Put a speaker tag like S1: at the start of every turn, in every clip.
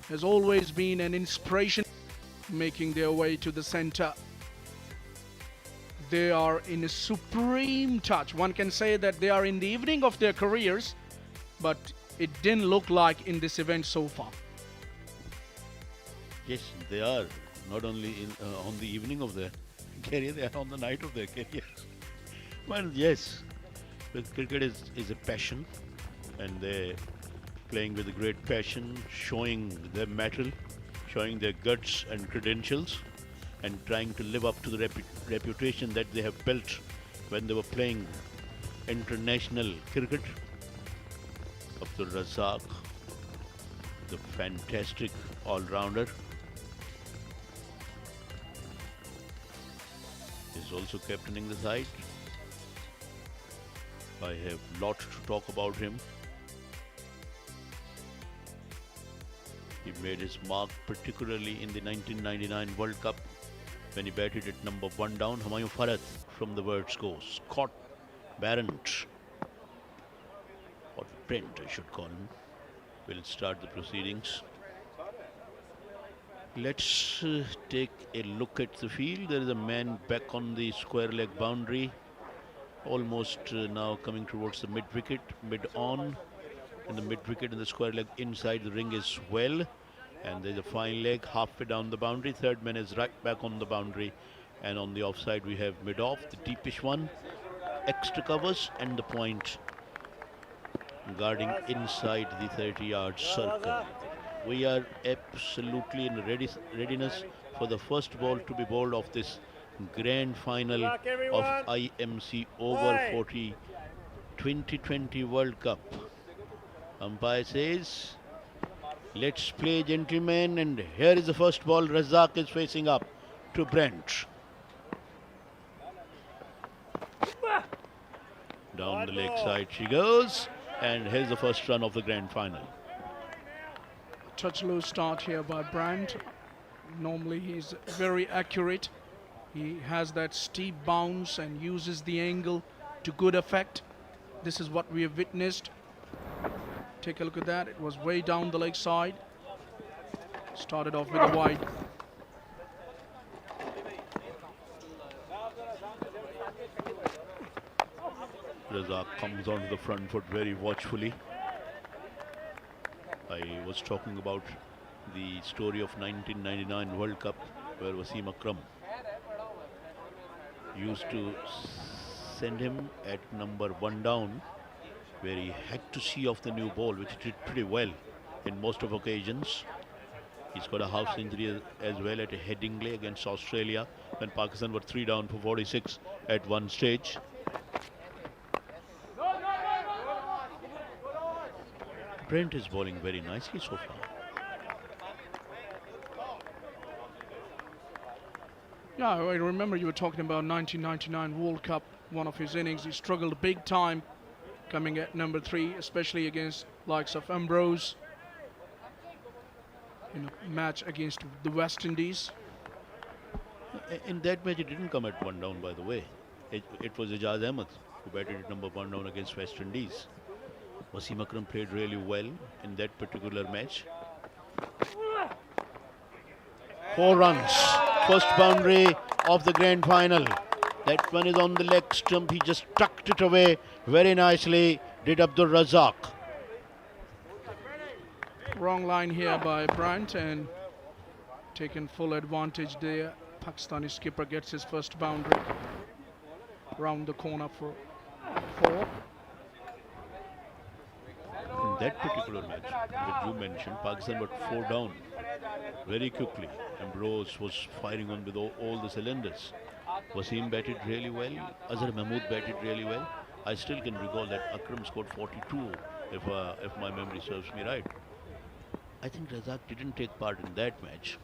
S1: has always been an inspiration, making their way to the center. They are in a supreme touch. One can say that they are in the evening of their careers, but it didn't look like in this event so far.
S2: Yes, they are not only on the evening of their career, they are on the night of their career. Well, yes, but cricket is a passion, and they're playing with a great passion, showing their mettle, showing their guts and credentials, and trying to live up to the reputation that they have built when they were playing international cricket. Abdul Razak, the fantastic all-rounder, is also captaining the side. I have lot to talk about him. He made his mark particularly in the 1999 World Cup when he batted at number 1 down. Humayun Farad from the World Score. Scott Barrett, or Brent I should call him, will start the proceedings. Let's take a look at the field. There is a man back on the square leg boundary, almost now coming towards the mid-wicket, mid-on. In the mid-wicket and the square leg inside the ring as well. And there's a fine leg halfway down the boundary. Third man is right back on the boundary. And on the offside we have mid-off, the deepish one. Extra covers and the point guarding inside the 30-yard circle. We are absolutely in readiness for the first ball to be bowled of this grand final of IMC Over-40 2020 World Cup. Umpire says, let's play, gentlemen, and here is the first ball. Razak is facing up to Brent. Down the leg side she goes, and here's the first run of the grand final.
S1: Touch low start here by Brent. Normally he's very accurate. He has that steep bounce and uses the angle to good effect. This is what we have witnessed. Take a look at that. It was way down the leg side. Started off with a wide.
S2: Razak comes onto the front foot very watchfully. I was talking about the story of 1999 World Cup, where Wasim Akram used to send him at number 1 down, where he had to see off the new ball, which he did pretty well in most of occasions. He's got a half century as well at a Headingley against Australia when Pakistan were 3 down for 46 at one stage. Brent is bowling very nicely so far.
S1: Yeah, I remember you were talking about 1999 World Cup, one of his innings. He struggled big time coming at number 3, especially against likes of Ambrose in a match against the West Indies.
S2: In that match, it didn't come at 1 down, by the way. It was Ijaz Ahmed who batted at number 1 down against West Indies. Wasim Akram played really well in that particular match. 4 runs, first boundary of the grand final. That one is on the leg stump. He just tucked it away very nicely, did Abdul Razak.
S1: Wrong line here by Brent and taken full advantage there. Pakistani skipper gets his first boundary. Round the corner for 4.
S2: In that particular match that you mentioned, Pakistan were 4 down very quickly. Ambrose was firing on with all the cylinders. Wasim batted really well. Azhar Mahmood batted really well. I still can recall that Akram scored 42, if my memory serves me right. I think Razak didn't take part in that match.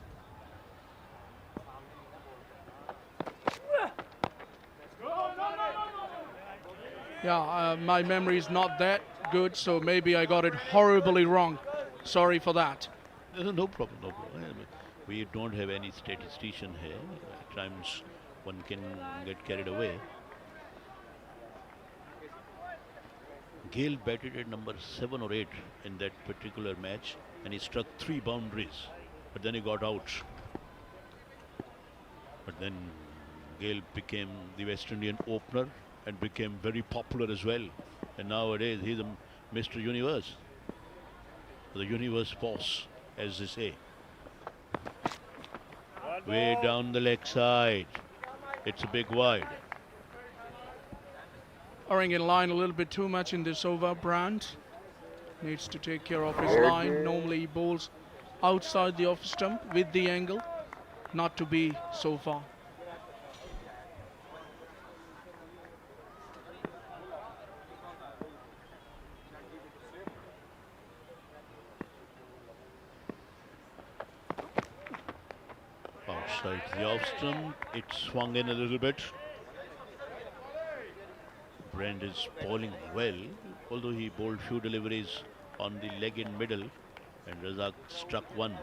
S1: Yeah, my memory is not that good, so maybe I got it horribly wrong. Sorry for that.
S2: No problem, no problem. I mean, we don't have any statistician here. At times one can get carried away. Gale batted at number 7 or 8 in that particular match. and he struck 3 boundaries, but then he got out. But then Gale became the West Indian opener and became very popular as well. And nowadays he's a Mr. Universe, the universe boss, as they say. Way down the leg side. It's a big wide.
S1: Hurrying in line a little bit too much in this over. Brandt needs to take care of his line. Normally he bowls outside the off stump with the angle. Not to be so far.
S2: Outside the off stump, it swung in a little bit. Brand is bowling well, although he bowled few deliveries on the leg in middle, and Razak struck one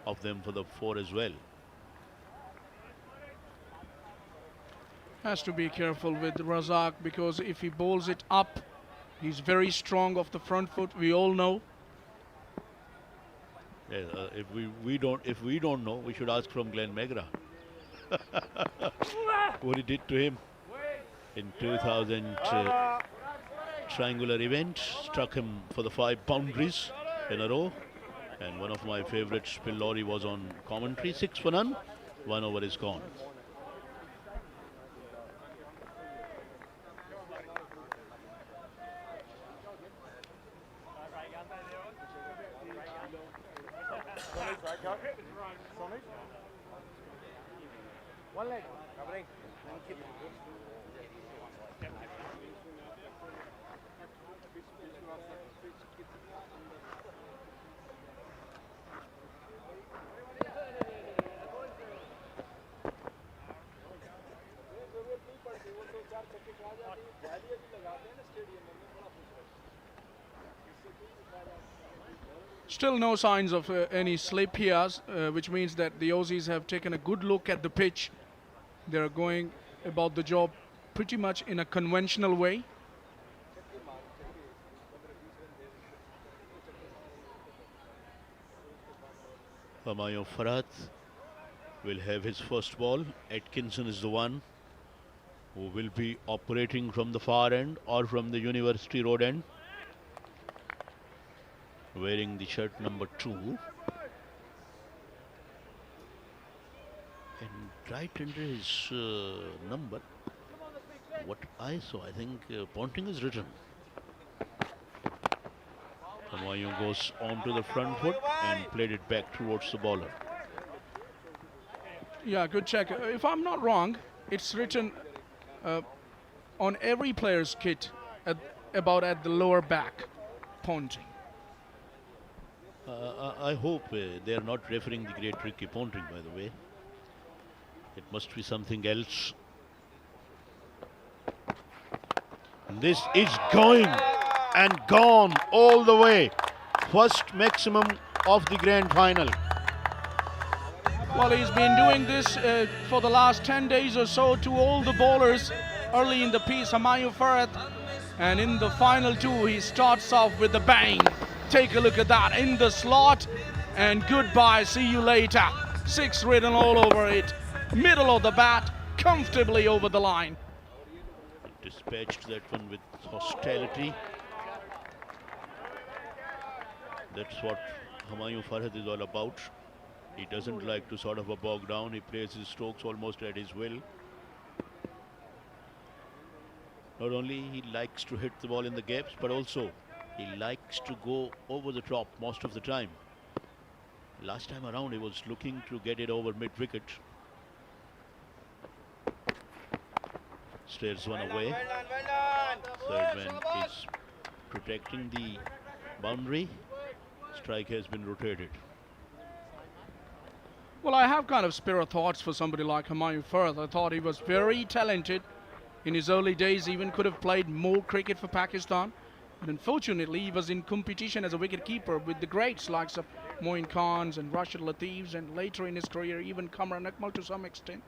S2: of them for the 4 as well.
S1: Has to be careful with Razak, because if he bowls it up, he's very strong off the front foot. We all know.
S2: Yeah, if we don't know, we should ask from Glenn Megra what he did to him in 2000 triangular event. Struck him for the 5 boundaries in a row, and one of my favorites, Pillori, was on commentary. 6 for none, 1 over is gone.
S3: One leg, covering.
S1: Still no signs of any slip here, which means that the Aussies have taken a good look at the pitch. They're going about the job pretty much in a conventional way.
S2: Humayun Farhat will have his first ball. Atkinson is the one who will be operating from the far end or from the University Road end, wearing the shirt number 2. And right under his number, what I saw, I think Ponting is written. Humayun goes onto the front foot and played it back towards the bowler.
S1: Yeah, good check. If I'm not wrong, it's written on every player's kit about at the lower back, Ponting.
S2: I hope they are not referring the great Ricky Ponting, by the way. It must be something else. And this is going and gone all the way. First maximum of the grand final.
S1: Well, he's been doing this for the last 10 days or so to all the bowlers early in the piece. Humayun Farhat, and in the final 2, he starts off with a bang. Take a look at that in the slot, and goodbye, see you later. 6 written all over it. Middle of the bat, comfortably over the line.
S2: Dispatched that one with hostility. That's what Humayun Farhat is all about. He doesn't like to sort of bog down. He plays his strokes almost at his will. Not only he likes to hit the ball in the gaps, but also he likes to go over the top most of the time. Last time around he was looking to get it over mid-wicket. Stares one away. Third man is protecting the boundary. Strike has been rotated.
S1: Well, I have kind of spare thoughts for somebody like Humayun Farhat. I thought he was very talented in his early days, even could have played more cricket for Pakistan. But unfortunately, he was in competition as a wicket-keeper with the greats likes of Moin Khans and Rashid Latifs, and later in his career, even Kamran Akmal to some extent.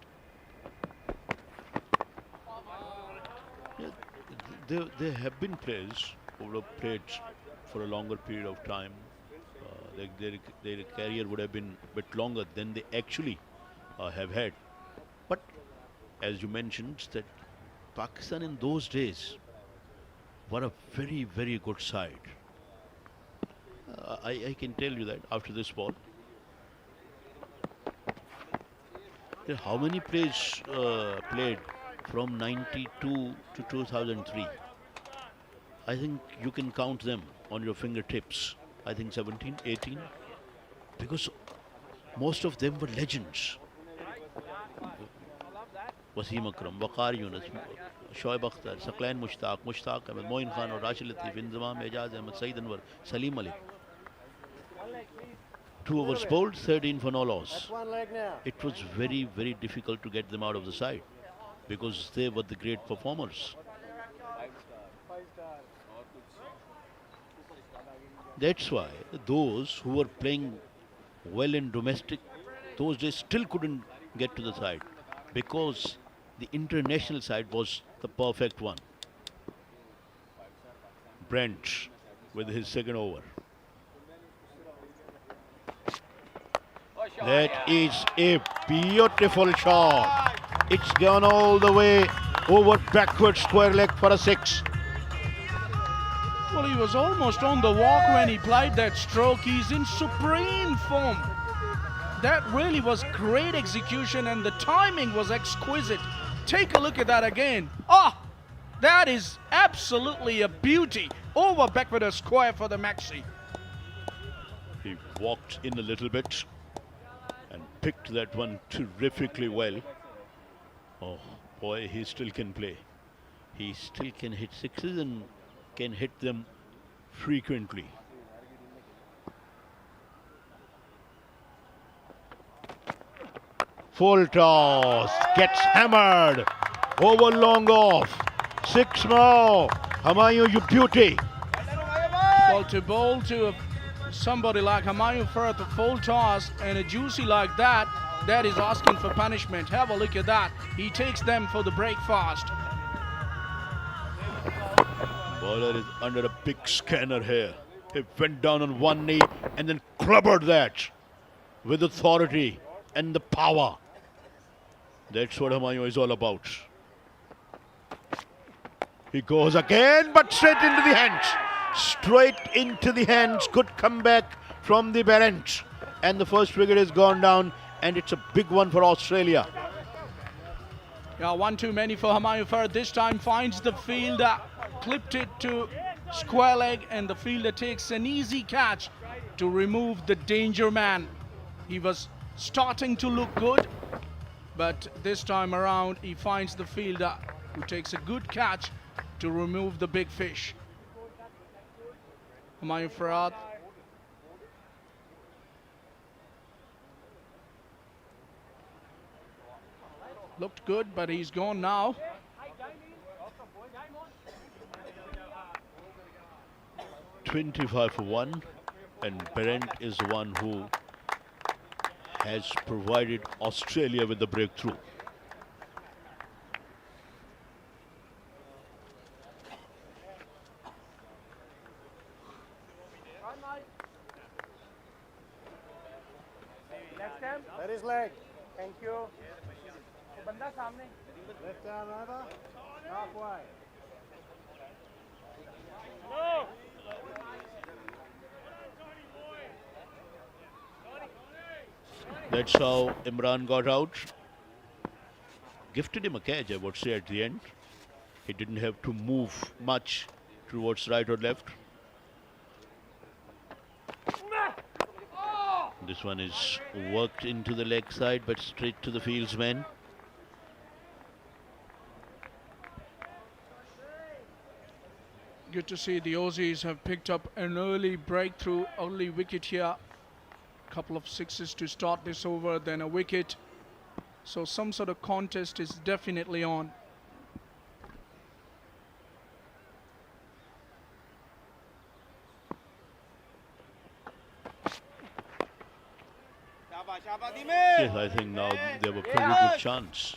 S2: Yeah, there have been players who have played for a longer period of time. Like their career would have been a bit longer than they actually have had. But as you mentioned, that Pakistan in those days were a very, very good side. I can tell you that after this ball. How many plays played from 92 to 2003? I think you can count them on your fingertips. I think 17, 18. Because most of them were legends. Wasim Akram, Waqar Yunus, Shoaib Akhtar, Saqlain Mushtaq, Mushtaq Ahmed, Moin Khan or Rashid Latif, Inzamam Ejaz Ahmed, Saeed Anwar, Salim Ali. 2 overs bowled, 13 for no loss. It was very, very difficult to get them out of the side because they were the great performers. That's why those who were playing well in domestic, those days still couldn't get to the side because the international side was the perfect one. Brent with his second over. That is a beautiful shot. It's gone all the way over backward square leg for a 6.
S1: Well, he was almost on the walk when he played that stroke. He's in supreme form. That really was great execution and the timing was exquisite. Take a look at that again. Ah, that is absolutely a beauty. Over backward square for the maxi.
S2: He walked in a little bit and picked that one terrifically well. Oh boy, he still can play. He still can hit sixes and can hit them frequently. Full toss, gets hammered, over long off, 6 more. Humayun, you beauty.
S1: Well, to bowl to somebody like Humayun Farhat, a full toss and a juicy like that, that is asking for punishment. Have a look at that. He takes them for the breakfast.
S2: Bowler is under a big scanner here. He went down on one knee and then clubbered that with authority and the power. That's what Humayun is all about. He goes again, but straight into the hands. Straight into the hands. Good comeback from the Barent. And the first wicket is gone down, and it's a big one for Australia.
S1: Yeah, one too many for Humayun Farhat. This time finds the fielder, clipped it to square leg, and the fielder takes an easy catch to remove the danger man. He was starting to look good, but this time around he finds the fielder who takes a good catch to remove the big fish. Humayun Farhat. Looked good, but he's gone now.
S2: $25 for 1, and Barent is the one who has provided Australia with the breakthrough.
S3: That is leg. Thank you. Banda samne. Left arm over. Halfway.
S2: That's how Imran got out. Gifted him a catch, I would say, at the end. He didn't have to move much towards right or left. This one is worked into the leg side, but straight to the fieldsman.
S1: Good to see the Aussies have picked up an early breakthrough, early wicket here. Couple of sixes to start this over, then a wicket. So some sort of contest is definitely on.
S2: Yes, I think now they have a pretty good chance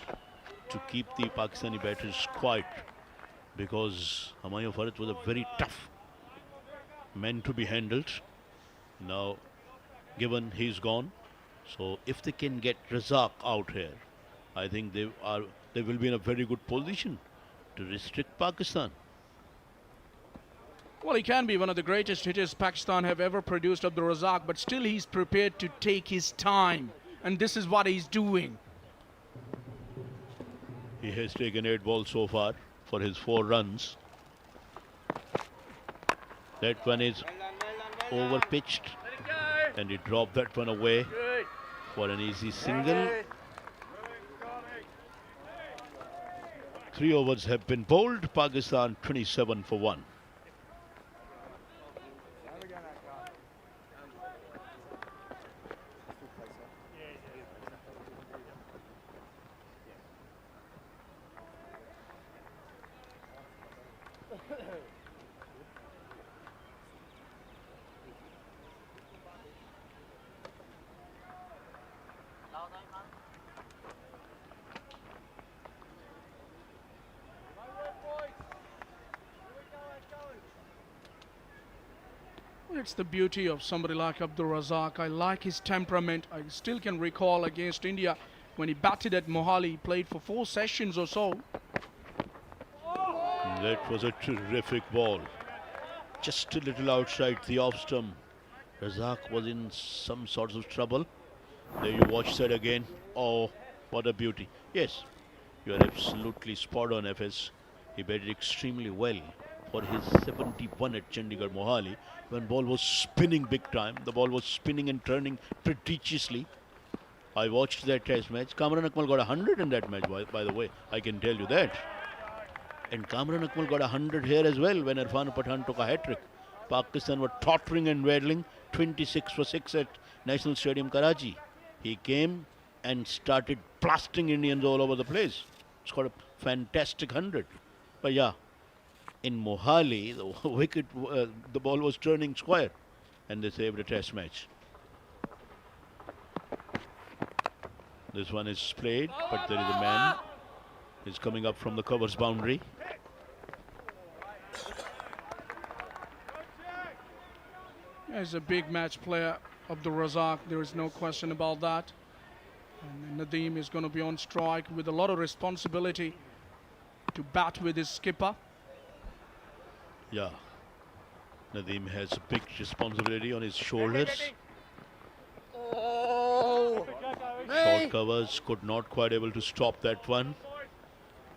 S2: to keep the Pakistani batters quiet, because Humayun Farhat was a very tough man to be handled. Now given he's gone. So if they can get Razak out here, I think they will be in a very good position to restrict Pakistan.
S1: Well, he can be one of the greatest hitters Pakistan have ever produced, Abdul Razak, but still he's prepared to take his time. And this is what he's doing.
S2: He has taken 8 balls so far for his 4 runs. That one is over pitched, and he dropped that one away for an easy single. 3 overs have been bowled. Pakistan 27 for 1.
S1: It's the beauty of somebody like Abdul Razak. I like his temperament. I still can recall against India when he batted at Mohali. He played for 4 sessions or so.
S2: That was a terrific ball. Just a little outside the off stump. Razak was in some sorts of trouble. There you watch that again. Oh, what a beauty. Yes, you are absolutely spot on, FS. He batted extremely well for his 71 at Chandigarh Mohali, when ball was spinning big time. The ball was spinning and turning prodigiously. I watched that test match. Kamran Akmal got 100 in that match, by the way. I can tell you that. And Kamran Akmal got 100 here as well when Irfan Pathan took a hat-trick. Pakistan were tottering and waddling, 26 for 6 at National Stadium, Karachi. He came and started blasting Indians all over the place. Scored a fantastic 100. But yeah, in Mohali, the wicket, the ball was turning square, and they saved a test match. This one is played, but there is a man. He's coming up from the covers boundary.
S1: He's a big match player, Abdul Razak. There is no question about that. And Nadim is going to be on strike with a lot of responsibility to bat with his skipper.
S2: Yeah, Nadim has a big responsibility on his shoulders. Short covers could not quite able to stop that one.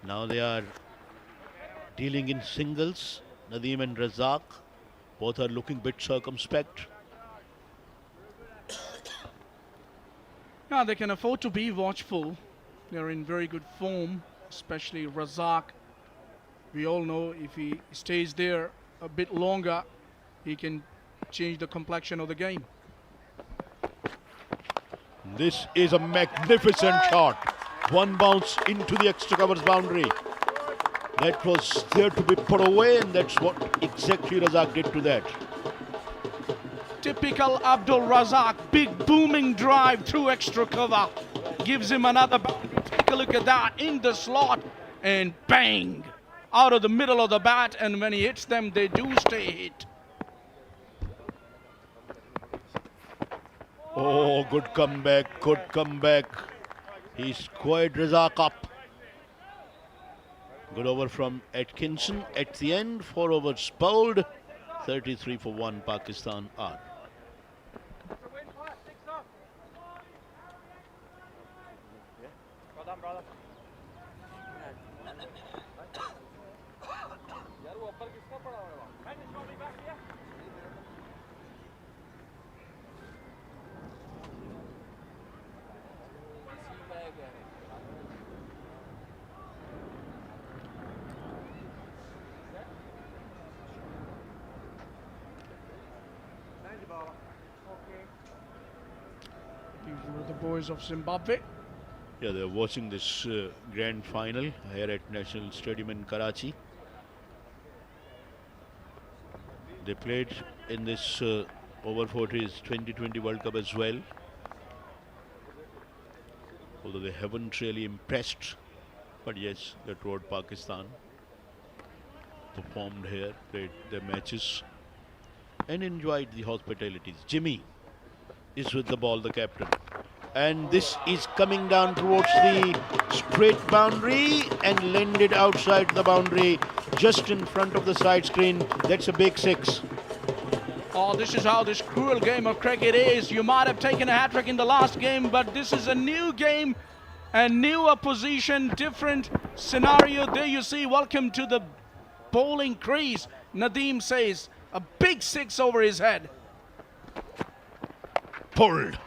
S2: Now they are dealing in singles. Nadim and Razak both are looking a bit circumspect.
S1: Yeah, they can afford to be watchful. They're in very good form, especially Razak. We all know if he stays there a bit longer, he can change the complexion of the game.
S2: This is a magnificent shot. One bounce into the extra covers boundary. That was there to be put away, and that's what exactly Razak did to that.
S1: Typical Abdul Razak, big booming drive through extra cover. Gives him another boundary. Take a look at that in the slot, and bang! Out of the middle of the bat, and when he hits them, they do stay hit.
S2: Oh, good comeback, good comeback. He squared Razak up. Good over from Atkinson at the end. 4 overs bowled. 33 for 1, Pakistan are.
S1: These were the boys of Zimbabwe.
S2: Yeah, they're watching this grand final here at National Stadium in Karachi. They played in this Over-40s 2020 World Cup as well. Although they haven't really impressed. But yes, they toured Pakistan. Performed here, played their matches, and enjoyed the hospitalities. Jimmy, is with the ball, the captain. And this is coming down towards the straight boundary and landed outside the boundary, just in front of the side screen. That's a big six.
S1: Oh, this is how this cruel game of cricket is. You might have taken a hat-trick in the last game, but this is a new game, a new opposition, different scenario. There you see, welcome to the bowling crease. Nadim says, a big six over his head.
S2: Pulled.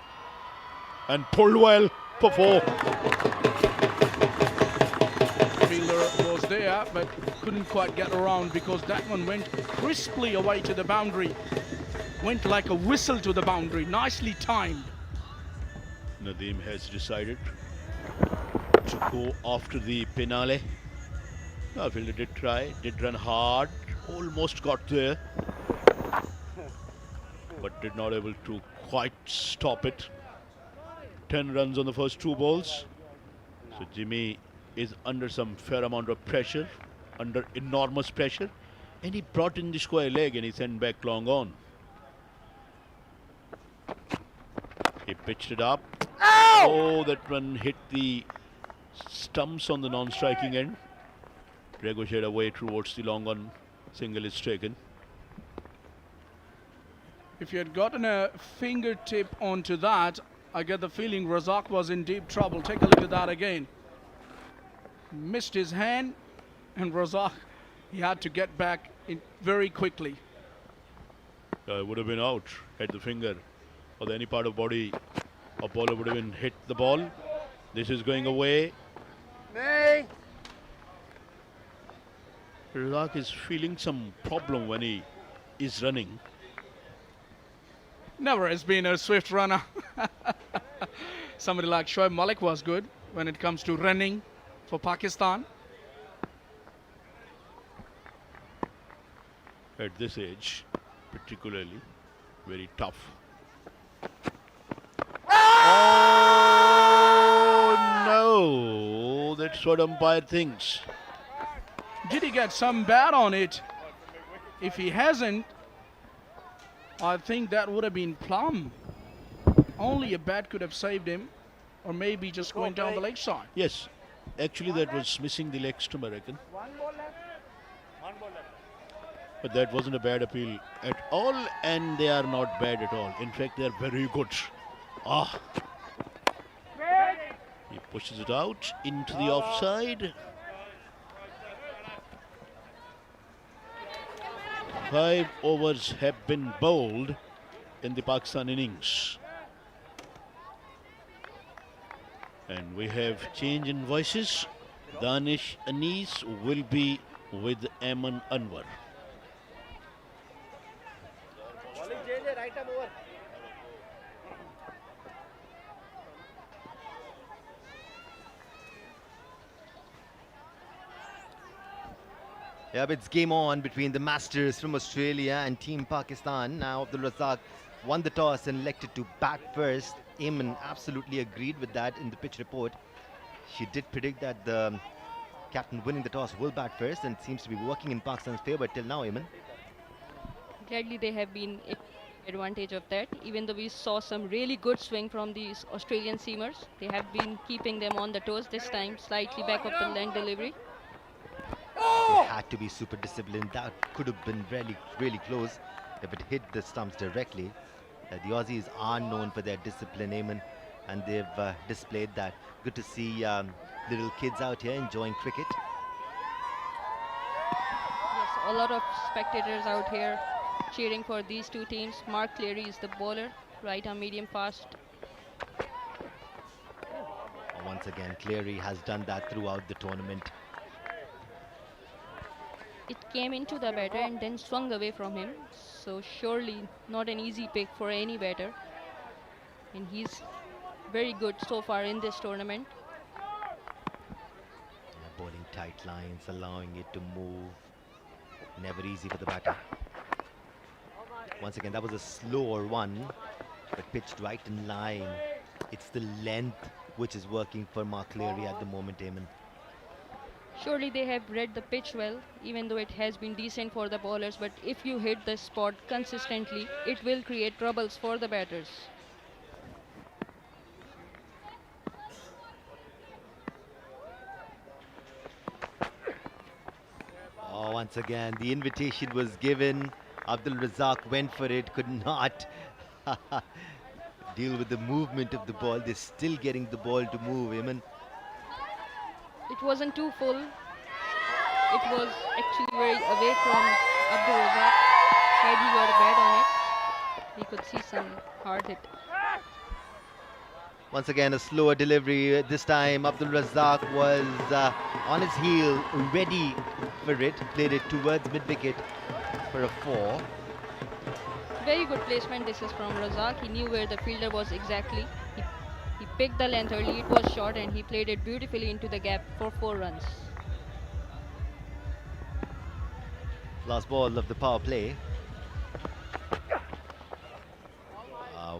S2: And pulled well for four.
S1: Fielder was there, but couldn't quite get around because that one went crisply away to the boundary. Went like a whistle to the boundary. Nicely timed.
S2: Nadim has decided to go after the penale. Fielder did try, did run hard, almost got there, but did not able to quite stop it. 10 runs on the first 2 balls. So Jimmy is under some fair amount of pressure, under enormous pressure, and he brought in the square leg and he sent back long on. He pitched it up.
S3: Ow!
S2: Oh, that one hit the stumps on the non-striking end. Ricocheted away towards the long on. Single is taken.
S1: If you had gotten a fingertip onto that, I get the feeling Razak was in deep trouble. Take a look at that again. Missed his hand, and Razak, he had to get back in very quickly.
S2: Would have been out at the finger or any part of body. A bowler would have been hit the ball. This is going away.
S3: Nay.
S2: Razak is feeling some problem when he is running.
S1: Never has been a swift runner. Somebody like Shoaib Malik was good when it comes to running for Pakistan.
S2: At this age, particularly, very tough. Oh no, that's what umpire thinks.
S1: Did he get some bat on it? If he hasn't, I think that would have been plumb. Only a bat could have saved him, or maybe just going down the leg side.
S2: Yes, actually that was missing the leg stump, I reckon.
S3: One ball left. One ball left.
S2: But that wasn't a bad appeal at all, and they are not bad at all. In fact, they are very good. Ah, he pushes it out into the offside. 5 overs have been bowled in the Pakistan innings. And we have change in voices. Danish Anis will be with Aman Anwar.
S3: Right arm over.
S4: Yeah, but it's game on between the Masters from Australia and Team Pakistan. Now Abdul Razak won the toss and elected to bat first. Eamon absolutely agreed with that in the pitch report. She did predict that the captain winning the toss will bat first, and it seems to be working in Pakistan's favour till now, Eamon.
S5: Gladly they have been advantage of that. Even though we saw some really good swing from these Australian seamers, they have been keeping them on the toes this time, slightly back of the length delivery.
S4: They had to be super disciplined. That could have been really, really close if it hit the stumps directly. The Aussies are known for their discipline, Eamon, and they've displayed that. Good to see little kids out here enjoying cricket.
S5: Yes, a lot of spectators out here cheering for these two teams. Mark Clary is the bowler, right arm medium fast.
S4: Once again, Clary has done that throughout the tournament.
S5: It came into the batter and then swung away from him. So surely not an easy pick for any batter. And he's very good so far in this tournament.
S4: Bowling tight lines, allowing it to move. Never easy for the batter. Once again, that was a slower one, but pitched right in line. It's the length which is working for Mark Clary at the moment, Eamon.
S5: Surely they have read the pitch well, even though it has been decent for the bowlers. But if you hit the spot consistently, it will create troubles for the batters.
S4: Once again, the invitation was given. Abdul Razak went for it, could not deal with the movement of the ball. They're still getting the ball to move. Eamon.
S5: It wasn't too full. It was actually very away from Abdul Razak. Had he got a bat on it, we could see some hard hit.
S4: Once again, a slower delivery. This time, Abdul Razak was on his heel, ready for it. Played it towards mid-wicket for a 4.
S5: Very good placement. This is from Razak. He knew where the fielder was exactly. He picked the length early. It was short, and he played it beautifully into the gap for 4 runs.
S4: Last ball of the power play.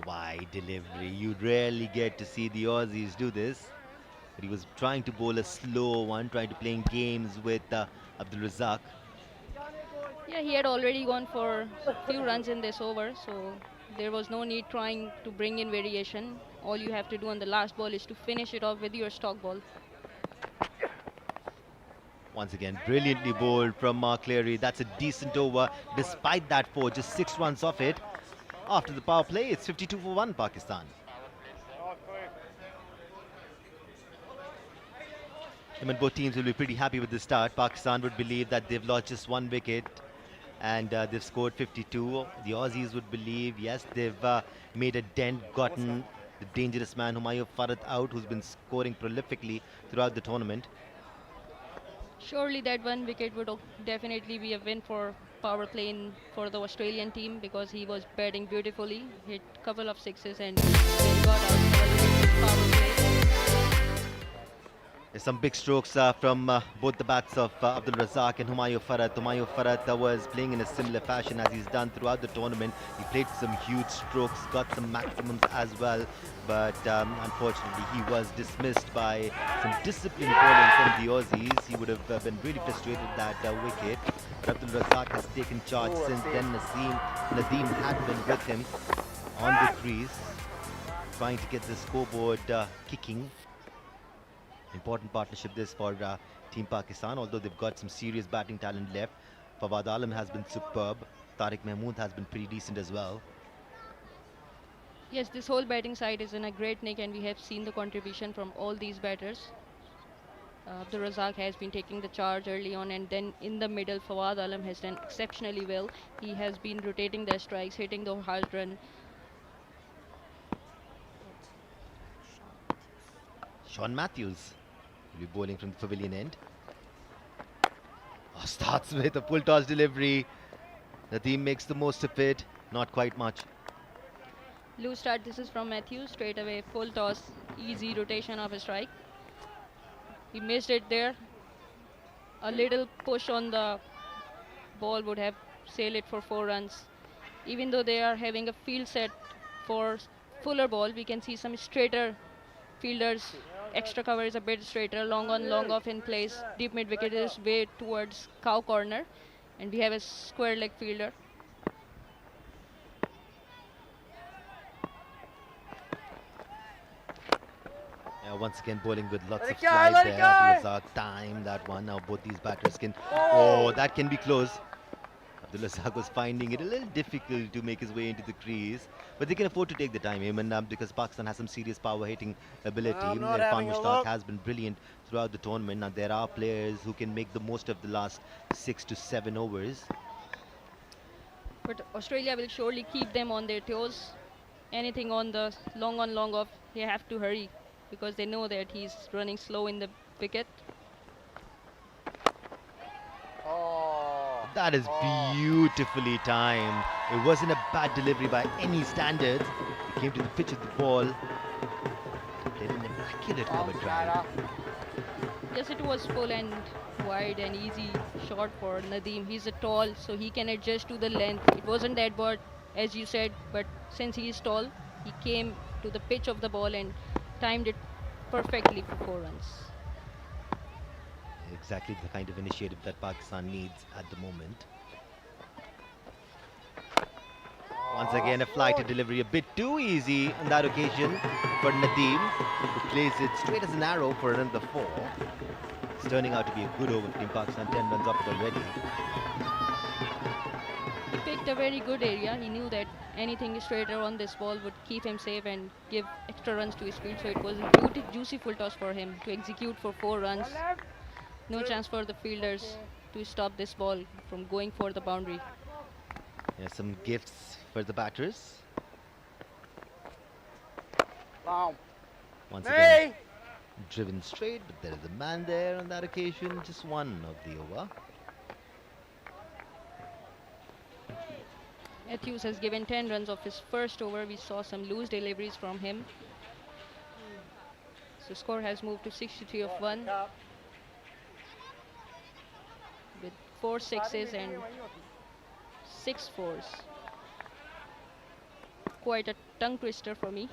S4: Wide delivery. You rarely get to see the Aussies do this. But he was trying to bowl a slow one, trying to play games with Abdul Razak.
S5: Yeah, he had already gone for a few runs in this over, so there was no need trying to bring in variation. All you have to do on the last ball is to finish it off with your stock ball.
S4: Once again, brilliantly bowled from Clary. That's a decent over. Despite that 4, just 6 runs off it. After the power play, it's 52 for 1 Pakistan. I mean, both teams will be pretty happy with the start. Pakistan would believe that they've lost just 1 wicket and they've scored 52. The Aussies would believe, yes, they've made a dent, gotten the dangerous man Humayun Farad out, who's been scoring prolifically throughout the tournament.
S5: Surely that 1 wicket would definitely be a win for power play for the Australian team, because he was batting beautifully, hit a couple of sixes and then got out for power play.
S4: There's some big strokes from both the bats of Abdul Razak and Humayun Farad. Humayun Farad was playing in a similar fashion as he's done throughout the tournament. He played some huge strokes, got some maximums as well, but unfortunately he was dismissed by some disciplined bowling from the Aussies. He would have been really frustrated with that wicket. But Abdul Razak has taken charge since then. Nadim had been with him on the crease, trying to get the scoreboard kicking. Important partnership this for Team Pakistan, although they've got some serious batting talent left. Fawad Alam has been superb. Tariq Mahmood has been pretty decent as well.
S5: Yes, this whole batting side is in a great nick, and we have seen the contribution from all these batters. Abdul Razak has been taking the charge early on, and then in the middle, Fawad Alam has done exceptionally well. He has been rotating their strikes, hitting the hard run.
S4: Sean Matthews will be bowling from the pavilion end. Starts with a full toss delivery. The team makes the most of it. Not quite much.
S5: Loose start. This is from Matthews. Straight away, full toss, easy rotation of a strike. He missed it there. A little push on the ball would have sailed it for 4 runs. Even though they are having a field set for fuller ball, we can see some straighter fielders. Extra cover is a bit straighter, long on, long off in place. Deep mid wicket is way towards cow corner, and we have a square leg fielder.
S4: Once again bowling with lots of slide there. Abdul Razak time that one. Now both these batters can... Oh, that can be close. Abdul Razak was finding it a little difficult to make his way into the crease, but they can afford to take the time, because Pakistan has some serious power hitting ability. Irfan Mushtaq has been brilliant throughout the tournament. Now there are players who can make the most of the last 6 to 7 overs.
S5: But Australia will surely keep them on their toes. Anything on the long on, long off, they have to hurry, because they know that he's running slow in the wicket.
S4: That is beautifully timed. It wasn't a bad delivery by any standards. He came to the pitch of the ball. Did an immaculate cover drive.
S5: Yes, it was full and wide and easy shot for Nadim. He's a tall, so he can adjust to the length. It wasn't that bad, as you said, but since he is tall, he came to the pitch of the ball and timed it perfectly for 4 runs.
S4: Exactly the kind of initiative that Pakistan needs at the moment. Once again, a flighted delivery, a bit too easy on that occasion for Nadim, who plays it straight as an arrow for another 4. It's turning out to be a good over for Team Pakistan. 10 runs up it already.
S5: He picked a very good area. He knew that anything straighter on this ball would keep him safe and give extra runs to his field. So it was a juicy full toss for him to execute for 4 runs. No chance for the fielders to stop this ball from going for the boundary.
S4: Yeah, some gifts for the batters.
S3: Wow.
S4: Once again, driven straight, but there is a man there on that occasion. Just one of the over.
S5: Matthews has given 10 runs of his first over. We saw some loose deliveries from him. So score has moved to 63 of 1 with 4 sixes and 6 fours. Quite a tongue twister for me.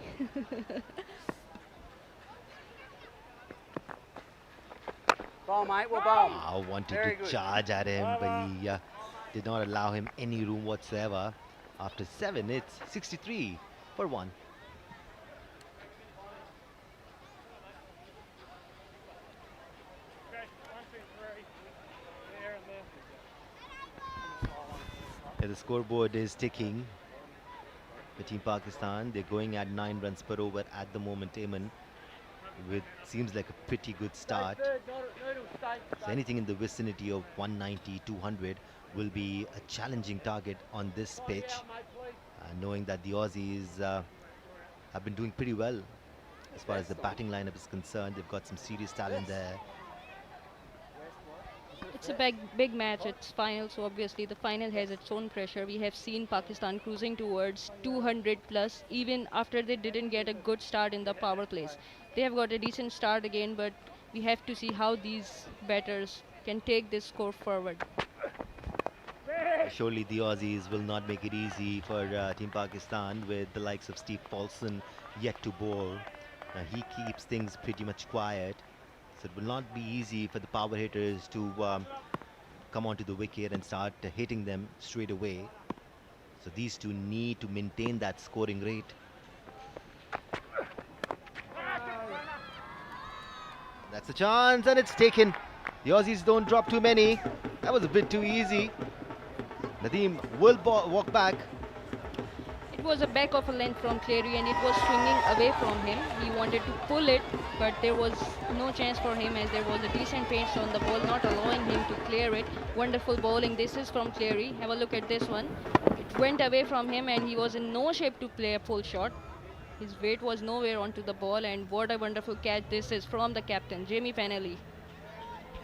S3: Ball, mate. Well, ball.
S4: I wanted
S3: Very
S4: to
S3: good.
S4: charge at him, but he did not allow him any room whatsoever. After 7, it's 63 for 1. Yeah, the scoreboard is ticking for Team Pakistan. They're going at 9 runs per over at the moment, Ayman, with seems like a pretty good start. So anything in the vicinity of 190, 200 will be a challenging target on this pitch, knowing that the Aussies have been doing pretty well as far as the batting lineup is concerned. They've got some serious talent there.
S5: It's a big match. It's final, so obviously the final has its own pressure. We have seen Pakistan cruising towards 200 plus, even after they didn't get a good start in the power plays. They have got a decent start again, but we have to see how these batters can take this score forward.
S4: Surely the Aussies will not make it easy for Team Pakistan with the likes of Steve Paulson yet to bowl. He keeps things pretty much quiet, so it will not be easy for the power hitters to come onto the wicket and start hitting them straight away. So these two need to maintain that scoring rate. That's a chance, and it's taken. The Aussies don't drop too many. That was a bit too easy. Nadim will walk back.
S5: It was a back of a length from Clary and it was swinging away from him. He wanted to pull it, but there was no chance for him as there was a decent pace on the ball, not allowing him to clear it. Wonderful bowling. This is from Clary. Have a look at this one. It went away from him and he was in no shape to play a full shot. His weight was nowhere onto the ball, and what a wonderful catch this is from the captain, Jamie Pennelly.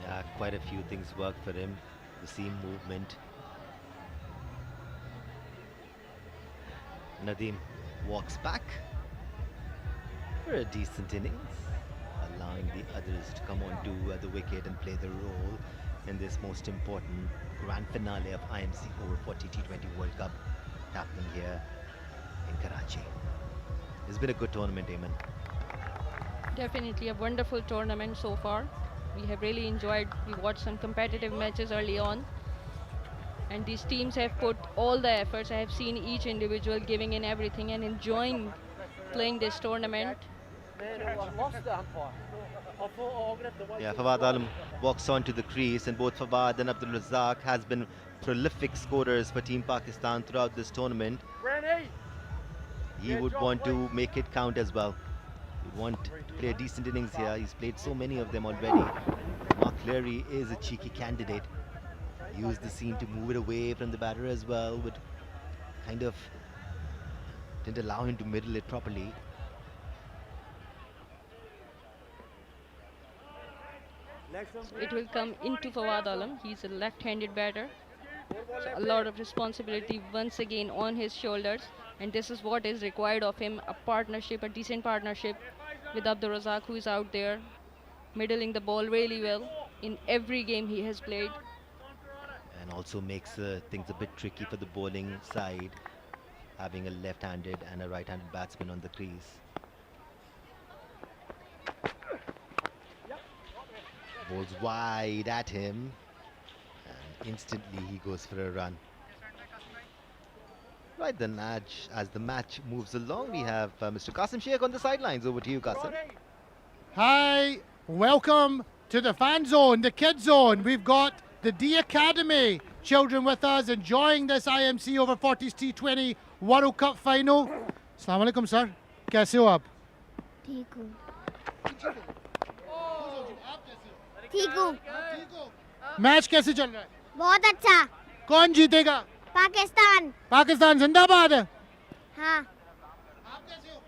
S4: Yeah, quite a few things worked for him. The seam movement. Nadim walks back for a decent innings, allowing the others to come onto the wicket and play the role in this most important grand finale of IMC Over-40 T20 World Cup happening here in Karachi. It's been a good tournament, Ayman.
S5: Definitely a wonderful tournament so far. We have really enjoyed. We watched some competitive matches early on, and these teams have put all the efforts. I have seen each individual giving in everything and enjoying playing this tournament.
S4: Yeah, Fawad Alam walks onto the crease, and both Fawad and Abdul Razak has been prolific scorers for Team Pakistan throughout this tournament. He would want to make it count as well. He would want to play a decent innings here. He's played so many of them already. Mark Clary is a cheeky candidate. Used the seam to move it away from the batter as well, but kind of didn't allow him to middle it properly.
S5: It will come into Fawad Alam. He's a left-handed batter. So a lot of responsibility once again on his shoulders, and this is what is required of him, a partnership, a decent partnership with Abdul Razak, who is out there middling the ball really well in every game he has played.
S4: And also makes things a bit tricky for the bowling side, having a left-handed and a right-handed batsman on the crease. Bowls wide at him, and instantly he goes for a run. Right then, as the match moves along, we have Mr. Qasim Sheikh on the sidelines. Over to you, Qasim.
S6: Hi, welcome
S3: to the fan zone, the kid zone. We've got the D Academy children with us enjoying this IMC Over-40s T20 World Cup final. Assalamu alaikum, sir. कैसे हो आप?
S6: ठीक हूँ ठीक हूँ
S3: match कैसे चल रहा है?
S6: बहुत अच्छा
S3: कौन जीतेगा?
S6: पाकिस्तान
S3: पाकिस्तान जिंदाबाद है।
S6: हाँ
S3: आप कैसे हो?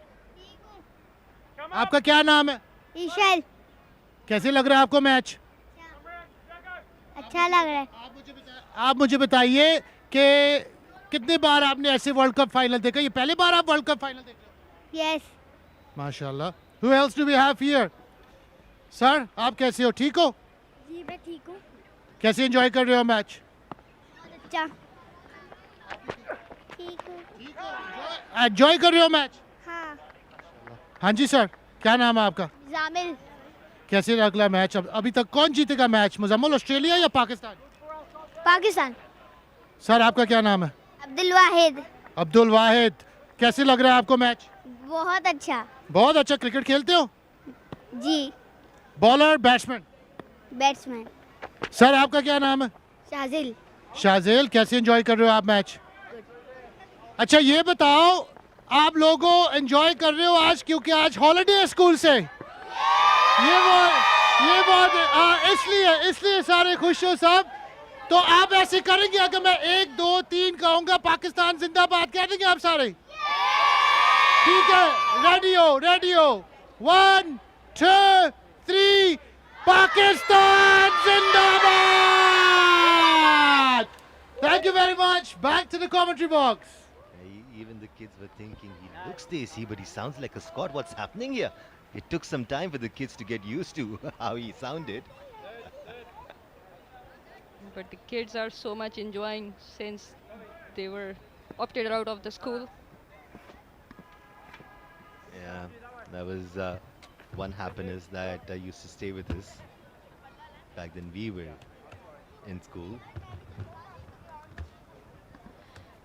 S3: आपका क्या नाम है?
S6: ईशल
S3: कैसे लग रहा है आपको मैच?
S6: अच्छा लग रहा है
S3: आप मुझे बताइए कि कितनी बार आपने ऐसे वर्ल्ड कप फाइनल देखा? ये पहली बार आप वर्ल्ड कप फाइनल देख रहे हो?
S6: यस
S3: माशाल्लाह। Who else do we have here? Sir आप कैसे हो? ठीक हो?
S6: जी मैं ठीक हूँ
S3: कैसे एंजॉय कर रहे हो मैच?
S6: अच्छा ठीक हूँ
S3: एंजॉय कर रहे हो मैच?
S6: हाँ
S3: हाँ जी सर, क्या नाम है आपका?
S6: जामिल
S3: कैसे लगा मैच? अभी तक कौन जीतेगा मैच? मुजम्मल ऑस्ट्रेलिया या पाकिस्तान?
S6: पाकिस्तान
S3: सर आपका क्या नाम है?
S6: अब्दुल वाहिद
S3: अब्दुल वाहिद। कैसे लग रहा है आपको मैच?
S6: बहुत अच्छा
S3: बहुत अच्छा। क्रिकेट खेलते हो?
S6: जी
S3: बॉलर बैट्समैन?
S6: बैट्समैन
S3: सर आपका क्या नाम है?
S6: शाजिल
S3: शाजेल। कैसे एंजॉय कर रहे हो आप मैच? अच्छा ये बताओ, आप लोगों एंजॉय कर रहे हो आज क्योंकि आज हॉलिडे है स्कूल से? ये बहुत इसलिए सारे खुश हो सब। तो आप ऐसे करेंगे अगर मैं 1 2 3 कहूंगा पाकिस्तान जिंदाबाद, कह देंगे आप सारे? ठीक है, रेडी हो 1 2 3 पाकिस्तान जिंदाबाद। Thank you very much. Back to the commentary box.
S4: Even the kids were thinking, he looks Desi, but he sounds like a Scot. What's happening here? It took some time for the kids to get used to how he sounded.
S5: But the kids are so much enjoying since they were opted out of the school.
S4: Yeah, that was one happiness that used to stay with us back then we were in school.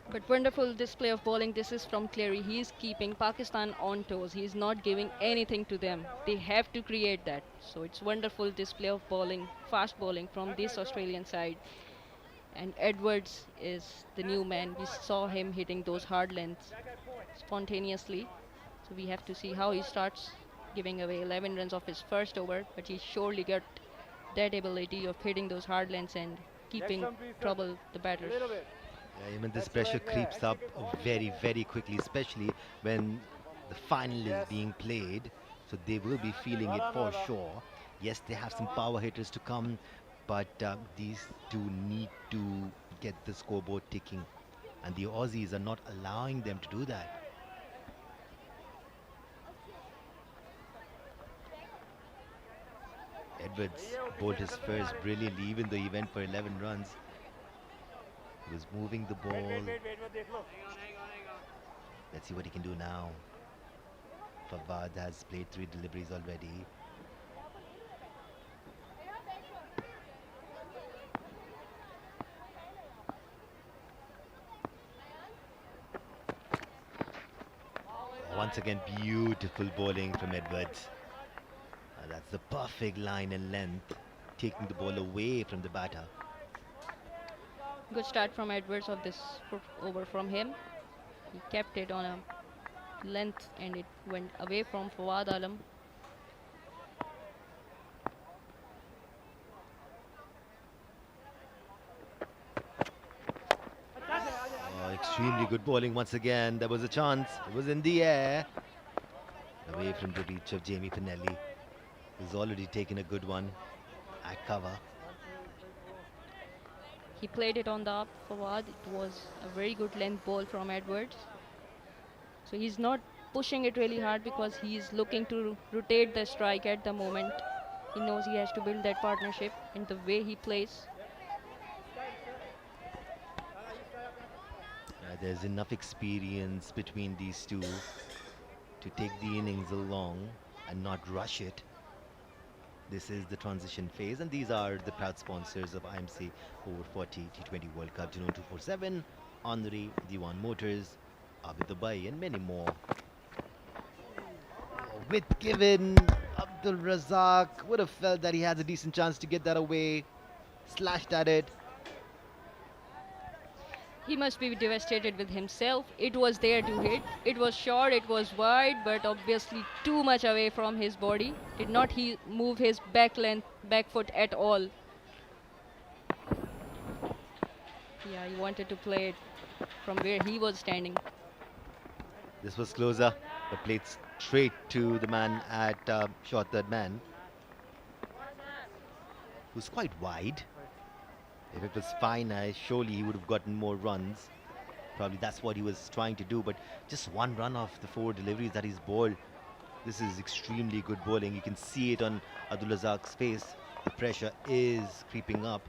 S5: But wonderful display of bowling. This is from Clary. He is keeping Pakistan on toes. He is not giving anything to them. They have to create that. So it's wonderful display of bowling, fast bowling from this Australian side. And Edwards is the new man. We saw him hitting those hard lengths spontaneously. So we have to see how he starts, giving away 11 runs off his first over. But he surely got that ability of hitting those hard lengths and keeping trouble the batters.
S4: Yeah, even this pressure creeps up very, very quickly, especially when the final is being played. So they will be feeling it for sure. Yes, they have some power hitters to come, but these two need to get the scoreboard ticking. And the Aussies are not allowing them to do that. Edwards bowled his first brilliantly, even though he went for 11 runs. He was moving the ball. Let's see what he can do now. Fawad has played 3 deliveries already. Once again, beautiful bowling from Edwards. That's the perfect line and length, taking the ball away from the batter.
S5: Good start from Edwards of this over from him. He kept it on a length and it went away from Fawad Alam.
S4: Oh, extremely good bowling once again. There was a chance. It was in the air. Away from the reach of Jamie Pinelli. He's already taken a good one at cover.
S5: He played it on the up Fawad. It was a very good length ball from Edwards. So he's not pushing it really hard because he's looking to rotate the strike at the moment. He knows he has to build that partnership in the way he plays.
S4: There's enough experience between these two to take the innings along and not rush it. This is the transition phase, and these are the proud sponsors of IMC Over-40 T20 World Cup. Juno 247, Honorary, D1 Motors, Abid Dubai, and many more. With given a Abdul Razak would have felt that he has a decent chance to get that away. Slashed at it.
S5: He must be devastated with himself. It was there to hit. It was short, it was wide, but obviously too much away from his body. Did not he move his back foot at all. Yeah, he wanted to play it from where he was standing.
S4: This was closer, but played straight to the man at short third man, who's quite wide. If it was fine, surely he would have gotten more runs. Probably that's what he was trying to do, but just one run off the 4 deliveries that he's bowled. This is extremely good bowling. You can see it on Abdul Razak's face. The pressure is creeping up.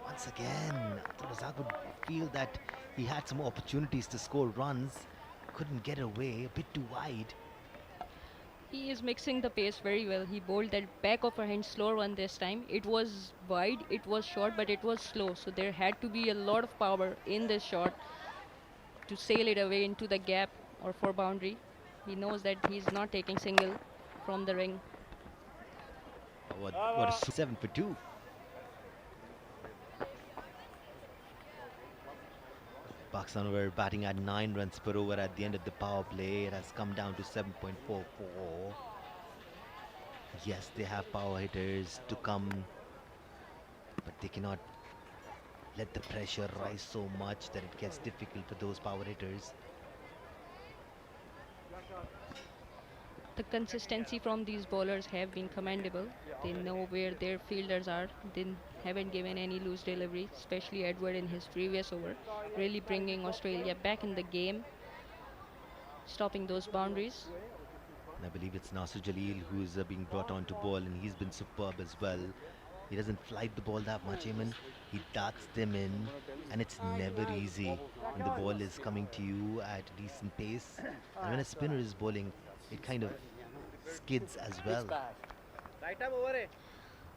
S4: Once again, Abdul Razak would feel that he had some opportunities to score runs. Couldn't get away, a bit too wide.
S5: He is mixing the pace very well. He bowled that back of a hand slower one this time. It was wide, it was short, but it was slow. So there had to be a lot of power in this shot to sail it away into the gap or for boundary. He knows that he's not taking single from the ring.
S4: What a 7 for 2. Pakistan were batting at 9 runs per over at the end of the power play. It has come down to 7.44. Yes, they have power hitters to come, but they cannot let the pressure rise so much that it gets difficult for those power hitters.
S5: The consistency from these bowlers have been commendable. They know where their fielders are. They haven't given any loose delivery, especially Edward in his previous over, really bringing Australia back in the game, stopping those boundaries.
S4: And I believe it's Naser Jalil who's being brought on to bowl, and he's been superb as well. He doesn't flight the ball that much, Eamon. He darts them in, and it's never easy when the ball is coming to you at a decent pace. And when a spinner is bowling, it kind of skids as well.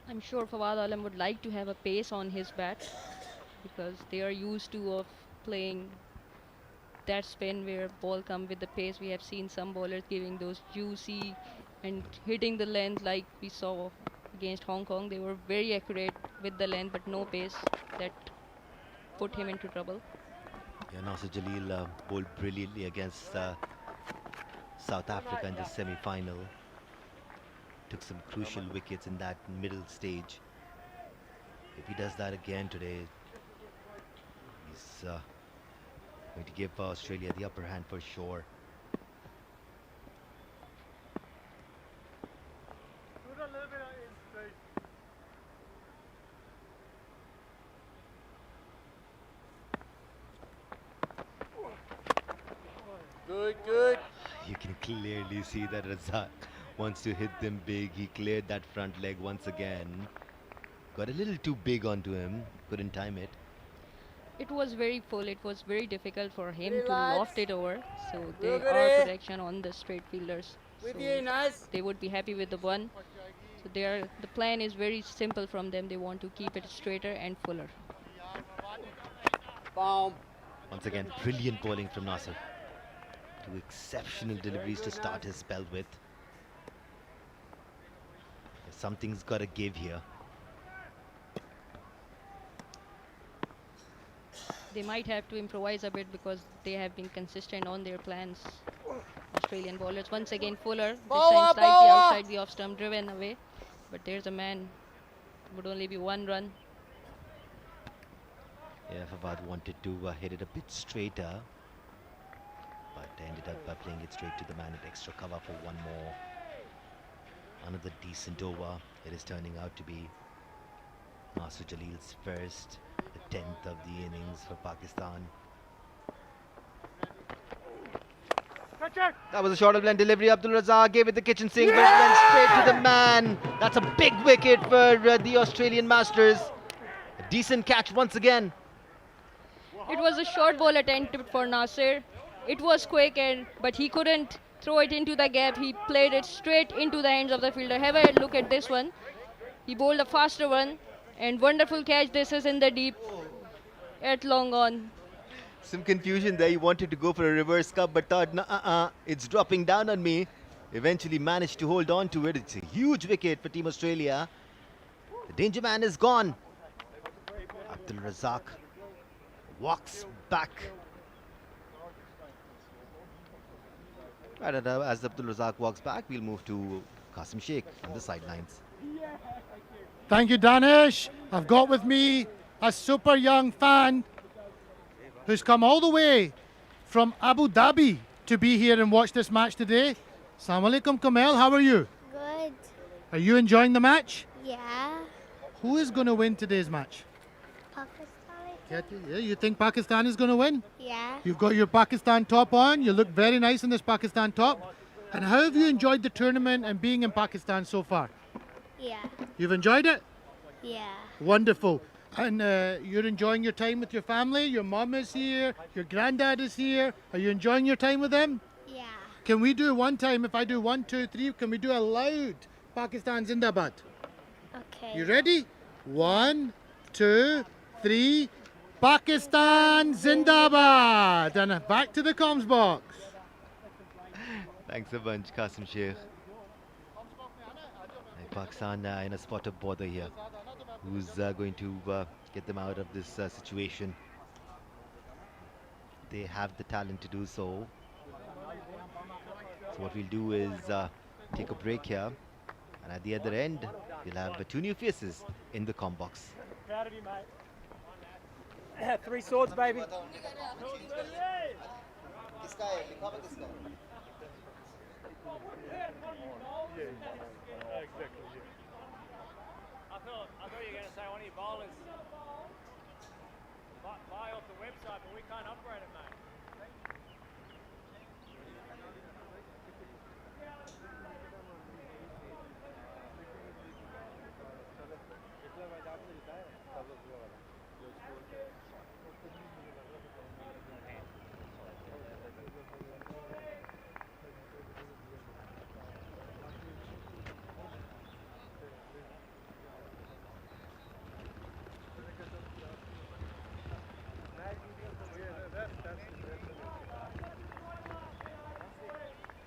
S5: I'm sure Fawad Alam would like to have a pace on his bat because they are used to of playing that spin where ball come with the pace. We have seen some bowlers giving those juicy and hitting the length like we saw against Hong Kong. They were very accurate with the length but no pace. That put him into trouble.
S4: Yeah, Naser Jalil bowled brilliantly against South Africa in the semi-final. Took some crucial wickets in that middle stage. If he does that again today, he's going to give Australia the upper hand for sure.
S7: Good.
S4: You can clearly see that Razak wants to hit them big. He cleared that front leg once again. Got a little too big onto him. Couldn't time it.
S5: It was very full. It was very difficult for him to loft it over. So there
S7: Look
S5: are
S7: at it.
S5: protection on the straight fielders.
S7: With
S5: So
S7: you, nice.
S5: they would be happy with the one. So the plan is very simple from them. They want to keep it straighter and fuller.
S7: Boom.
S4: Once again, brilliant bowling from Naser. Two exceptional deliveries to start his spell with. Something's got to give here.
S5: They might have to improvise a bit because they have been consistent on their plans. Australian bowlers once again fuller. This time slightly outside the off stump, driven away. But there's a man. Would only be 1 run.
S4: Yeah, Fawad wanted to hit it a bit straighter, but ended up playing it straight to the man at extra cover for 1 more. Another decent over. It is turning out to be Naser Jalil's first, the 10th of the innings for Pakistan. That was a short of length delivery. Abdul Razak gave it the kitchen sink, but it went straight to the man. That's a big wicket for the Australian Masters. A decent catch once again.
S5: It was a short ball attempt for Naser. It was quick, but he couldn't throw it into the gap. He played it straight into the hands of the fielder. Have a look at this one. He bowled a faster one, and wonderful catch. This is in the deep at long on.
S4: Some confusion there. He wanted to go for a reverse cup, but thought, nah, it's dropping down on me. Eventually managed to hold on to it. It's a huge wicket for Team Australia. The danger man is gone. Abdul Razak walks back. Right, and as Abdul Razak walks back, we'll move to Qasim Sheikh on the sidelines.
S3: Thank you, Danish. I've got with me a super young fan who's come all the way from Abu Dhabi to be here and watch this match today. Assalamu alaikum, Kamel. How are you?
S6: Good.
S3: Are you enjoying the match?
S6: Yeah.
S3: Who is going to win today's match?
S6: Pakistan.
S3: Yeah, you think Pakistan is going to win?
S6: Yeah.
S3: You've got your Pakistan top on. You look very nice in this Pakistan top. And how have you enjoyed the tournament and being in Pakistan so far?
S6: Yeah.
S3: You've enjoyed it?
S6: Yeah.
S3: Wonderful. And you're enjoying your time with your family? Your mom is here. Your granddad is here. Are you enjoying your time with them?
S6: Yeah.
S3: Can we do one time? If I do 1, 2, 3, can we do a loud Pakistan Zindabad?
S6: Okay.
S3: You ready? 1, 2, 3. Pakistan Zindabad. And back to the comms box.
S4: Thanks a bunch, Qasim Sheikh. Pakistan in a spot of bother here. Who's going to get them out of this situation? They have the talent to do so. So what we'll do is take a break here. And at the other end, we'll have 2 new faces in the comm box.
S8: Proud of you, mate. 3 swords, baby. I thought you were going to say one of your bowlers buy off the website, but we can't upgrade it, mate.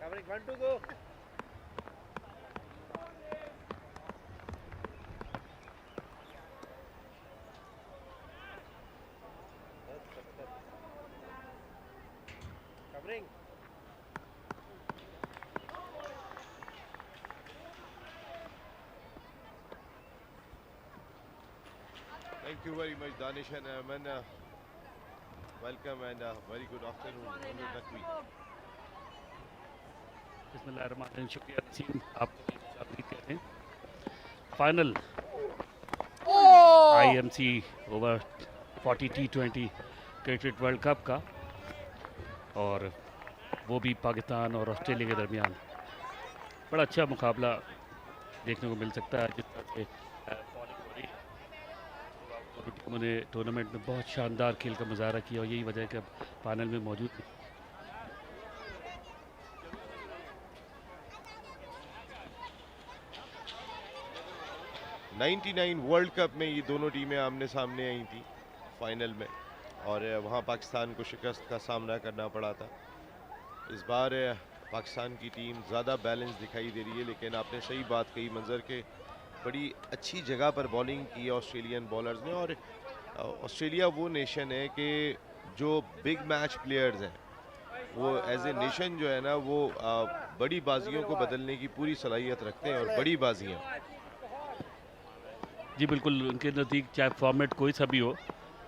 S8: Covering 1 to go. Covering.
S7: Thank you very much, Danish and Aman. Welcome and very good afternoon.
S9: बिस्मिल्लाहिर्रहमानिर्रहीम। शुक्रिया नसीम, आपको भी कहते हैं। Final IMC Over-40 T20 cricket world cup का, और वो भी पाकिस्तान और ऑस्ट्रेलिया के दरमियान बड़ा अच्छा मुकाबला देखने को मिल सकता है। जिस तरह से बॉलिंग हो रही है, दोनों टीमों ने टूर्नामेंट में बहुत शानदार खेल का मुजाहरा किया और यही वजह है कि अब फाइनल में मौजूद है।
S7: 99 वर्ल्ड कप में ये दोनों टीमें आमने सामने आई थी फाइनल में, और वहाँ पाकिस्तान को शिकस्त का सामना करना पड़ा था। इस बार पाकिस्तान की टीम ज़्यादा बैलेंस दिखाई दे रही है, लेकिन आपने सही बात कही, मंजर के बड़ी अच्छी जगह पर बॉलिंग की ऑस्ट्रेलियन बॉलर्स ने। और ऑस्ट्रेलिया वो नेशन है कि जो बिग मैच प्लेयर्स हैं वो एज ए नेशन जो है ना वो बड़ी बाजियों को बदलने की पूरी सलाहियत रखते हैं, और बड़ी बाजियाँ
S9: जी बिल्कुल, उनके नज़दीक चाहे फॉर्मेट कोई सा भी हो,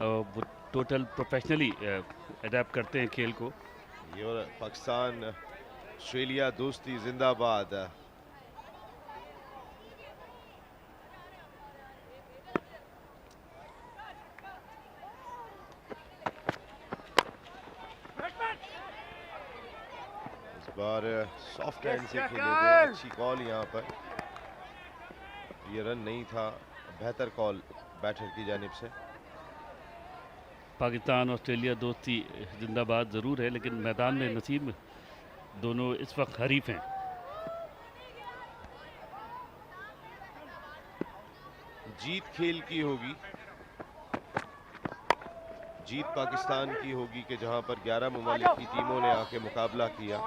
S9: वो टोटल प्रोफेशनली अडेप्ट करते हैं खेल को।
S7: ये और पाकिस्तान ऑस्ट्रेलिया दोस्ती जिंदाबाद। इस बार सॉफ्ट हैंड से खेले थे, अच्छी कॉल यहाँ पर, ये रन नहीं था, बेहतर कॉल बैटर की जानिब से।
S9: पाकिस्तान ऑस्ट्रेलिया दोस्ती जिंदाबाद ज़रूर है, लेकिन मैदान में नसीब दोनों इस वक्त हरीफ हैं।
S7: जीत खेल की होगी। जीत पाकिस्तान की होगी कि जहां पर 11 ममालिक की टीमों ने आके मुकाबला किया,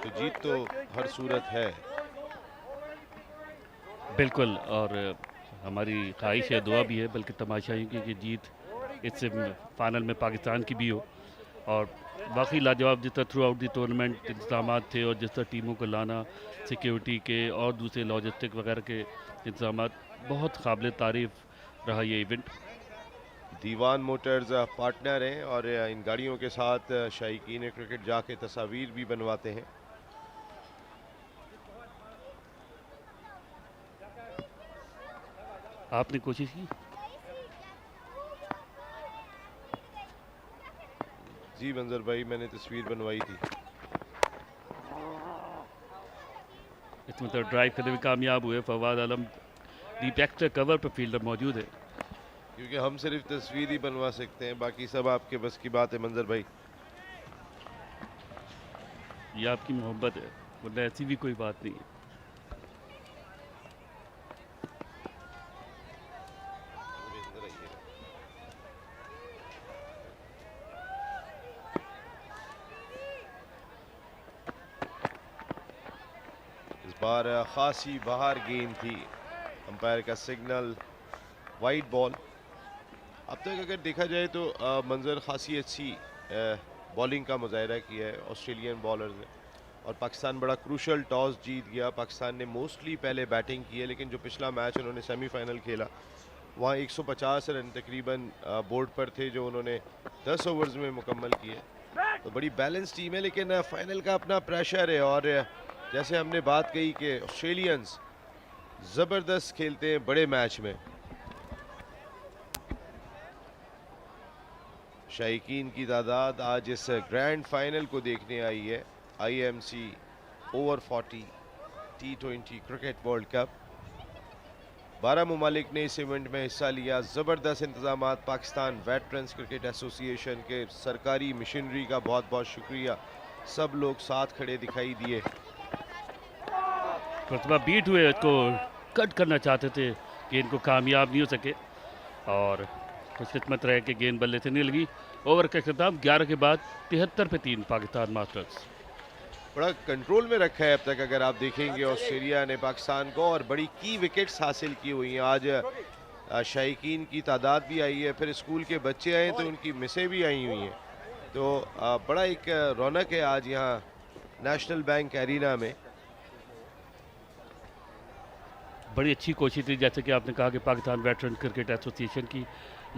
S7: तो जीत तो हर सूरत है।
S9: बिल्कुल, और हमारी ख्वाहिश है, दुआ भी है, बल्कि तमाशा यूँ कि जीत इससे फाइनल में पाकिस्तान की भी हो। और बाकी लाजवाब जिस तरह थ्रू आउट दी टूर्नामेंट इंतजाम थे और जिस तरह टीमों को लाना, सिक्योरिटी के और दूसरे लॉजिस्टिक वगैरह के इंतजाम, बहुत काबिल तारीफ़ रहा ये इवेंट।
S7: दीवान मोटर्स पार्टनर हैं और इन गाड़ियों के साथ शायकीन क्रिकेट जाके तस्वीर भी बनवाते हैं।
S9: आपने कोशिश की?
S7: जी मंजर भाई, मैंने तस्वीर बनवाई थी।
S9: इसमें तो ड्राइव करने में कामयाब हुए फवाद आलम। डीप एक्स्ट्रा कवर पर फील्डर मौजूद है,
S7: क्योंकि हम सिर्फ तस्वीर ही बनवा सकते हैं, बाकी सब आपके बस की बात है मंजर भाई।
S9: ये आपकी मोहब्बत है, वरना ऐसी भी कोई बात नहीं है।
S7: इस बार खासी बाहर गेंद थी, अंपायर का सिग्नल वाइड बॉल। अब तक अगर देखा जाए तो मंजर खासी अच्छी बॉलिंग का मुजाहरा किया है ऑस्ट्रेलियन बॉलर्स ने, और पाकिस्तान बड़ा क्रूशल टॉस जीत गया। पाकिस्तान ने मोस्टली पहले बैटिंग की है, लेकिन जो पिछला मैच उन्होंने सेमीफाइनल खेला वहाँ 150 रन तकरीबन बोर्ड पर थे जो उन्होंने 10 ओवर्स में मुकम्मल किए। तो बड़ी बैलेंस टीम है, लेकिन फाइनल का अपना प्रेशर है। और जैसे हमने बात कही कि ऑस्ट्रेलियंस ज़बरदस्त खेलते हैं बड़े मैच में। शायकीन की तादाद आज इस ग्रैंड फाइनल को देखने आई है। IMC Over-40 T20 cricket world cup. 12 ममालिक ने इस इवेंट में हिस्सा लिया। ज़बरदस्त इंतजाम। पाकिस्तान वेटरन्स क्रिकेट एसोसिएशन के सरकारी मशीनरी का बहुत बहुत शुक्रिया। सब लोग साथ खड़े दिखाई दिए।
S9: प्रतिभा बीट हुए, इसको कट करना चाहते थे कि इनको कामयाब नहीं हो सके, और खुशकिस्मत रहे कि गेंद बल्ले से नहीं लगी। ओवर का खिताब 11 के बाद 73 पे 3 पाकिस्तान मास्टर्स।
S7: बड़ा कंट्रोल में रखा है अब तक, अगर आप देखेंगे ऑस्ट्रेलिया ने पाकिस्तान को, और बड़ी की विकेट्स हासिल की हुई हैं। आज शायकीन की तादाद भी आई है, फिर स्कूल के बच्चे आए तो उनकी मिसें भी आई हुई हैं। तो बड़ा एक रौनक है आज यहाँ नेशनल बैंक एरिना में।
S9: बड़ी अच्छी कोशिश थी, जैसे कि आपने कहा कि पाकिस्तान वेटरन क्रिकेट एसोसिएशन की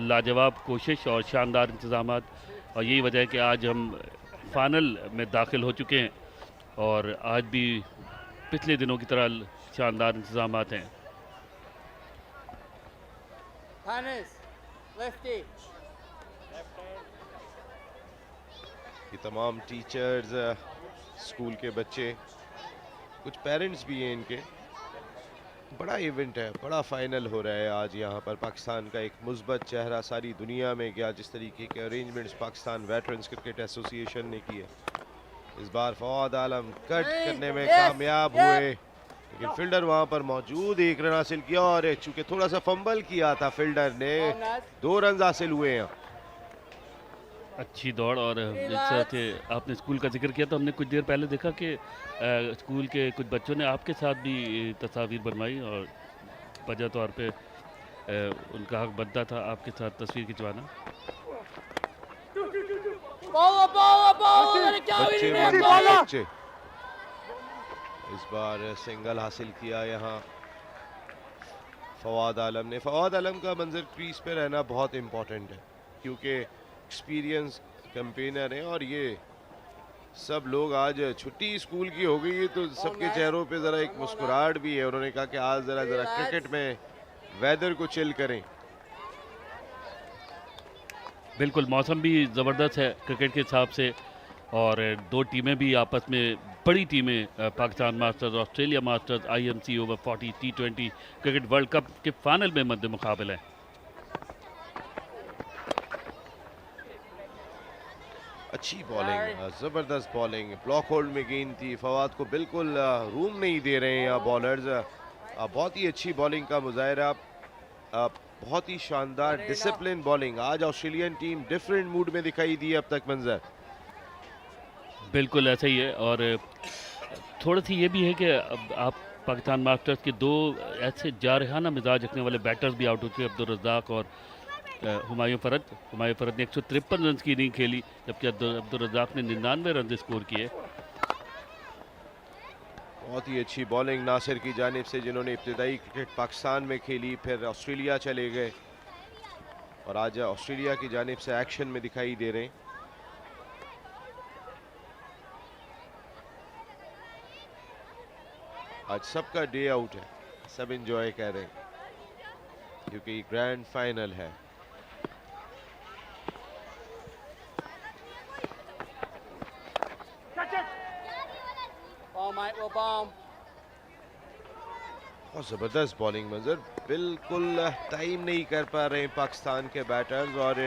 S9: लाजवाब कोशिश और शानदार इंतजाम, और यही वजह है कि आज हम फाइनल में दाखिल हो चुके हैं, और आज भी पिछले दिनों की तरह शानदार इंतजाम हैं।
S7: ये तमाम टीचर्स, स्कूल के बच्चे, कुछ पेरेंट्स भी हैं इनके। बड़ा इवेंट है, बड़ा फाइनल हो रहा है आज यहाँ पर। पाकिस्तान का एक मुस्बत चेहरा सारी दुनिया में गया, जिस तरीके के arrangements Pakistan veterans cricket association ने किए। इस बार फवाद आलम कट करने में कामयाब हुए, लेकिन फील्डर वहाँ पर मौजूद, 1 रन हासिल किया, और चूंकि थोड़ा सा फंबल किया था फील्डर ने, 2 रन हासिल हुए हैं।
S9: अच्छी दौड़। और जिस तरह से आपने स्कूल का जिक्र किया, तो हमने कुछ देर पहले देखा कि स्कूल के कुछ बच्चों ने आपके साथ भी तस्वीर बनवाई, और वजह तौर पे उनका हक बनता था आपके साथ तस्वीर खिंचवाना।
S7: बच्चे इस बार सिंगल हासिल किया यहाँ फवाद आलम ने। फवाद आलम का मंजर क्रीज पे रहना बहुत इम्पोर्टेंट है, क्योंकि एक्सपीरियंस कैंपेनर हैं, और ये सब लोग, आज छुट्टी स्कूल की हो गई है तो सबके चेहरों पे ज़रा एक मुस्कुराहट भी है। उन्होंने कहा कि आज ज़रा क्रिकेट में वेदर को चिल करें।
S9: बिल्कुल, मौसम भी ज़बरदस्त है क्रिकेट के हिसाब से, और 2 टीमें भी आपस में, बड़ी टीमें, Pakistan masters, Australia masters, IMC Over-40 T20 cricket world cup के फाइनल में मद्दे मुकाबले हैं।
S7: अच्छी बॉलिंग, ज़बरदस्त बॉलिंग, ब्लॉक होल्ड में गेंद थी। फवाद को बिल्कुल रूम नहीं दे रहे हैं यहाँ बॉलर्स। बहुत ही अच्छी बॉलिंग का मुजाहरा। बहुत ही शानदार डिसिप्लिन बॉलिंग। आज ऑस्ट्रेलियन टीम डिफरेंट मूड में दिखाई दी अब तक मंजर।
S9: बिल्कुल ऐसा ही है। और थोड़ी सी ये भी है कि अब आप पाकिस्तान मास्टर्स के दो ऐसे जारहाना मिजाज रखने वाले बैटर्स भी आउट हो चुके, अब्दुल रज़ाक और हुमायूं फरद ने 153 रन की इनिंग खेली, जबकि अब्दुल रज़ाक ने 99 रन स्कोर किए।
S7: बहुत ही अच्छी बॉलिंग नासिर की जानिब से, जिन्होंने इब्तिदाई क्रिकेट पाकिस्तान में खेली, फिर ऑस्ट्रेलिया चले गए और आज ऑस्ट्रेलिया की जानिब से एक्शन में दिखाई दे रहे हैं। आज सबका डे आउट है, सब एंजॉय कर रहे हैं क्योंकि ग्रैंड फाइनल है। और जबरदस्त बॉलिंग मंजर, बिल्कुल टाइम नहीं कर पा रहे हैं पाकिस्तान के बैटर्स और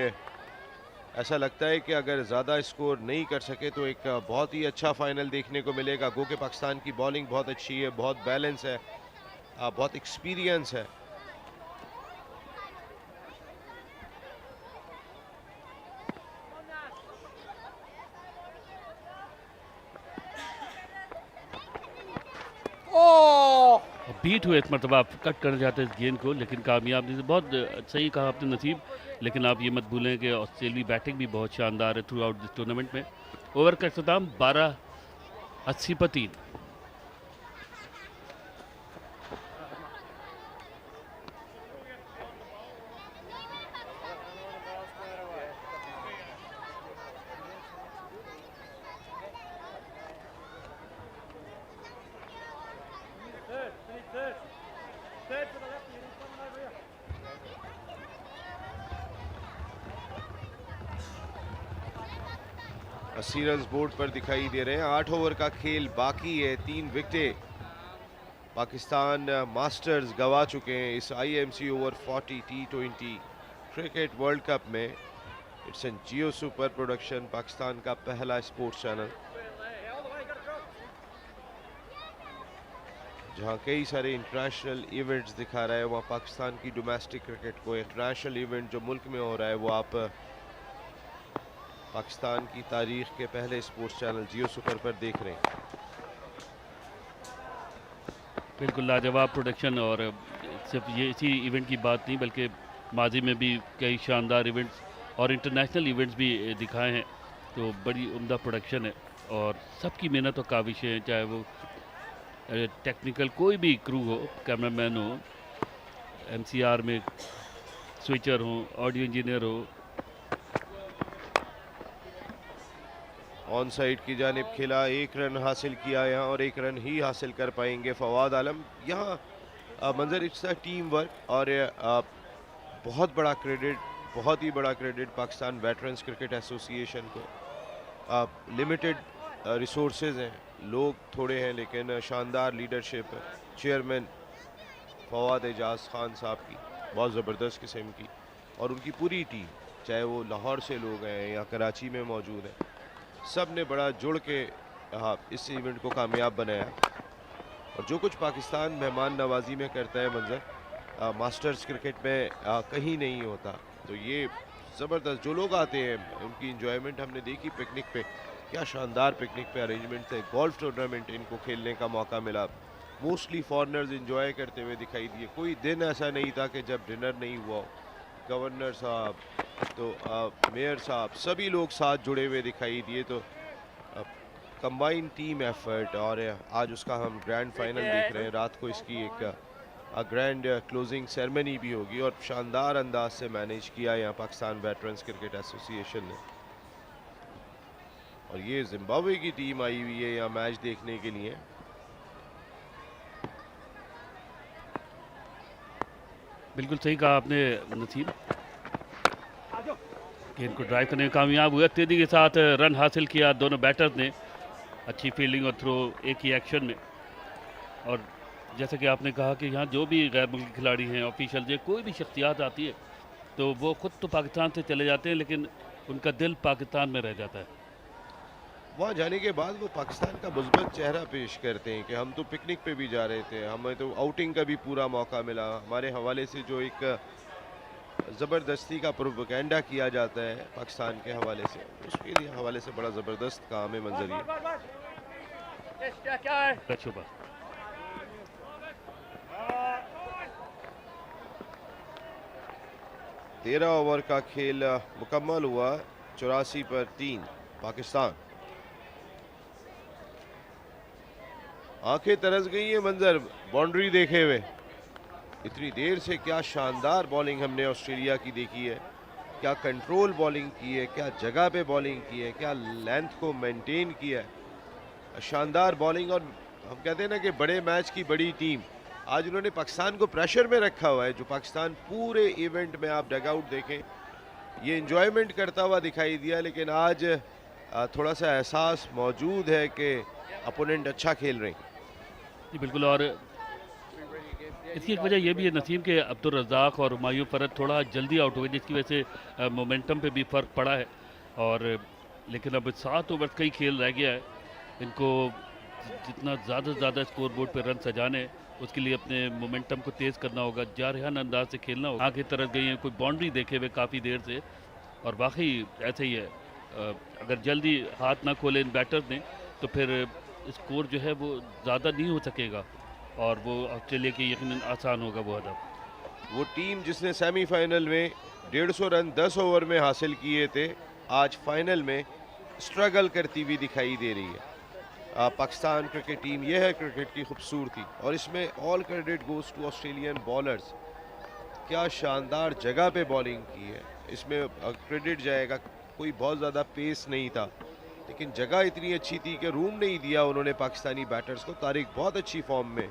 S7: ऐसा लगता है कि अगर ज़्यादा स्कोर नहीं कर सके तो एक बहुत ही अच्छा फाइनल देखने को मिलेगा। गो के पाकिस्तान की बॉलिंग बहुत अच्छी है, बहुत बैलेंस है, बहुत एक्सपीरियंस है।
S9: बीट हुए एक मरतबा कट करना चाहते इस गेंद को, लेकिन कामयाब नहीं। बहुत सही कहा आपने नसीब, लेकिन आप ये मत भूलें कि ऑस्ट्रेलियाई बैटिंग भी बहुत शानदार है थ्रू आउट दिस टूर्नामेंट में। ओवर का इख्तिताम 12-80 पर 3।
S7: रन्स बोर्ड पर दिखाई दे रहे हैं। 8 ओवर का खेल बाकी है, 3 विकेटें पाकिस्तान मास्टर्स गवा चुके हैं इस IMC Over-40 T20 cricket world cup में। It's an Jio super production, Pakistan का पहला स्पोर्ट्स चैनल, जहां कई सारे इंटरनेशनल इवेंट्स दिखा रहा है। वहां पाकिस्तान की डोमेस्टिक क्रिकेट को इंटरनेशनल इवेंट जो मुल्क में हो रहा है वो आप पाकिस्तान की तारीख के पहले स्पोर्ट्स चैनल जियो सुपर पर देख रहे हैं।
S9: बिल्कुल लाजवाब प्रोडक्शन, और सिर्फ ये इसी इवेंट की बात नहीं बल्कि माजी में भी कई शानदार इवेंट्स और इंटरनेशनल इवेंट्स भी दिखाए हैं। तो बड़ी उम्दा प्रोडक्शन है और सबकी मेहनत और काविशें हैं, चाहे वो टेक्निकल कोई भी क्रू हो, कैमरामैन हो, MCR में स्विचर हो, ऑडियो इंजीनियर हो।
S7: ऑन साइड की जानिब खेला, 1 रन हासिल किया यहाँ और 1 रन ही हासिल कर पाएंगे फवाद आलम। यहाँ मंजर इट्स अ टीम वर्क और बहुत बड़ा क्रेडिट, बहुत ही बड़ा credit Pakistan veterans cricket association को। लिमिटेड रिसोर्सेज हैं, लोग थोड़े हैं, लेकिन शानदार लीडरशिप है चेयरमैन फवाद एजाज खान साहब की, बहुत ज़बरदस्त किस्म की, और उनकी पूरी टीम, चाहे वो लाहौर से लोग हैं या कराची में मौजूद हैं, सब ने बड़ा जुड़ के इस इवेंट को कामयाब बनाया। और जो कुछ पाकिस्तान मेहमान नवाजी में करता है मंजर, मास्टर्स क्रिकेट में कहीं नहीं होता। तो ये ज़बरदस्त, जो लोग आते हैं उनकी इंजॉयमेंट हमने देखी पिकनिक पे, क्या शानदार पिकनिक पे अरेंजमेंट थे। गोल्फ टूर्नामेंट इनको खेलने का मौका मिला, मोस्टली फॉरनर्स इंजॉय करते हुए दिखाई दिए। कोई दिन ऐसा नहीं था कि जब डिनर नहीं हुआ। गवर्नर साहब तो मेयर साहब, सभी लोग साथ जुड़े हुए दिखाई दिए। तो कंबाइन टीम एफर्ट, और आज उसका हम ग्रैंड फाइनल देख रहे हैं। रात को इसकी एक ग्रैंड क्लोजिंग सेरेमनी भी होगी और शानदार अंदाज से मैनेज किया यहाँ पाकिस्तान वेटरन्स क्रिकेट एसोसिएशन ने। और ये जिम्बाब्वे की टीम आई हुई है यहाँ मैच देखने के लिए।
S9: बिल्कुल सही कहा आपने नसीब, गेंद को ड्राइव करने में कामयाब हुआ, तेजी के साथ रन हासिल किया दोनों बैटर्स ने, अच्छी फील्डिंग और थ्रो एक ही एक्शन में। और जैसा कि आपने कहा कि यहाँ जो भी गैर मुल्की खिलाड़ी हैं, ऑफिशियल जो कोई भी शख्सियात आती है तो वो खुद तो पाकिस्तान से चले जाते हैं लेकिन उनका दिल पाकिस्तान में रह जाता है।
S7: वहाँ जाने के बाद वो पाकिस्तान का मुस्बत चेहरा पेश करते हैं कि हम तो पिकनिक पे भी जा रहे थे, हमें तो आउटिंग का भी पूरा मौका मिला। हमारे हवाले से जो एक ज़बरदस्ती का प्रोपेगेंडा किया जाता है पाकिस्तान के हवाले से, उसके लिए हवाले से बड़ा ज़बरदस्त काम है मंजर ये। 13 ओवर का खेल मुकम्मल हुआ, 84 पर 3 पाकिस्तान। आंखें तरस गई है मंजर बाउंड्री देखे हुए। इतनी देर से क्या शानदार बॉलिंग हमने ऑस्ट्रेलिया की देखी है, क्या कंट्रोल बॉलिंग की है, क्या जगह पे बॉलिंग की है, क्या लेंथ को मेंटेन किया है, शानदार बॉलिंग। और हम कहते हैं ना कि बड़े मैच की बड़ी टीम, आज उन्होंने पाकिस्तान को प्रेशर में रखा हुआ है। जो पाकिस्तान पूरे इवेंट में आप डगआउट देखें, ये इंजॉयमेंट करता हुआ दिखाई दिया, लेकिन आज थोड़ा सा एहसास मौजूद है कि अपोनेंट अच्छा खेल रहे हैं।
S9: जी बिल्कुल, और इसकी एक वजह यह भी है नसीम के अब्दुल रज़ाक और हुमायूं फरद थोड़ा जल्दी आउट हो गए, जिसकी वजह से मोमेंटम पे भी फ़र्क पड़ा है। और लेकिन अब 7 ओवर का ही खेल रह गया है, इनको जितना ज़्यादा से ज़्यादा स्कोर बोर्ड पर रन सजाने, उसके लिए अपने मोमेंटम को तेज़ करना होगा, जारहाना अंदाज से खेलना होगा। आगे तरफ गई हैं, कोई बाउंड्री देखे हुए काफ़ी देर से, और वाकई ऐसे ही है, अगर जल्दी हाथ ना खोले इन बैटर्स ने तो फिर स्कोर जो है वो ज़्यादा नहीं हो सकेगा, और वो ऑस्ट्रेलिया के यकीनन आसान होगा वो हदफ।
S7: वो टीम जिसने सेमीफाइनल में 150 रन 10 ओवर में हासिल किए थे, आज फाइनल में स्ट्रगल करती हुई दिखाई दे रही है। पाकिस्तान क्रिकेट टीम, यह है क्रिकेट की खूबसूरती, और इसमें all credit goes to Australian bowlers. क्या शानदार जगह पे बॉलिंग की है, इसमें क्रेडिट जाएगा। कोई बहुत ज़्यादा पेस नहीं था, लेकिन जगह इतनी अच्छी थी कि रूम नहीं दिया उन्होंने पाकिस्तानी बैटर्स को। तारिक बहुत अच्छी फॉर्म में,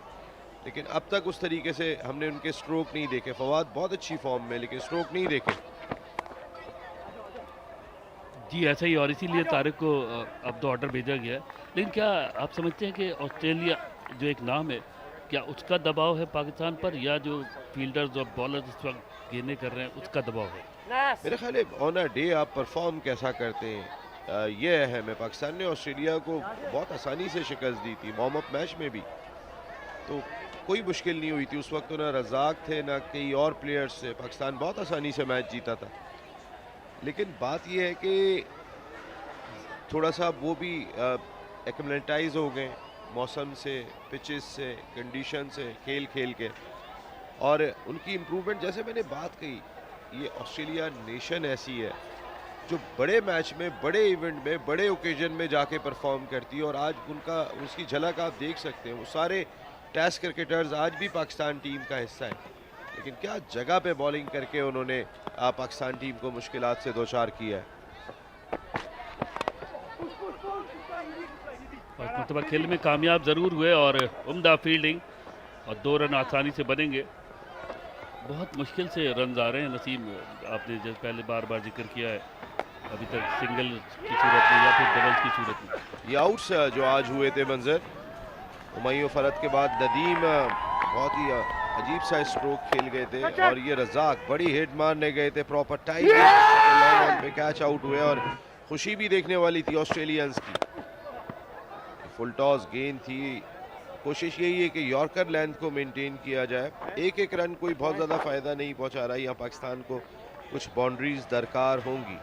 S7: लेकिन अब तक उस तरीके से हमने उनके स्ट्रोक नहीं देखे। फवाद बहुत अच्छी फॉर्म में, लेकिन स्ट्रोक नहीं देखे।
S9: जी ऐसा ही, और इसीलिए तारिक को अब तो ऑर्डर भेजा गया है। लेकिन क्या आप समझते हैं कि ऑस्ट्रेलिया जो एक नाम है, क्या उसका दबाव है पाकिस्तान पर, या जो फील्डर्स और बॉलर्स इस वक्त गेंदें कर रहे हैं उसका दबाव है?
S7: मेरे ख्याल है ऑन अ डे आप परफॉर्म कैसा करते हैं, ये अहम है। पाकिस्तान ने ऑस्ट्रेलिया को बहुत आसानी से शिकस्त दी थी, वार्म अप मैच में भी तो कोई मुश्किल नहीं हुई थी। उस वक्त तो ना रज़ाक थे ना कई और प्लेयर्स थे, पाकिस्तान बहुत आसानी से मैच जीता था। लेकिन बात यह है कि थोड़ा सा वो भी एक्मलेटाइज हो गए मौसम से, पिचेस से, कंडीशन से, खेल खेल के, और उनकी इम्प्रूवमेंट, जैसे मैंने बात कही, ये ऑस्ट्रेलिया नेशन ऐसी है जो बड़े मैच में, बड़े इवेंट में, बड़े ओकेजन में जाके परफॉर्म करती है। और आज उनका उसकी झलक आप देख सकते हैं। वो सारे टेस्ट क्रिकेटर्स आज भी पाकिस्तान टीम का हिस्सा है, लेकिन क्या जगह पे बॉलिंग करके उन्होंने पाकिस्तान टीम को मुश्किलात से दोचार किया है।
S9: मतलब खेल में कामयाब ज़रूर हुए, और उम्दा फील्डिंग, और 2 रन आसानी से बनेंगे। बहुत मुश्किल से रन आ रहे हैं नसीम, आपने जैसे पहले बार बार जिक्र किया है, अभी तक सिंगल की सूरत में या फिर डबल की सूरत में।
S7: ये आउट्स जो आज हुए थे मंजर, हुमायूं फरद के बाद नदीम बहुत ही अजीब सा स्ट्रोक खेल गए थे, और ये रज़ाक बड़ी हिट मारने गए थे, प्रॉपर टाइम पे कैच आउट हुए, और खुशी भी देखने वाली थी ऑस्ट्रेलियंस की। फुल टॉस गेंद थी, कोशिश यही है कि यॉर्कर लेंथ को मेंटेन किया जाए। एक एक रन कोई बहुत ज़्यादा फ़ायदा नहीं पहुंचा रहा, यहाँ पाकिस्तान को कुछ बाउंड्रीज दरकार होंगी।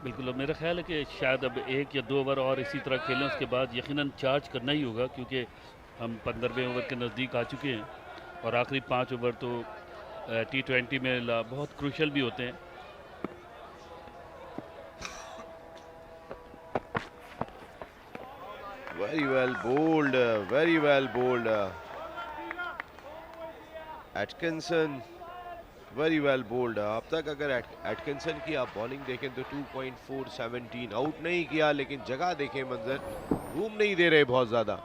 S9: बिल्कुल, मेरा ख्याल है कि शायद अब 1 या 2 ओवर और इसी तरह खेलें, उसके बाद यकीनन चार्ज करना ही होगा, क्योंकि हम 15वें ओवर के नज़दीक आ चुके हैं, और आखिरी 5 ओवर तो T20 में बहुत क्रूशल भी होते हैं।
S7: Very well bowled, very well bowled Atkinson, very well bowled. अब तक अगर एटकिंसन की आप बॉलिंग देखें तो 2.417, आउट नहीं किया, लेकिन जगह देखें मंजर, रूम नहीं दे रहे बहुत ज़्यादा।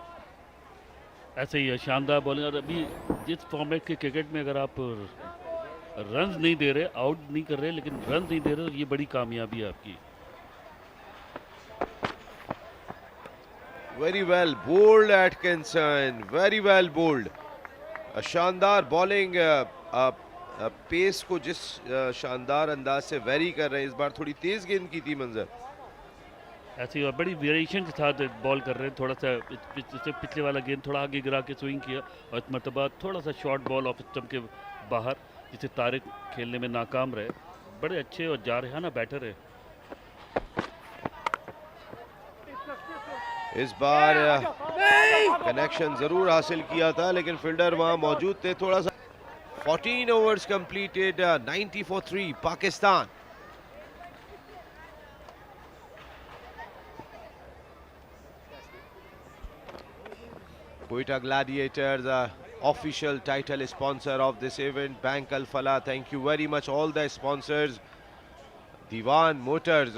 S9: ऐसे ही है, शानदार बॉलिंग। और अभी जिस फॉर्मेट के क्रिकेट में अगर आप रन्स नहीं दे रहे, आउट नहीं कर रहे, लेकिन रन नहीं दे रहे, तो ये बड़ी कामयाबी है आपकी।
S7: Very well bowled Atkinson, very well bowled. शानदार बॉलिंग, पेस को जिस शानदार अंदाज से वेरी कर रहे हैं, इस बार थोड़ी तेज गेंद की थी मंजर।
S9: ऐसे और बड़ी वेरिएशन के साथ बॉल कर रहे हैं। थोड़ा सा पिछले वाला गेंद थोड़ा आगे गिरा के स्विंग किया और इस मरतबा थोड़ा सा शॉर्ट बॉल ऑफ स्टंप के बाहर, जिसे तारिक खेलने में नाकाम रहे। बड़े अच्छे और जारहाना बैटर है।
S7: इस बार कनेक्शन जरूर हासिल किया था, लेकिन फील्डर वहां मौजूद थे। थोड़ा सा 14 overs completed, 90 for 3 Pakistan. Quetta Gladiators, official title sponsor of this event, Bank Al Falah. Thank you very much all the sponsors. Dewan Motors,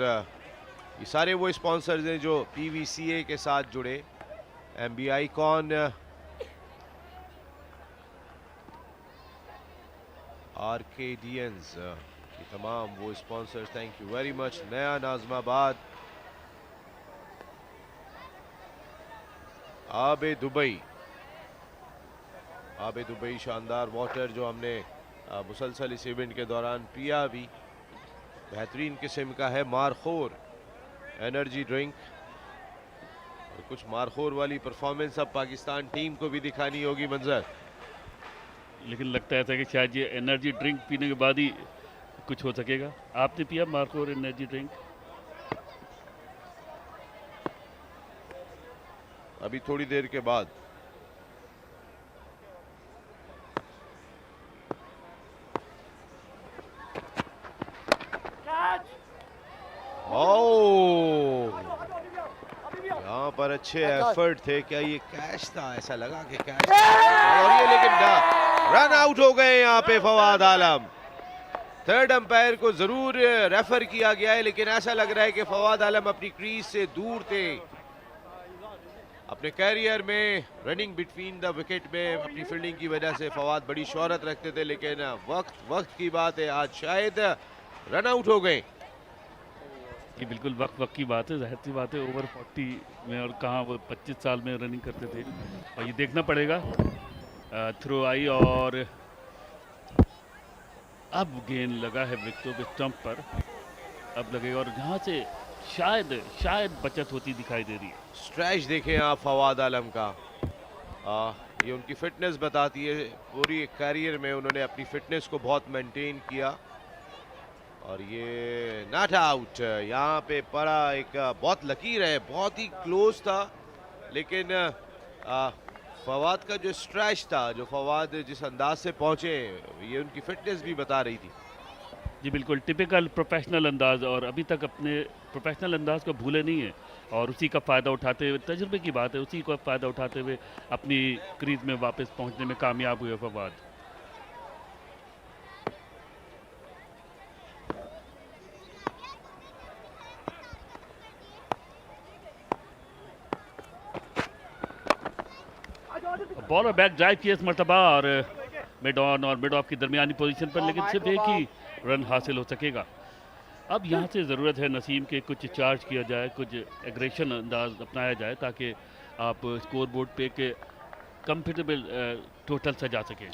S7: ये सारे वो स्पॉन्सर्स हैं जो PVCA के साथ जुड़े। MBI कॉन, आर्केडियंस, ये तमाम वो sponsors. Thank you very much. नया नाजमाबाद, आबे दुबई, आबे दुबई शानदार वाटर जो हमने मुसलसल इस इवेंट के दौरान पिया भी। बेहतरीन किस्म का है मारखोर एनर्जी ड्रिंक, और कुछ मारखोर वाली परफॉर्मेंस अब पाकिस्तान टीम को भी दिखानी होगी मंजर।
S9: लेकिन लगता है कि शायद ये एनर्जी ड्रिंक पीने के बाद ही कुछ हो सकेगा। आपने पिया मार्कोर एनर्जी ड्रिंक?
S7: अभी थोड़ी देर के बाद। यहाँ पर अच्छे एफर्ट थे। क्या ये कैच था? ऐसा लगा कि कैच था, और ये लेकिन रन आउट हो गए यहाँ पे फवाद आलम। थर्ड अंपायर को जरूर रेफर किया गया है, लेकिन ऐसा लग रहा है कि फवाद आलम अपनी क्रीज से दूर थे। अपने कैरियर में रनिंग बिटवीन द विकेट में अपनी फील्डिंग की वजह से फवाद बड़ी शोहरत रखते थे, लेकिन वक्त की बात है, आज शायद रन आउट हो गए।
S9: ये बिल्कुल वक्त की बात है, जाहिर सी बात है। ओवर 40 में, और कहाँ वो 25 साल में रनिंग करते थे। और ये देखना पड़ेगा। थ्रो आई और अब गेंद लगा है विकेटों के स्टंप पर, अब लगेगा और यहाँ से शायद बचत होती दिखाई दे रही है।
S7: स्ट्रेच देखें आप फवाद आलम का, ये उनकी फिटनेस बताती है। पूरी कैरियर में उन्होंने अपनी फिटनेस को बहुत मेंटेन किया। और ये नॉट आउट, यहाँ पे पड़ा एक बहुत लकीर है, बहुत ही क्लोज था, लेकिन फवाद का जो स्ट्रेच था, जो फवाद जिस अंदाज से पहुंचे, ये उनकी फिटनेस भी बता रही थी।
S9: जी बिल्कुल, टिपिकल प्रोफेशनल अंदाज, और अभी तक अपने प्रोफेशनल अंदाज को भूले नहीं है, और उसी का फ़ायदा उठाते हुए, तजुर्बे की बात है, उसी का फ़ायदा उठाते हुए अपनी क्रीज में वापस पहुंचने में कामयाब हुए फवाद। बॉल और बैक ड्राइव किया इस मरतबा, और मिड ऑन और मिड ऑफ की दरमियानी पोजीशन पर, लेकिन सिर्फ एक ही रन हासिल हो सकेगा। अब यहाँ से ज़रूरत है नसीम के कुछ चार्ज किया जाए, कुछ एग्रेशन अंदाज अपनाया जाए, ताकि आप स्कोर बोर्ड पे के कंफर्टेबल टोटल सजा सकें।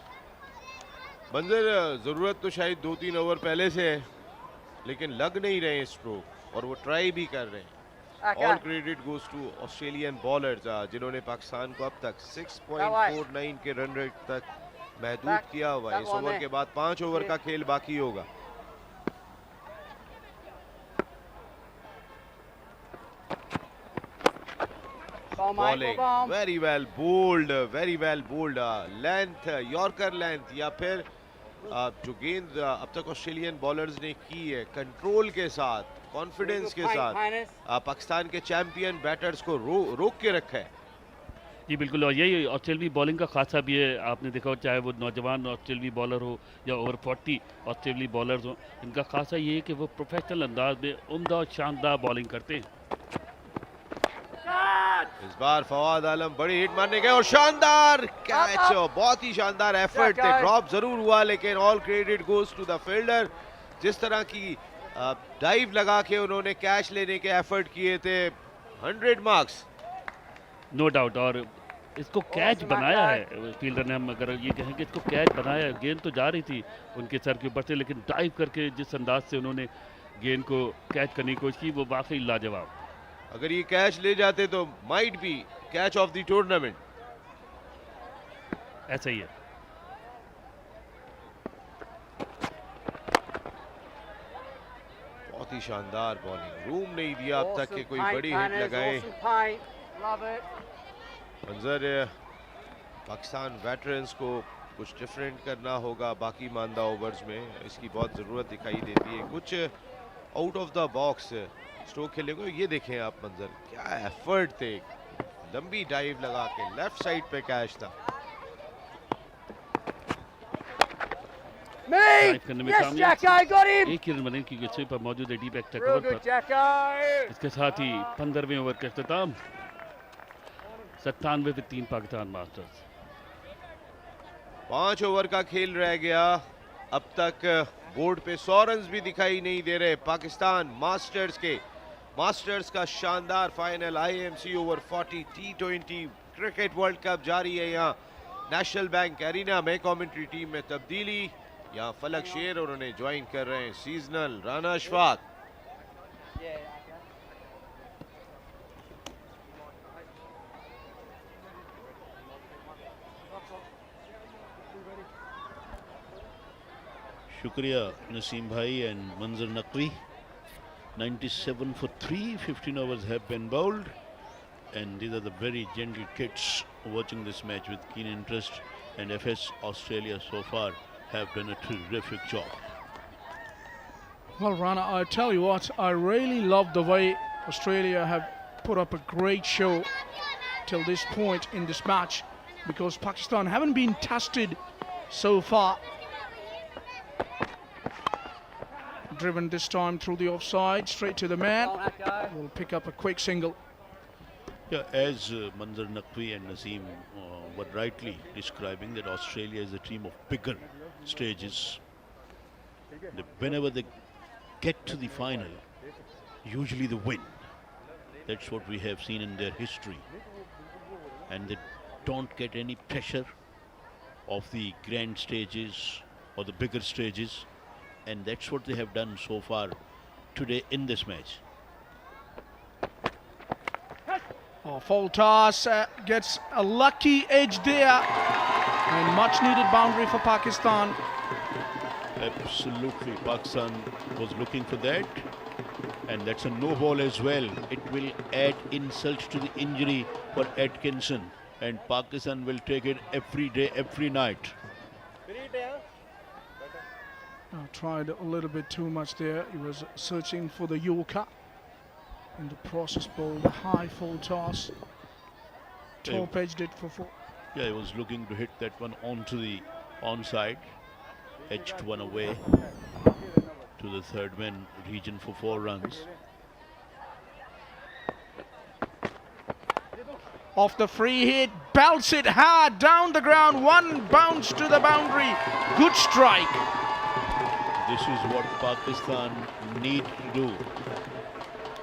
S7: मंजर, ज़रूरत तो शायद 2-3 ओवर पहले से है, लेकिन लग नहीं रहे स्ट्रोक, और वो ट्राई भी कर रहे हैं। All credit goes to Australian bowlers, जिन्होंने पाकिस्तान को अब तक 6.49 के रन रेट तक महदूद किया हुआ है। इस ओवर के बाद 5 ओवर का खेल बाकी होगा। Bowling very well bowled, very well bowled, length, yorker length, या फिर जो गेंद अब तक ऑस्ट्रेलियन बॉलर्स ने की है कंट्रोल के साथ, कॉन्फिडेंस के साथ, पाकिस्तान के चैंपियन बैटर्स को रोक के रखा है।
S9: जी बिल्कुल, और यही ऑस्ट्रेलियाई बॉलिंग का खासा भी है। आपने देखा हो, चाहे वो नौजवान ऑस्ट्रेलियाई बॉलर हो या ओवर 40 ऑस्ट्रेलियाई बॉलर्स हो, इनका खासा ये है कि वो प्रोफेशनल अंदाज में उम्दा और शानदार बॉलिंग करते हैं।
S7: इस बार फवाद आलम बड़ी हिट मारने गए और शानदार कैच, बहुत ही शानदार एफर्ट थे। ड्रॉप जरूर हुआ, लेकिन all credit goes to the fielder. जिस तरह की डाइव लगा के उन्होंने कैच लेने के एफर्ट किए थे, 100 मार्क्स
S9: नो डाउट। और इसको कैच बनाया है फील्डर ने, हम अगर ये कहें कि इसको कैच बनाया है। गेंद तो जा रही थी उनके सर के ऊपर से, लेकिन डाइव करके जिस अंदाज से उन्होंने गेंद को कैच करने की कोशिश की, वो वाकई लाजवाब।
S7: अगर ये कैच ले जाते तो might be catch of the tournament.
S9: ऐसा ही है.
S7: बहुत ही शानदार बॉलिंग. रूम नहीं दिया अब तक कि कोई बड़ी हिट लगाए. मंजर पाकिस्तान वेटरन्स को कुछ डिफरेंट करना होगा बाकी मानदा ओवर्स में. इसकी बहुत ज़रूरत दिखाई देती है. कुछ out of the box stroke खेलने को. ये देखें आप मंजर, क्या एफर्ट थे. लंबी डाइव लगा के लेफ्ट साइड पे कैच था.
S9: ड्राइव करने में कामयाब. एक ही रन बने क्योंकि स्वीपर मौजूद है डीप एक्ट कवर पर. इसके साथ ही 15वें ओवर का अख्ताम. 97 पे 3 पाकिस्तान मास्टर्स.
S7: 5 ओवर का खेल रह गया. अब तक बोर्ड पे 100 रन भी दिखाई नहीं दे रहे पाकिस्तान मास्टर्स के. मास्टर्स का शानदार final IMC Over-40 T20 cricket world cup जारी है. यहाँ नेशनल बैंक एरिना में कमेंट्री टीम में तब्दीली. यहाँ फलक शेर और उन्हें ज्वाइन कर रहे हैं सीजनल राना अशफाक.
S2: शुक्रिया नसीम भाई and Manzar Naqvi. 97 for 3, 15 overs have been bowled, and these are the very gentle kids watching this match with keen interest, and FS Australia so far have done a terrific job.
S1: Well, Rana, I tell you what, I really love the way Australia have put up a great show till this point in this match, because Pakistan haven't been tested so far. Driven this time through the offside, straight to the man. Will pick up a quick single.
S2: Yeah, as Manzar Naqvi and Naseem were rightly describing, that Australia is a team of bigger stages. Whenever they get to the final, usually they win. That's what we have seen in their history. And they don't get any pressure of the grand stages or the bigger stages. And that's what they have done so far today in this match.
S1: Oh, full toss, gets a lucky edge there, and much needed boundary for Pakistan.
S2: Absolutely, Pakistan was looking for that, and that's a no ball as well. It will add insult to the injury for Atkinson, and Pakistan will take it every day, every night.
S1: Tried a little bit too much there. He was searching for the Yorker. In the process, bowled a high full toss. Top edged it for 4.
S2: Yeah, he was looking to hit that one onto the onside. Edged one away to the third man region for 4 runs.
S1: Off the free hit, belts it hard down the ground. One bounce to the boundary. Good strike.
S2: This is what Pakistan need to do.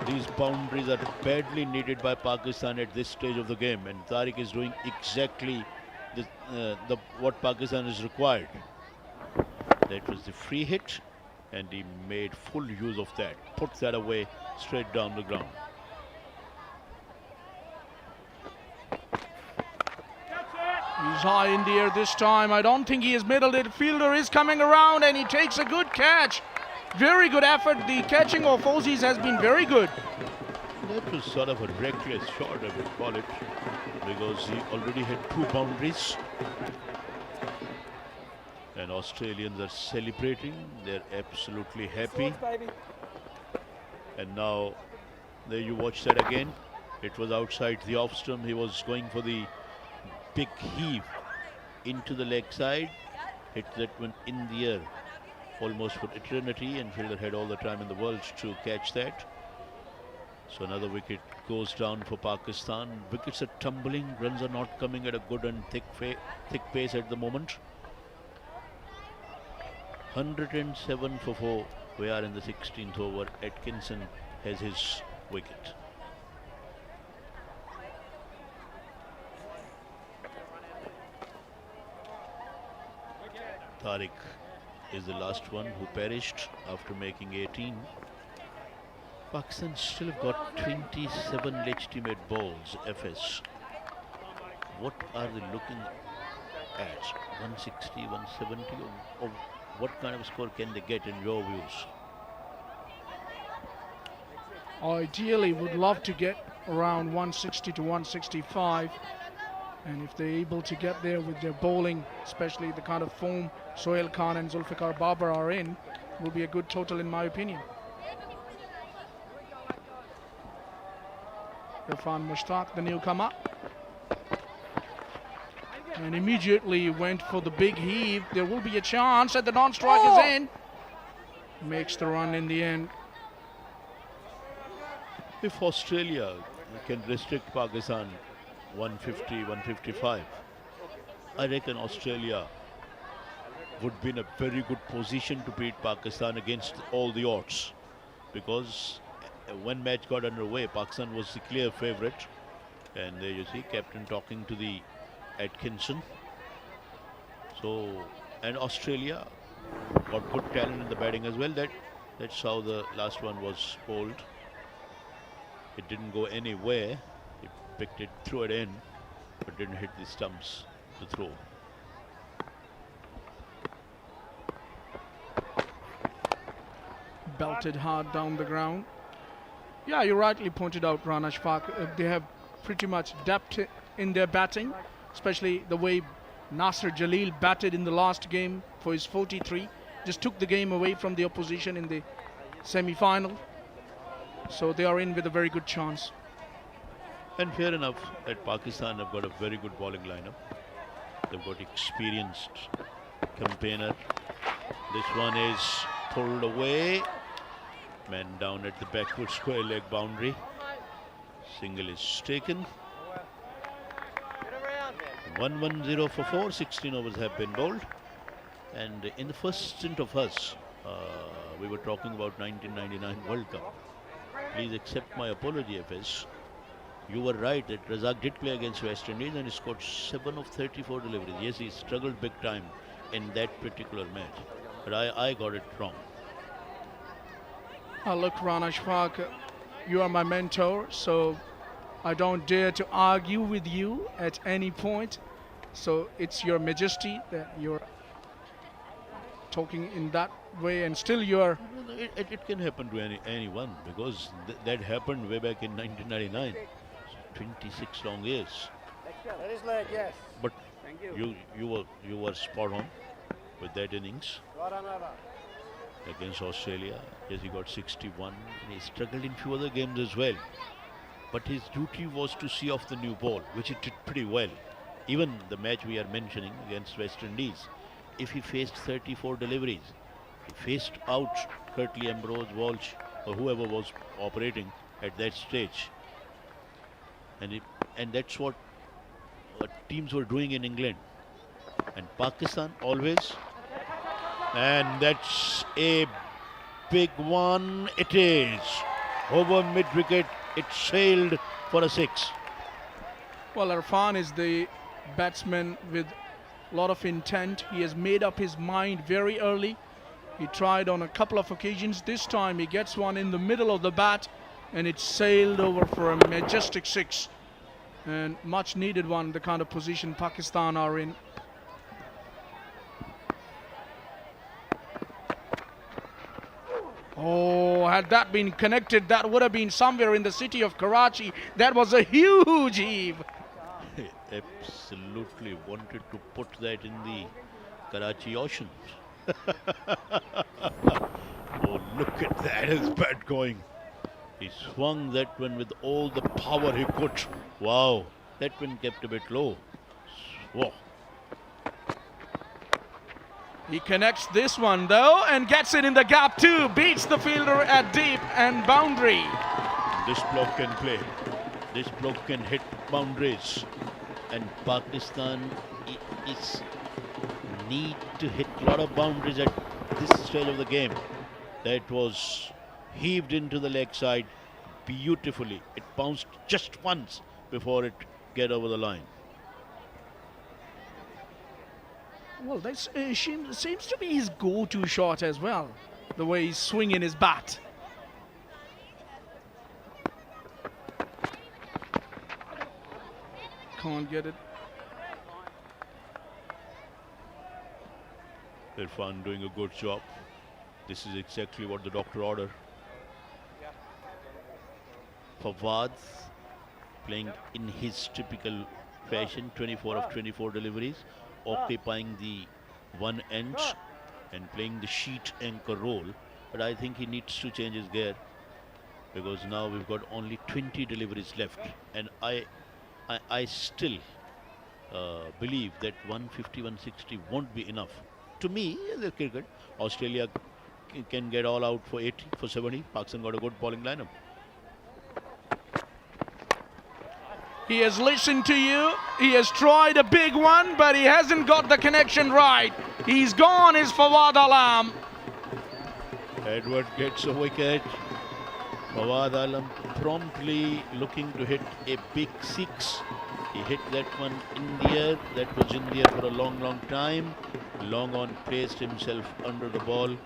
S2: These boundaries are badly needed by Pakistan at this stage of the game, and Tariq is doing exactly what Pakistan is required. That was the free hit, and he made full use of that. Puts that away straight down the ground.
S1: He's high in the air this time. I don't think he has middled it. Fielder is coming around and he takes a good catch. Very good effort. The catching of Aussies has been very good.
S2: That was sort of a reckless shot, I would call it, because he already had 2 boundaries. And Australians are celebrating. They're absolutely happy. And now, there you watch that again. It was outside the off stump. He was going for the big heave into the leg side. Hit that one in the air almost for eternity, and fielder had all the time in the world to catch that. So another wicket goes down for Pakistan. Wickets are tumbling, runs are not coming at a good and thick pace at the moment. 107 for 4. We are in the 16th over. Atkinson has his wicket. Tariq is the last one who perished after making 18. Pakistan still have got 27 legitimate balls, FS. What are they looking at? 160, 170, or what kind of score can they get in your views?
S1: Ideally, would love to get around 160 to 165. And if they're able to get there with their bowling, especially the kind of form Sohail Khan and Zulfikar Babar are in, will be a good total in my opinion. Irfan Mushtaq, the newcomer. And immediately went for the big heave. There will be a chance, and the non-strike is in. Makes the run in the end.
S2: If Australia can restrict Pakistan 150, 155, I reckon Australia would be in a very good position to beat Pakistan against all the odds, because when match got underway, Pakistan was the clear favourite, and there you see captain talking to the Atkinson. So, and Australia got good talent in the batting as well. That's how the last one was bowled. It didn't go anywhere. He picked it, threw it in, but didn't hit the stumps to throw.
S1: Belted hard down the ground. Yeah, you rightly pointed out, Rana Shafaq. They have pretty much depth in their batting, especially the way Naser Jalil batted in the last game for his 43. Just took the game away from the opposition in the semi-final. So they are in with a very good chance.
S2: And fair enough that Pakistan have got a very good bowling lineup. They've got experienced campaigner. This one is pulled away. Man down at the backward square leg boundary. Single is taken. 1-1-0 for 4. 16 overs have been bowled. And in the first stint of us, we were talking about 1999 World Cup. Please accept my apology, FS. You were right that Razak did play against West Indies and he scored 7 of 34 deliveries. Yes, he struggled big time in that particular match. But I got it wrong.
S1: Look, Rana Shafaq, you are my mentor, so I don't dare to argue with you at any point. So it's your majesty that you're talking in that way, and still you're...
S2: It can happen to anyone, because that happened way back in 1999. 26 long years.
S8: That is leg, yes.
S2: But you were spot on with that innings against Australia. Yes, he got 61. And he struggled in few other games as well. But his duty was to see off the new ball, which he did pretty well. Even the match we are mentioning against West Indies, if he faced 34 deliveries, he faced out Curtly, Ambrose, Walsh, or whoever was operating at that stage. And that's what teams were doing in England. And Pakistan always. And that's a big one. It is. Over mid-wicket, it sailed for a 6.
S1: Well, Irfan is the batsman with a lot of intent. He has made up his mind very early. He tried on a couple of occasions. This time he gets one in the middle of the bat and it sailed over for a majestic 6. And much needed one, the kind of position Pakistan are in. Oh, had that been connected, that would have been somewhere in the city of Karachi. That was a huge heave.
S2: He absolutely wanted to put that in the Karachi Ocean. Oh, look at that, his bat going. He swung that one with all the power he could. Wow, that one kept a bit low. Whoa.
S1: He connects this one though and gets it in the gap too. Beats the fielder at deep and boundary.
S2: This bloke can play. This bloke can hit boundaries. And Pakistan is need to hit a lot of boundaries at this stage of the game. That was heaved into the leg side beautifully. It bounced just once before it get over the line.
S1: Well, that seems to be his go-to shot as well, the way he's swinging his bat. can't get it.
S2: Irfan doing a good job. This is exactly what the doctor ordered. Fawad playing in his typical fashion, 24 of 24 deliveries, occupying the one end and playing the sheet anchor role. But I think he needs to change his gear, because now we've got only 20 deliveries left, and I still believe that 150, 160 won't be enough. To me, as a cricket, Australia can get all out for 80, for 70. Pakistan got a good bowling lineup.
S1: He has listened to you. He has tried a big one, but he hasn't got the connection right. He's gone, is Fawad Alam.
S2: Edward gets a wicket. Fawad Alam promptly looking to hit a big six. He hit that one in the air. That was in the air for a long, long time. Long on placed himself under the ball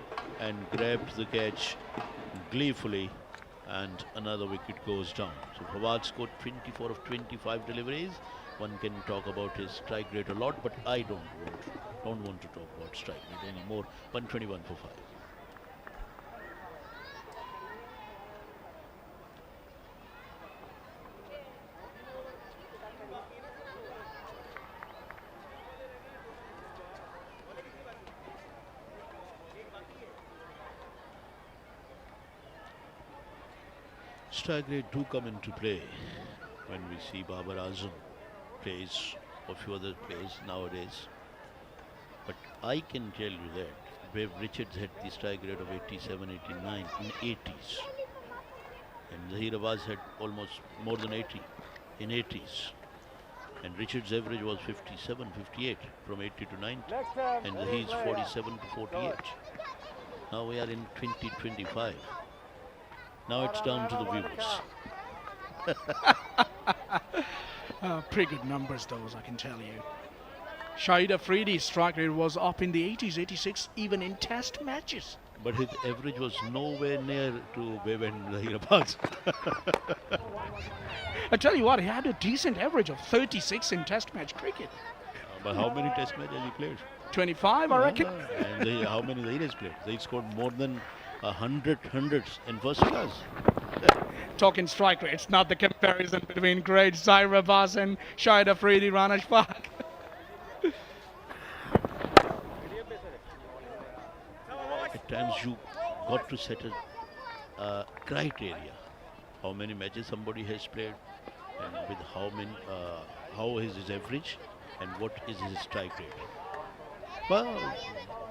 S2: and grabbed the catch gleefully, and another wicket goes down. So Fawad scored 24 of 25 deliveries. One can talk about his strike rate a lot, but I don't want to talk about strike rate anymore. 121 for 5. Strike rate do come into play when we see Babar Azam plays or few other players nowadays. But I can tell you that Bev Richards had the strike rate of 87, 89 in 80s. And Zaheer Abbas had almost more than 80 in 80s. And Richards' average was 57, 58 from 80 to 90. And Zaheer's 47 to 48. Now we are in 2025. Now it's down to the viewers.
S1: Pretty good numbers, those, I can tell you. Shahid Afridi's strike rate was up in the 80s, 86, even in test matches.
S2: But his average was nowhere near to Bev and Zaheer Abbas.
S1: I tell you what, he had a decent average of 36 in test match cricket.
S2: But how many test matches he played?
S1: 25, I reckon.
S2: And how many Zaheer has played? Zaheer scored more than 100 hundreds in first class.
S1: Talking strike rates, not the comparison between great Zaheer Abbas and Shahid Afridi, Rana Shafaq.
S2: At times you got to set a criteria. How many matches somebody has played, and with how is his average, and what is his strike rate. Well,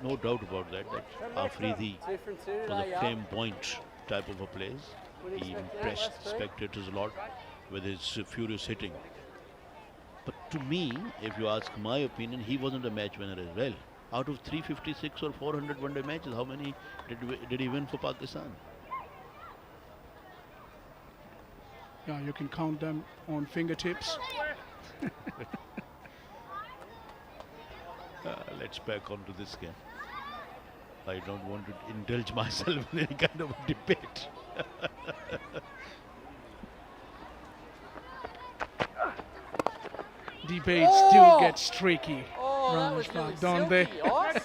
S2: no doubt about that. That Afridi was a flamboyant type of a player. He impressed spectators a lot with his furious hitting. But to me, if you ask my opinion, he wasn't a match winner as well. Out of 356 or 400 one-day matches, how many did he win for Pakistan?
S1: Yeah, you can count them on fingertips.
S2: Let's back onto this game. I don't want to indulge myself in any kind of a debate.
S1: Debates do get streaky, don't they?
S2: I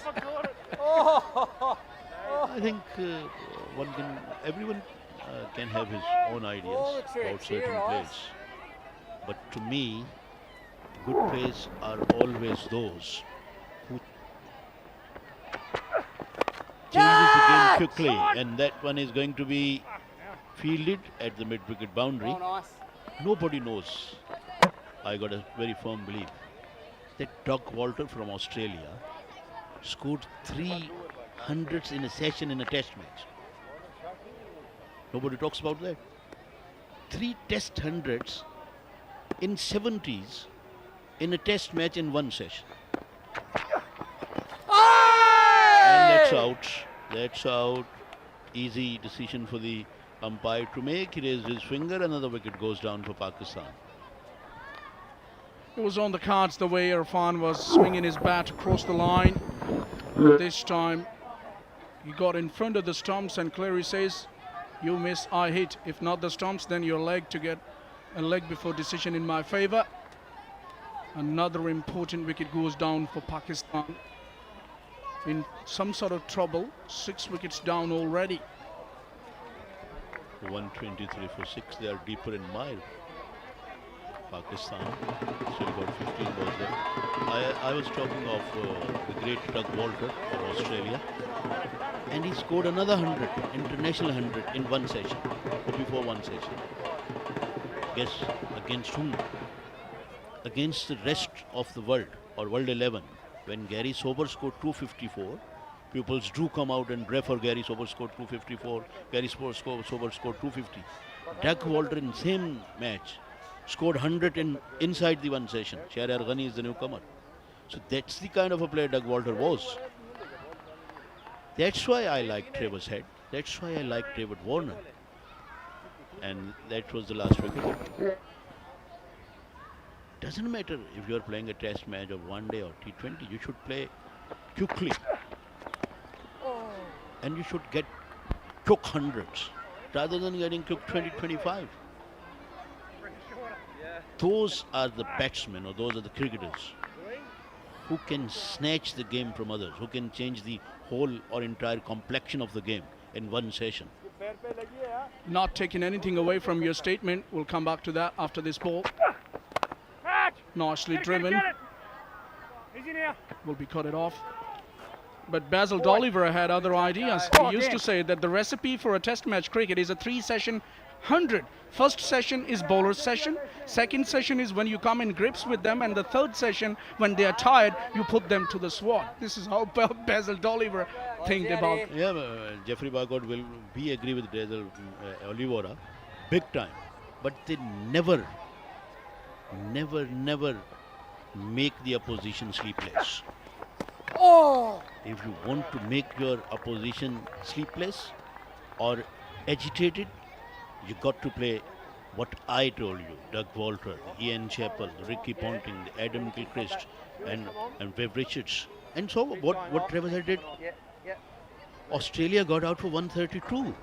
S2: think everyone can have his own ideas about certain plays. But to me, good plays are always those who changes the game quickly, and that one is going to be fielded at the mid-wicket boundary. Nobody knows. I got a very firm belief that Doug Walter from Australia scored 300s in a session in a test match. Nobody talks about that. 3 test hundreds in 70s in a test match in one session. And that's out. That's out. Easy decision for the umpire to make. He raised his finger. Another wicket goes down for Pakistan.
S1: It was on the cards the way Irfan was swinging his bat across the line. This time he got in front of the stumps and Clary says, you miss, I hit. If not the stumps, then your leg to get a leg before decision in my favor. Another important wicket goes down for Pakistan. In some sort of trouble. 6 wickets down already.
S2: 123 for 6. They are deeper in mile. Pakistan still got 15 balls left. I was talking of the great Doug Walter of Australia, and he scored another 100, international 100 in one session, or before one session. Guess against whom? Against the rest of the world, or World 11. When Gary Sober scored 254, pupils do come out and refer Gary Sober scored 254, Gary Sober scored 250. Doug Walter in same match scored 100 inside the one session. Shahryar Ghani is the newcomer. So that's the kind of a player Doug Walter was. That's why I like Travis Head. That's why I like David Warner. And that was the last wicket. Doesn't matter if you're playing a test match or one day or T20, you should play quickly. And you should get quick hundreds rather than getting quick 20-25. Those are the batsmen, or those are the cricketers who can snatch the game from others, who can change the whole or entire complexion of the game in one session.
S1: Not taking anything away from your statement. We'll come back to that after this ball. Nicely driven. Will be cut it off. But Basil Dolliver had other ideas. He used to say that the recipe for a test match cricket is a 3-session 100. First session is bowler session. Second session is when you come in grips with them. And the third session, when they are tired, you put them to the swat. This is how Basil Dolliver think about.
S2: Yeah, Jeffrey Barcott will be agree with Basil Olivera big time. But they never make the opposition sleepless. If you want to make your opposition sleepless or agitated, you got to play what I told you. Doug Walter, Ian Chappell, Ricky Ponting, Adam Gilchrist, and Webb Richards. And so what Travis Head did, Australia got out for 132,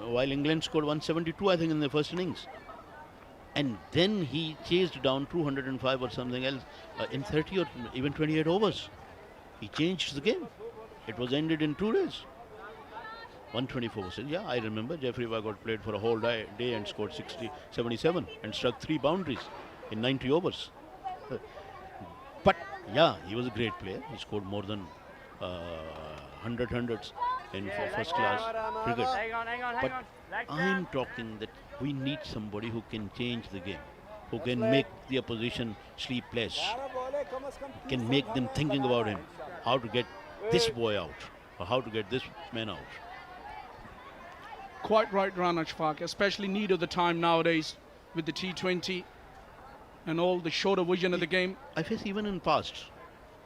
S2: while England scored 172, I think, in the first innings. And then he chased down 205 or something else in 30 or even 28 overs. He changed the game. It was ended in 2 days. 124%. Yeah, I remember Jeffrey Barcott played for a whole day and scored 77 and struck 3 boundaries in 90 overs. But yeah, he was a great player. He scored more than 100 hundreds in first class cricket. But I'm talking that we need somebody who can change the game, who can make the opposition sleepless, can make them thinking about him, how to get this boy out or how to get this man out.
S1: Quite right, Rana Shafaq, especially need of the time nowadays with the T20 and all the shorter vision of the game.
S2: I guess even in past,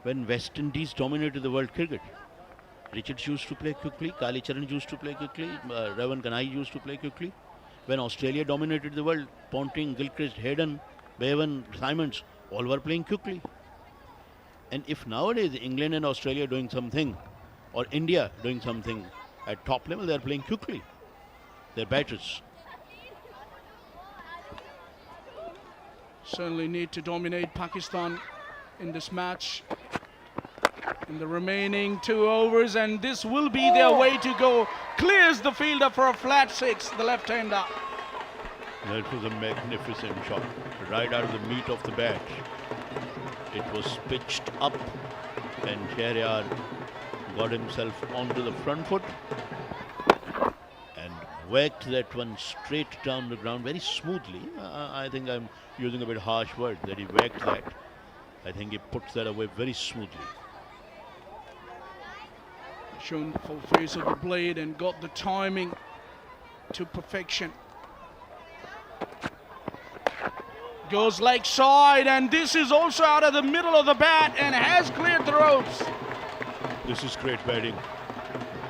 S2: when West Indies dominated the world cricket, Richards used to play quickly, Kali Charan used to play quickly, Ravan Kanai used to play quickly. When Australia dominated the world, Ponting, Gilchrist, Hayden, Bevan, Simons, all were playing quickly. And if nowadays England and Australia are doing something, or India doing something at top level, they are playing quickly. They're batters.
S1: Certainly need to dominate Pakistan in this match. In the remaining 2 overs, and this will be their way to go. Clears the fielder for a flat 6, the left-hander.
S2: That was a magnificent shot, right out of the meat of the bat. It was pitched up, and Shahryar got himself onto the front foot and whacked that one straight down the ground very smoothly. I think I'm using a bit harsh word that he whacked that. I think he puts that away very smoothly.
S1: Shown the full face of the blade and got the timing to perfection. Goes leg side, and this is also out of the middle of the bat and has cleared the ropes.
S2: This is great batting.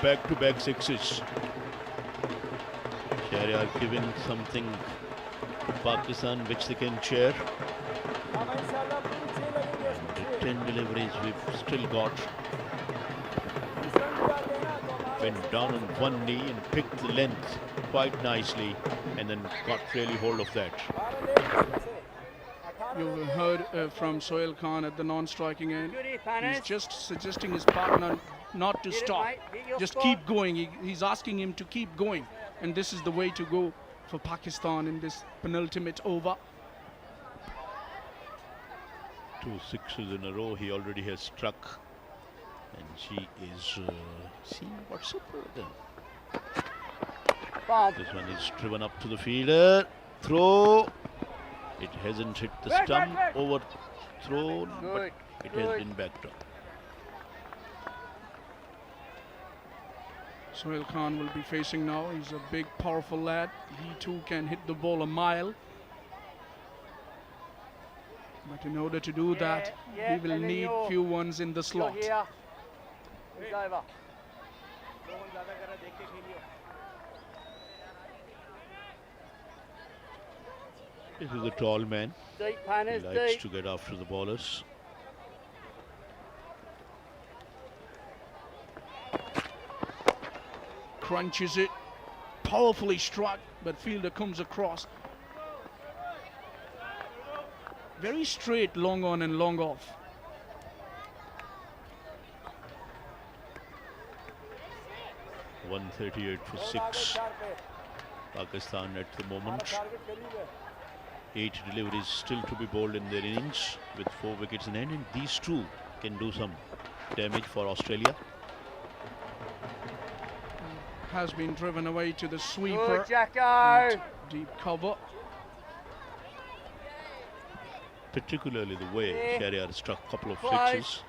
S2: Back-to-back sixes. Shahryar giving something to Pakistan which they can share. And the 10 deliveries we've still got. Went down on one knee and picked the length quite nicely, and then got really hold of that.
S1: You heard from Sohail Khan at the non-striking end. He's just suggesting his partner not to stop. Just keep going. He's asking him to keep going. And this is the way to go for Pakistan in this penultimate over.
S2: 2 sixes in a row he already has struck. And she is seeing what's up with him. This one is driven up to the fielder. Throw. It hasn't hit the stump. Overthrown, but it has been backed up.
S1: Sohail Khan will be facing now. He's a big, powerful lad. He too can hit the ball a mile. But in order to do that, he will need few ones in the slot.
S2: This is a tall man. He likes to get after the bowlers.
S1: Crunches it, powerfully struck, but fielder comes across. Very straight, long on and long off.
S2: .138 for 6. Pakistan at the moment. 8 deliveries still to be bowled in their innings with 4 wickets in hand, and these two can do some damage for Australia.
S1: Has been driven away to the sweeper. Deep cover.
S2: Particularly the way Shahryar struck a couple of sixes.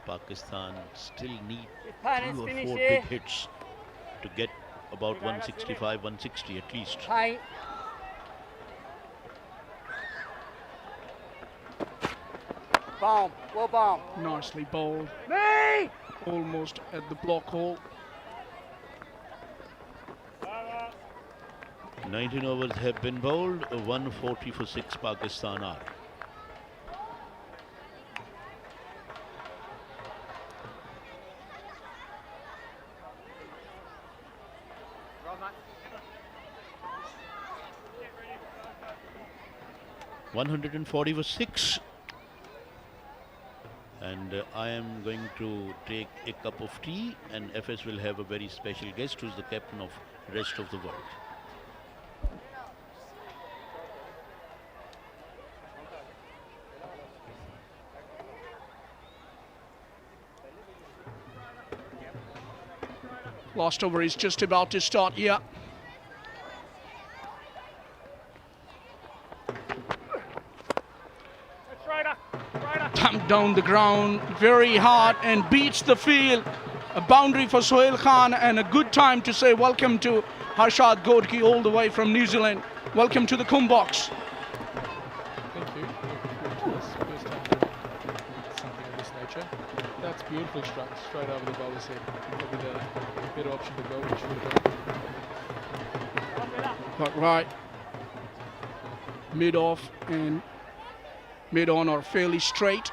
S2: Pakistan still need 3 or 4 big hits to get about 165, 160 at least.
S1: Nicely bowled. Almost at the block hole.
S2: 19 overs have been bowled. 140 for 6 Pakistan are. .140 for 6. And I am going to take a cup of tea, and FS will have a very special guest who is the captain of rest of the world.
S1: Last over is just about to start here. Thumped down the ground very hard and beats the field. A boundary for Sohail Khan, and a good time to say welcome to Harshad Godki all the way from New Zealand. Welcome to the Kumbh box.
S10: Thank you. First time doing something of this nature. That's beautifully struck straight over the bowler's head. Probably the better option to go, which would have done.
S1: But right, mid off and mid on are fairly straight.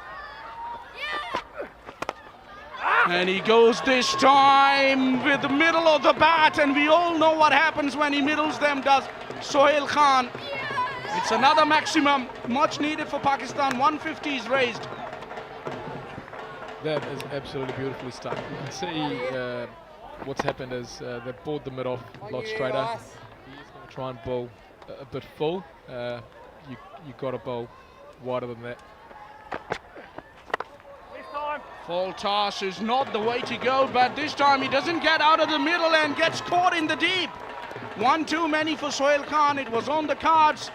S1: And he goes this time with the middle of the bat, and we all know what happens when he middles them, does Sohail Khan. It's another maximum, much needed for Pakistan. 150 is raised.
S10: That is absolutely beautifully stuck. You can see what's happened is they bowled the mid off a lot straighter. He's going to try and bowl a bit full. You got to bowl wider than that.
S1: Full toss is not the way to go, but this time he doesn't get out of the middle and gets caught in the deep. One too many for Sohail Khan. It was on the cards.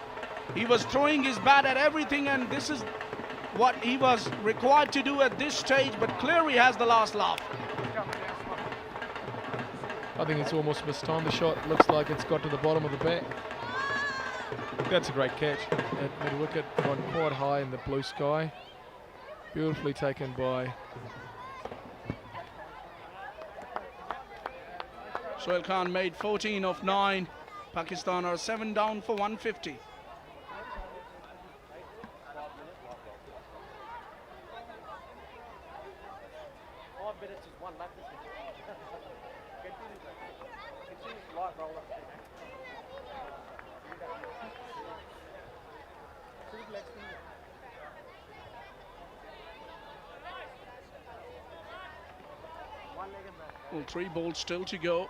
S1: He was throwing his bat at everything, and this is what he was required to do at this stage, but Clary has the last laugh.
S10: I think it's almost mistimed the shot. Looks like it's got to the bottom of the bat. That's a great catch at mid-wicket, gone quite high in the blue sky. Beautifully taken by
S1: Sohail Khan made 14 of 9. Pakistan are 7 down for 150. Well, 3 balls still to go.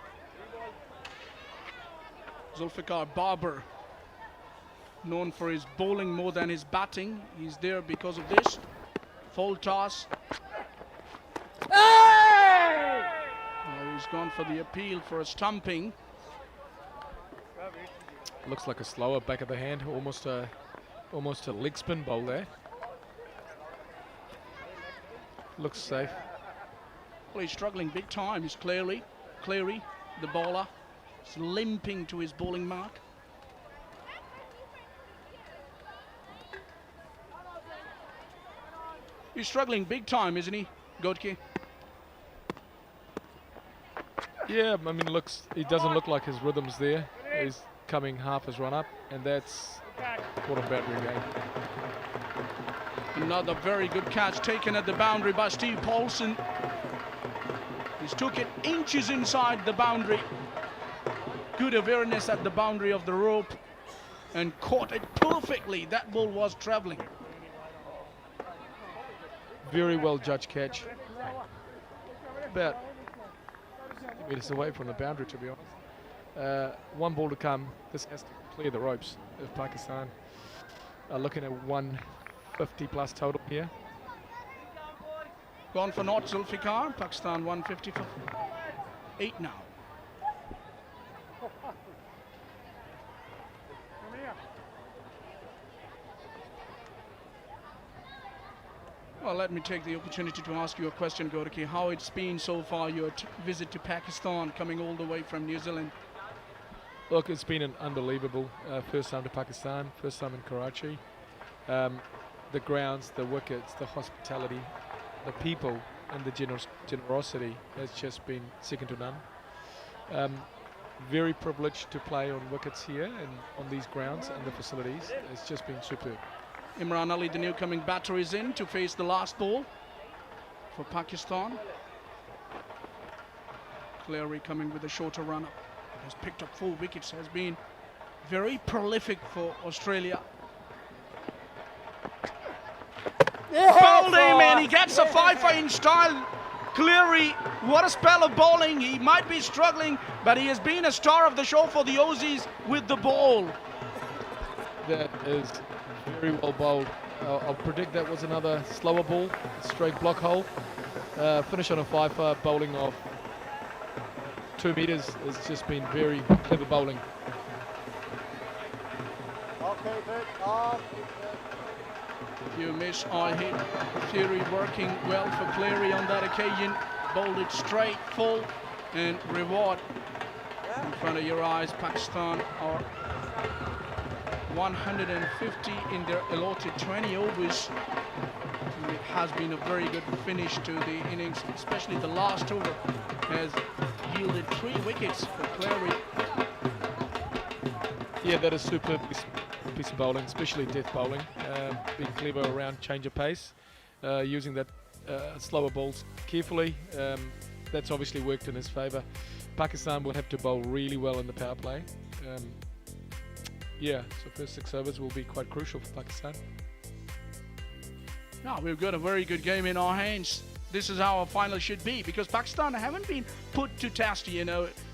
S1: Zulfikar Barber, known for his bowling more than his batting. He's there because of this. Full toss. He's gone for the appeal for a stumping.
S10: Looks like a slower back of the hand, almost a leg spin bowl there. Looks safe.
S1: Well, he's struggling big time. He's Clary, the bowler. He's limping to his bowling mark. He's struggling big time, isn't he, Godke?
S10: Yeah, I mean, he doesn't look like his rhythm's there. He's coming half his run up, and that's what I'm about to regain.
S1: Another very good catch taken at the boundary by Steve Paulson. He's took it inches inside the boundary. Good awareness at the boundary of the rope and caught it perfectly. That ball was travelling.
S10: Very well judged catch. About meters away from the boundary, to be honest. 1 ball to come. This has to clear the ropes if Pakistan are looking at 150 plus total here.
S1: Gone for naught, Zulfikar. Pakistan 150 for 8 now. Well, let me take the opportunity to ask you a question, Gorky. How it's been so far, your visit to Pakistan, coming all the way from New Zealand?
S10: Look, it's been an unbelievable first time to Pakistan, first time in Karachi. The grounds, the wickets, the hospitality, the people, and the generosity has just been second to none. Very privileged to play on wickets here and on these grounds and the facilities. It's just been superb.
S1: Imran Ali, the new coming batter, is in to face the last ball for Pakistan. Clary coming with a shorter run-up. Has picked up 4 wickets, has been very prolific for Australia. Bowled him and he gets a fifer in style. Clary, what a spell of bowling. He might be struggling, but he has been a star of the show for the Aussies with the ball.
S10: That is very well bowled. I'll predict that was another slower ball, straight block hole. Finish on a fifer, bowling off 2 meters has just been very clever bowling.
S1: You miss, I hit. Theory working well for Clary on that occasion. Bowled it straight, full, and reward in front of your eyes. Pakistan are 150 in their allotted 20 overs. It has been a very good finish to the innings, especially the last over has yielded 3 wickets for Clary.
S10: Yeah, that is superb piece of bowling, especially death bowling. Being clever around change of pace, using that slower balls carefully. That's obviously worked in his favour. Pakistan will have to bowl really well in the power play. Yeah, so first 6 overs will be quite crucial for Pakistan.
S1: Now we've got a very good game in our hands. This is how our final should be, because Pakistan haven't been put to test,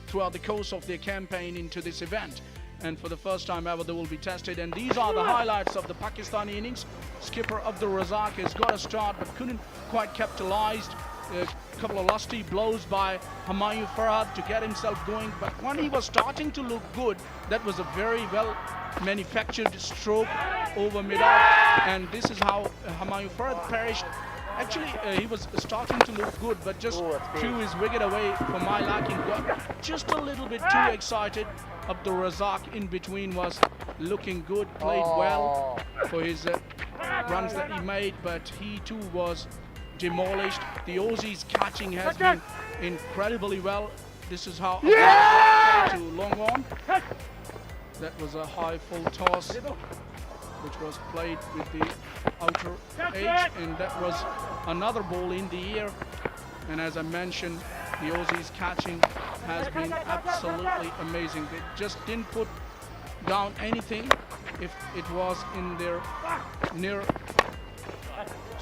S1: throughout the course of their campaign into this event. And for the first time ever, they will be tested. And these are the highlights of the Pakistani innings. Skipper Razak has got a start, but couldn't quite capitalize. A couple of lusty blows by Humayun Farhad to get himself going. But when he was starting to look good, that was a very well manufactured stroke over mid-off. And this is how Humayun Farhad perished. Actually, he was starting to look good, but just threw his wicket away for my liking. Got just a little bit too excited. Razak in between was looking good, played well for his runs that he made, but he too was demolished. The Aussies catching has been incredibly well. This is how to long on. That was a high full toss, which was played with the outer edge, and that was another ball in the air. And as I mentioned, the Aussies catching has been absolutely amazing. They just didn't put down anything if it was in their near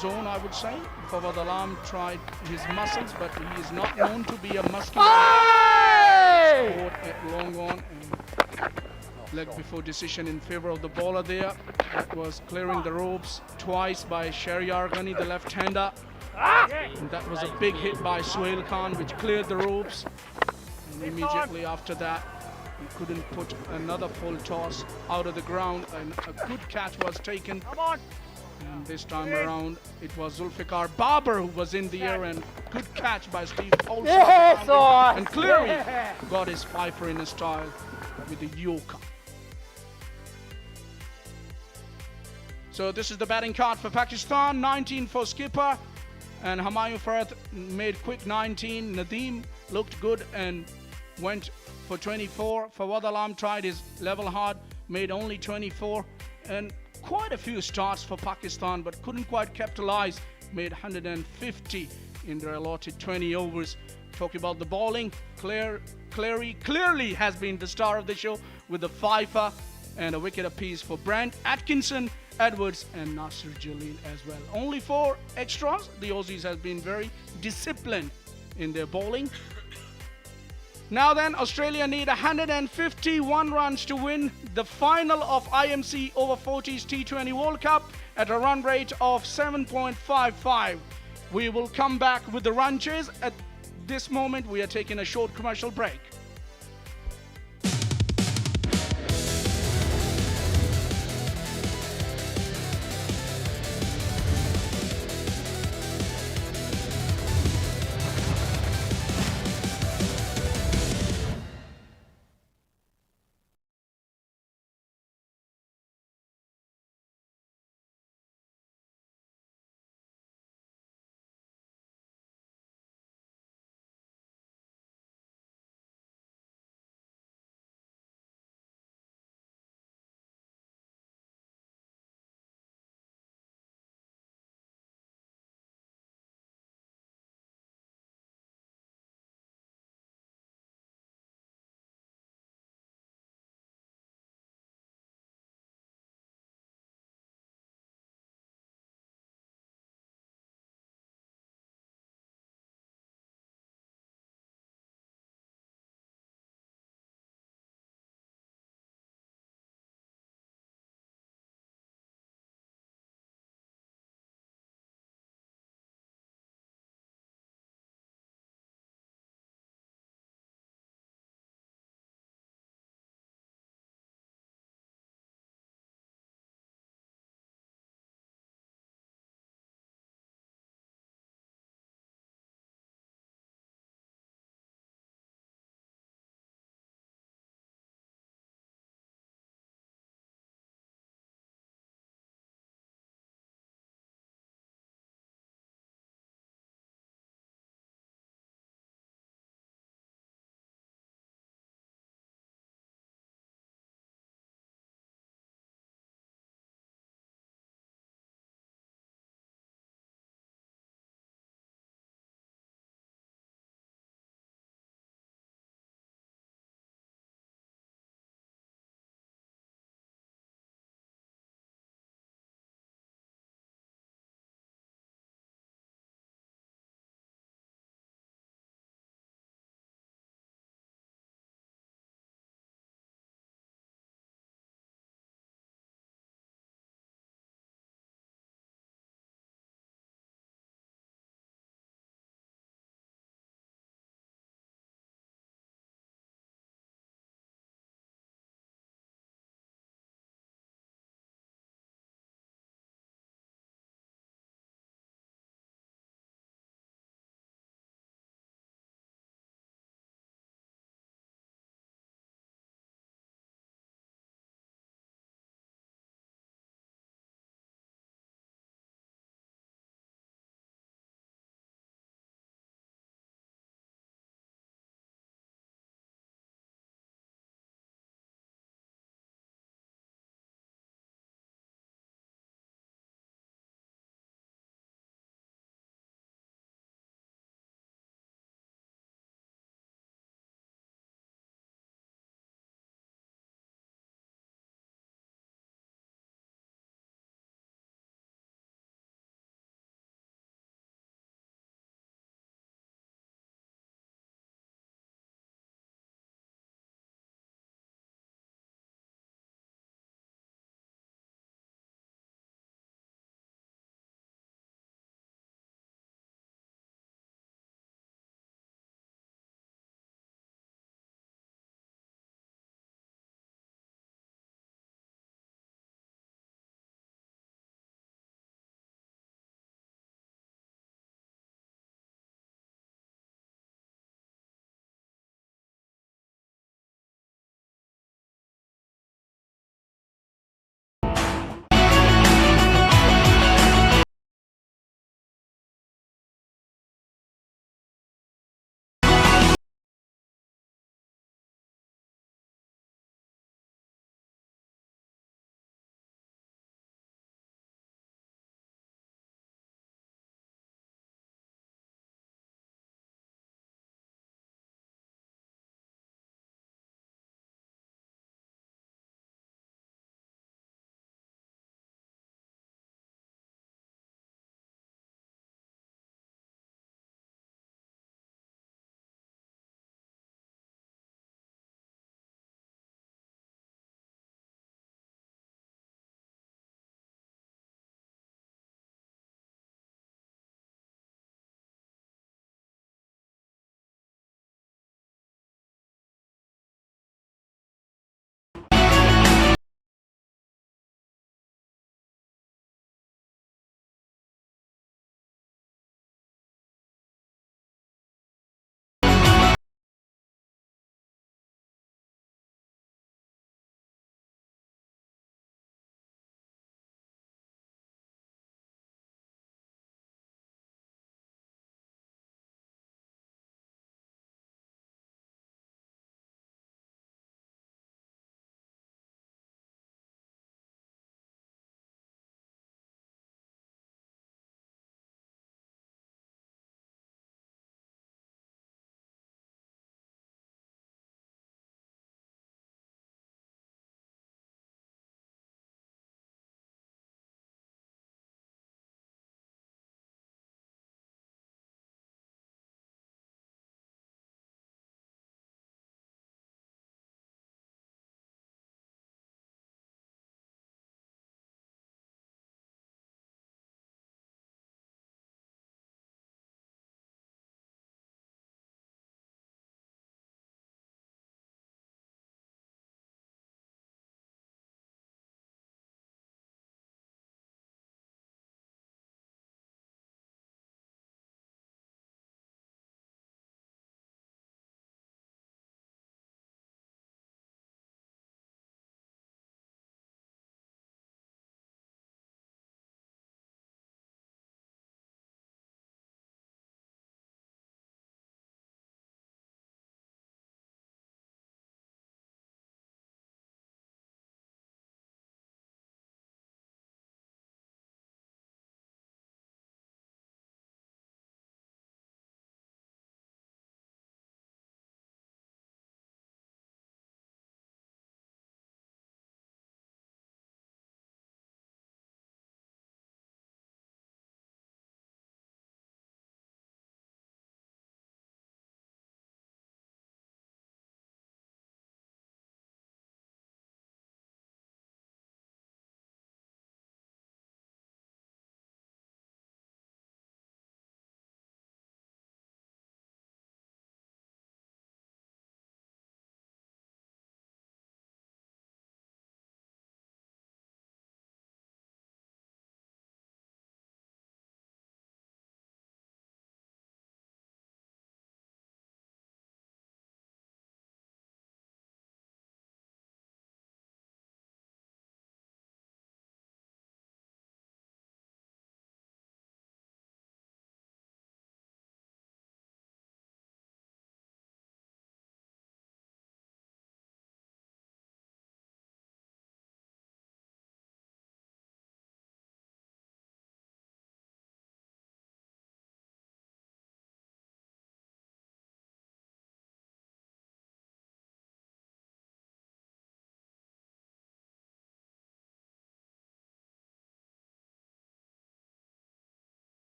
S1: zone, I would say. Fawad Alam tried his muscles, but he is not known to be a muscular sport at long on. And leg before decision in favor of the bowler there. That was clearing the ropes twice by Shahryar Ghani, the left-hander. And that was a big hit by Suhail Khan, which cleared the ropes. And immediately after that, he couldn't put another full toss out of the ground, and a good catch was taken. And this time around, it was Zulfikar Babar who was in the air, and good catch by Steve Olsen. And Clary got his fifer in a style with the Yoka. So this is the batting card for Pakistan. 19 for skipper, and Humayun Farhat made quick 19. Nadim looked good and went for 24. Fawad Alam tried his level hard, made only 24. And quite a few starts for Pakistan, but couldn't quite capitalize. Made 150 in their allotted 20 overs. Talking about the bowling, Clary clearly has been the star of the show with a fifer and a wicket apiece for Brand, Atkinson, Edwards and Naser Jalil as well. Only 4 extras. The Aussies have been very disciplined in their bowling. Now then, Australia need 151 runs to win the final of IMC Over-40s T20 World Cup at a run rate of 7.55. We will come back with the run chase. At this moment, we are taking a short commercial break.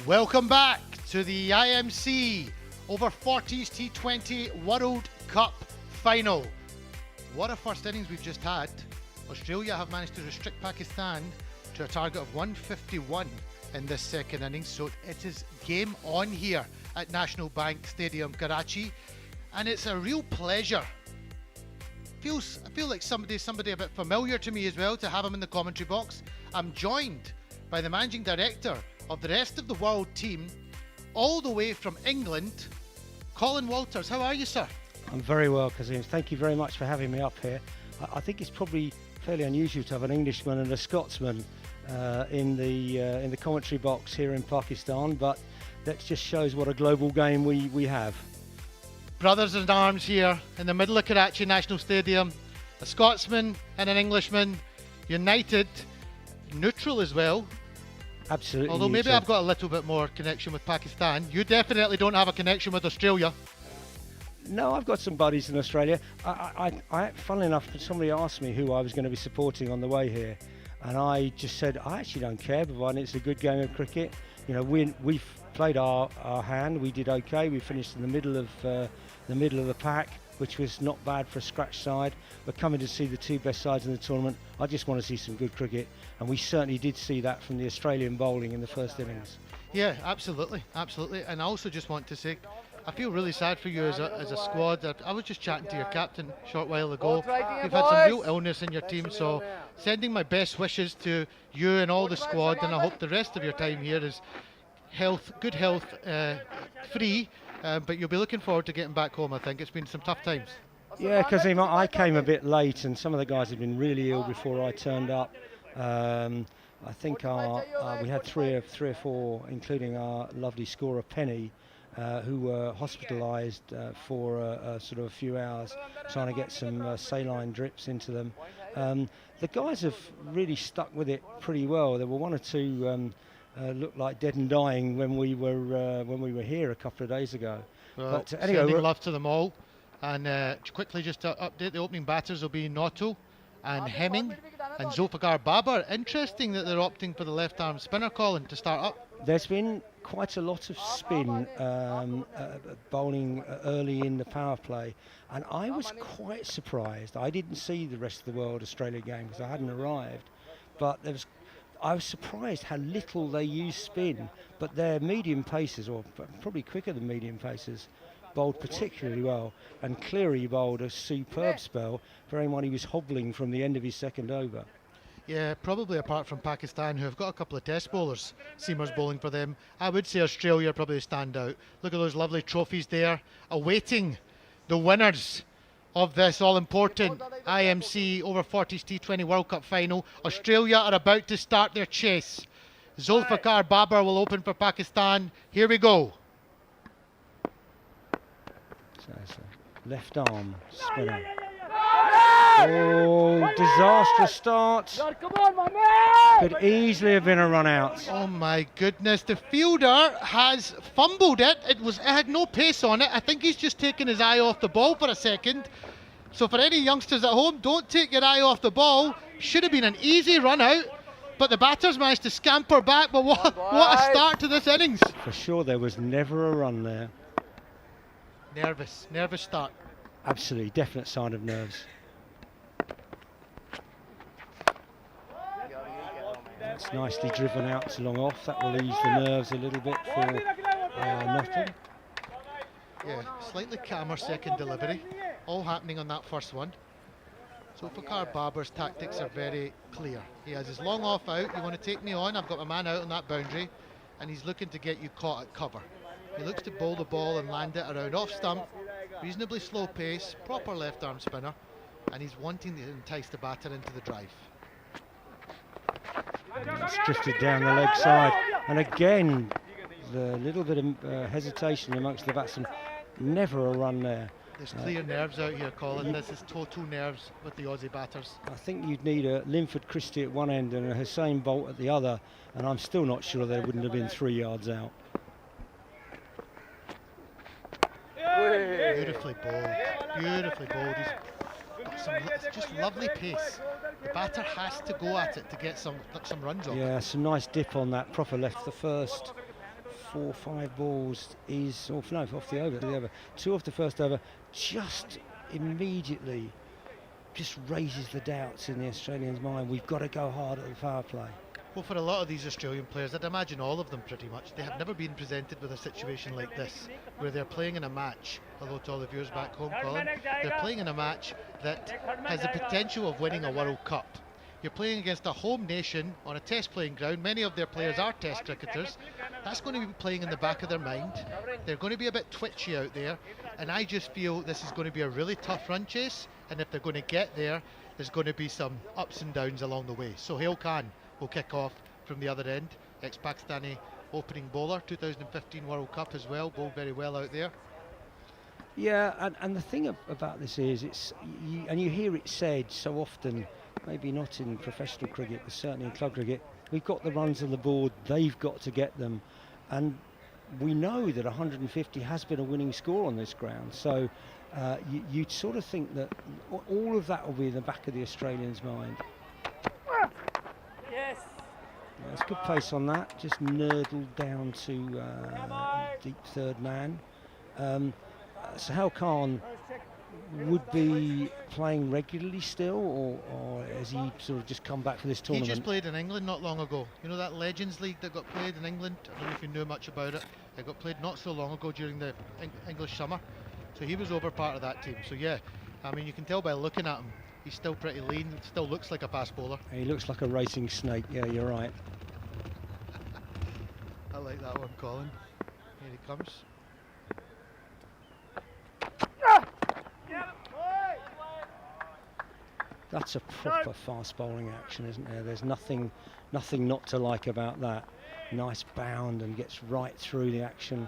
S3: Welcome back to the IMC Over-40s T20 World Cup final. What a first innings we've just had. Australia have managed to restrict Pakistan to a target of 151 in this second innings, so it is game on here at National Bank Stadium, Karachi, and it's a real pleasure. I feel like somebody a bit familiar to me as well to have him in the commentary box. I'm joined by the managing director of the rest of the world team, all the way from England, Colin Walters. How are you, sir?
S11: I'm very well, Kazim. Thank you very much for having me up here. I think it's probably fairly unusual to have an Englishman and a Scotsman in the commentary box here in Pakistan, but that just shows what a global game we have.
S3: Brothers in arms here in the middle of Karachi National Stadium, a Scotsman and an Englishman, united, neutral as well.
S11: Absolutely.
S3: Although maybe
S11: neutral.
S3: I've got a little bit more connection with Pakistan. You definitely don't have a connection with Australia.
S11: No, I've got some buddies in Australia. Funnily enough, somebody asked me who I was going to be supporting on the way here, and I just said I actually don't care, provided it's a good game of cricket. You know, we've played our hand. We did okay. We finished in the middle of the pack, which was not bad for a scratch side. We're coming to see the two best sides in the tournament. I just want to see some good cricket, and we certainly did see that from the Australian bowling in the first innings.
S3: Yeah, absolutely, absolutely. And I also just want to say, I feel really sad for you as a squad. I was just chatting to your captain a short while ago. You've had some real illness in your team, so sending my best wishes to you and all the squad, and I hope the rest of your time here is good health, free, but you'll be looking forward to getting back home. I think it's been some tough times.
S11: Yeah, Kazim, I came a bit late, and some of the guys had been really ill before I turned up. I think we had three or four, including our lovely scorer Penny, who were hospitalised for sort of a few hours, trying to get some saline drips into them. The guys have really stuck with it pretty well. There were one or two looked like dead and dying when we were here a couple of days ago. But anyway,
S3: sending love to them all. And quickly, just to update, the opening batters will be Noto and Hemming and Zulfikar Babar. Interesting that they're opting for the left-arm spinner, Colin, to start up.
S11: There's been quite a lot of spin bowling early in the power play, and I was quite surprised. I didn't see the rest of the World Australia game because I hadn't arrived, but I was surprised how little they use spin, but their medium paces, or probably quicker than medium paces, bowled particularly well, and Clary bowled a superb spell for anyone who was hobbling from the end of his second over.
S3: Yeah, probably apart from Pakistan, who have got a couple of test bowlers, seamers bowling for them. I would say Australia probably stand out. Look at those lovely trophies there, awaiting the winners of this all-important IMC Over-40s T20 World Cup final. Australia are about to start their chase. Zulfikar Babar will open for Pakistan. Here we go.
S11: So it's a left arm spinner. Oh, disastrous start. Could easily have been a run out.
S3: Oh my goodness, the fielder has fumbled it. It had no pace on it. I think he's just taken his eye off the ball for a second. So for any youngsters at home, don't take your eye off the ball. Should have been an easy run out, but the batters managed to scamper back. But what a start to this innings.
S11: For sure there was never a run there.
S3: Nervous start.
S11: Absolutely, definite sign of nerves. That's nicely driven out to long off. That will ease the nerves a little bit for Nadim.
S3: Yeah, slightly calmer second delivery. All happening on that first one. So Zulfikar Babar's tactics are very clear. He has his long off out. You want to take me on? I've got my man out on that boundary, and he's looking to get you caught at cover. He looks to bowl the ball and land it around off stump. Reasonably slow pace, proper left arm spinner, and he's wanting to entice the batter into the drive.
S11: It's drifted down the leg side, and again the little bit of hesitation amongst the batsmen. Never a run there.
S3: There's clear nerves out here, Colin. This is total nerves with the Aussie batters.
S11: I think you'd need a Linford Christie at one end and a Hussein Bolt at the other, and I'm still not sure they wouldn't have been 3 yards out.
S3: Beautifully bowled. Beautifully bowled. He's got just lovely pace. The batter has to go at it to get some runs off.
S11: Yeah, some nice dip on that, proper left the first 4 or 5 balls is, or no, off the over, 2 off the first over, just immediately just raises the doubts in the Australians' mind. We've got to go hard at the power play.
S3: Well, for a lot of these Australian players, I'd imagine all of them pretty much, they have never been presented with a situation like this, where they're playing in a match, hello to all the viewers back home, Colin, they're playing in a match that has the potential of winning a World Cup. You're playing against a home nation on a test playing ground. Many of their players are test cricketers. That's going to be playing in the back of their mind. They're going to be a bit twitchy out there, and I just feel this is going to be a really tough run chase, and if they're going to get there, there's going to be some ups and downs along the way. Sohail Khan will kick off from the other end, ex-Pakistani opening bowler, 2015 World Cup as well, bowled very well out there.
S11: Yeah, and the thing about this is, you hear it said so often, maybe not in professional cricket, but certainly in club cricket, we've got the runs on the board, they've got to get them. And we know that 150 has been a winning score on this ground, so you'd sort of think that all of that will be in the back of the Australians' mind.
S8: Yes.
S11: That's good pace on that, just nurdled down to deep third man. Sohail Khan would be playing regularly still, or has he sort of just come back for this tournament?
S3: He just played in England not long ago. You know that Legends League that got played in England? I don't know if you knew much about it. It got played not so long ago during the English summer. So he was over part of that team. So yeah, I mean, you can tell by looking at him, he's still pretty lean, still looks like a fast bowler.
S11: He looks like a racing snake, yeah, you're right.
S3: I like that one, Colin. Here he comes.
S11: That's a proper fast bowling action, isn't there? There's nothing not to like about that. Nice bound and gets right through the action.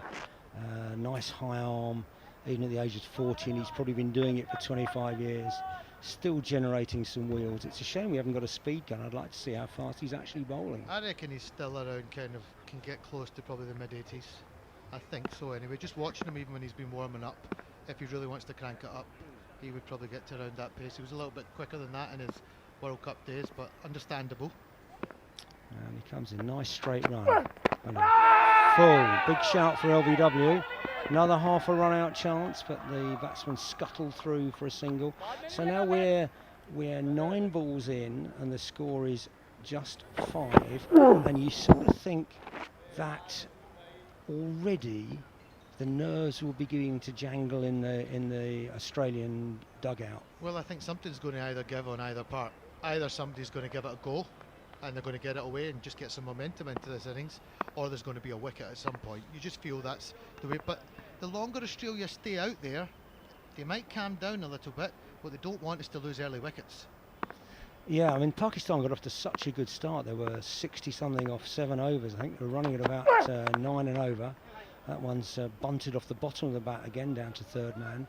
S11: Nice high arm, even at the age of 40, and he's probably been doing it for 25 years. Still generating some wheels. It's a shame we haven't got a speed gun. I'd like to see how fast he's actually bowling.
S3: I reckon he's still around, kind of can get close to probably the mid-80s. I think so anyway. Just watching him even when he's been warming up, if he really wants to crank it up, he would probably get to around that pace. He was a little bit quicker than that in his World Cup days, but understandable.
S11: And he comes in, nice straight run. And full, big shout for LBW. Another half a run out chance, but the batsman scuttled through for a single. So now we're 9 balls in, and the score is just 5. And you sort of think that already the nerves will be beginning to jangle in the Australian dugout.
S3: Well, I think something's going to either give on either part. Either somebody's going to give it a go, and they're going to get it away and just get some momentum into this innings, or there's going to be a wicket at some point. You just feel that's the way. But the longer Australia stay out there, they might calm down a little bit. What they don't want is to lose early wickets.
S11: Yeah, I mean, Pakistan got off to such a good start. They were 60-something off 7 overs. I think they were running at about 9 and over. That one's bunted off the bottom of the bat again, down to third man.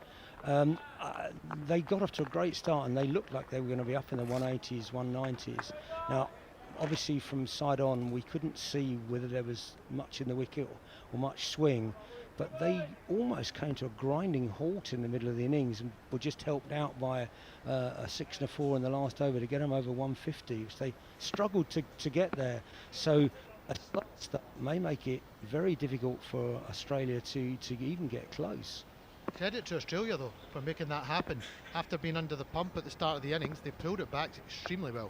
S11: They got off to a great start, and they looked like they were going to be up in the 180s, 190s. Now, obviously from side on, we couldn't see whether there was much in the wicket or much swing, but they almost came to a grinding halt in the middle of the innings and were just helped out by a 6 and a 4 in the last over to get them over 150, which they struggled to get there. So a slight start may make it very difficult for Australia to even get close.
S3: Credit to Australia though for making that happen. After being under the pump at the start of the innings, they pulled it back extremely well.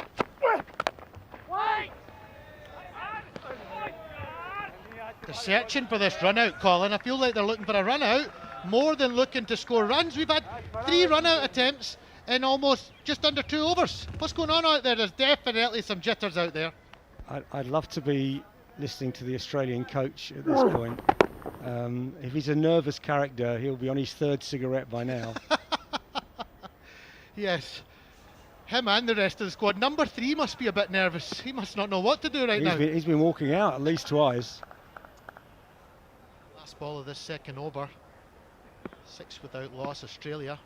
S3: They're searching for this run out, Colin. I feel like they're looking for a run out more than looking to score runs. We've had 3 run out attempts in almost just under 2 overs. What's going on out there? There's definitely some jitters out there.
S11: I'd love to be listening to the Australian coach at this point. If he's a nervous character, he'll be on his 3rd cigarette by now.
S3: Yes. Him and the rest of the squad. Number 3 must be a bit nervous. He must not know what to do now.
S11: He's been walking out at least twice.
S3: Last ball of this second over. 6 without loss, Australia.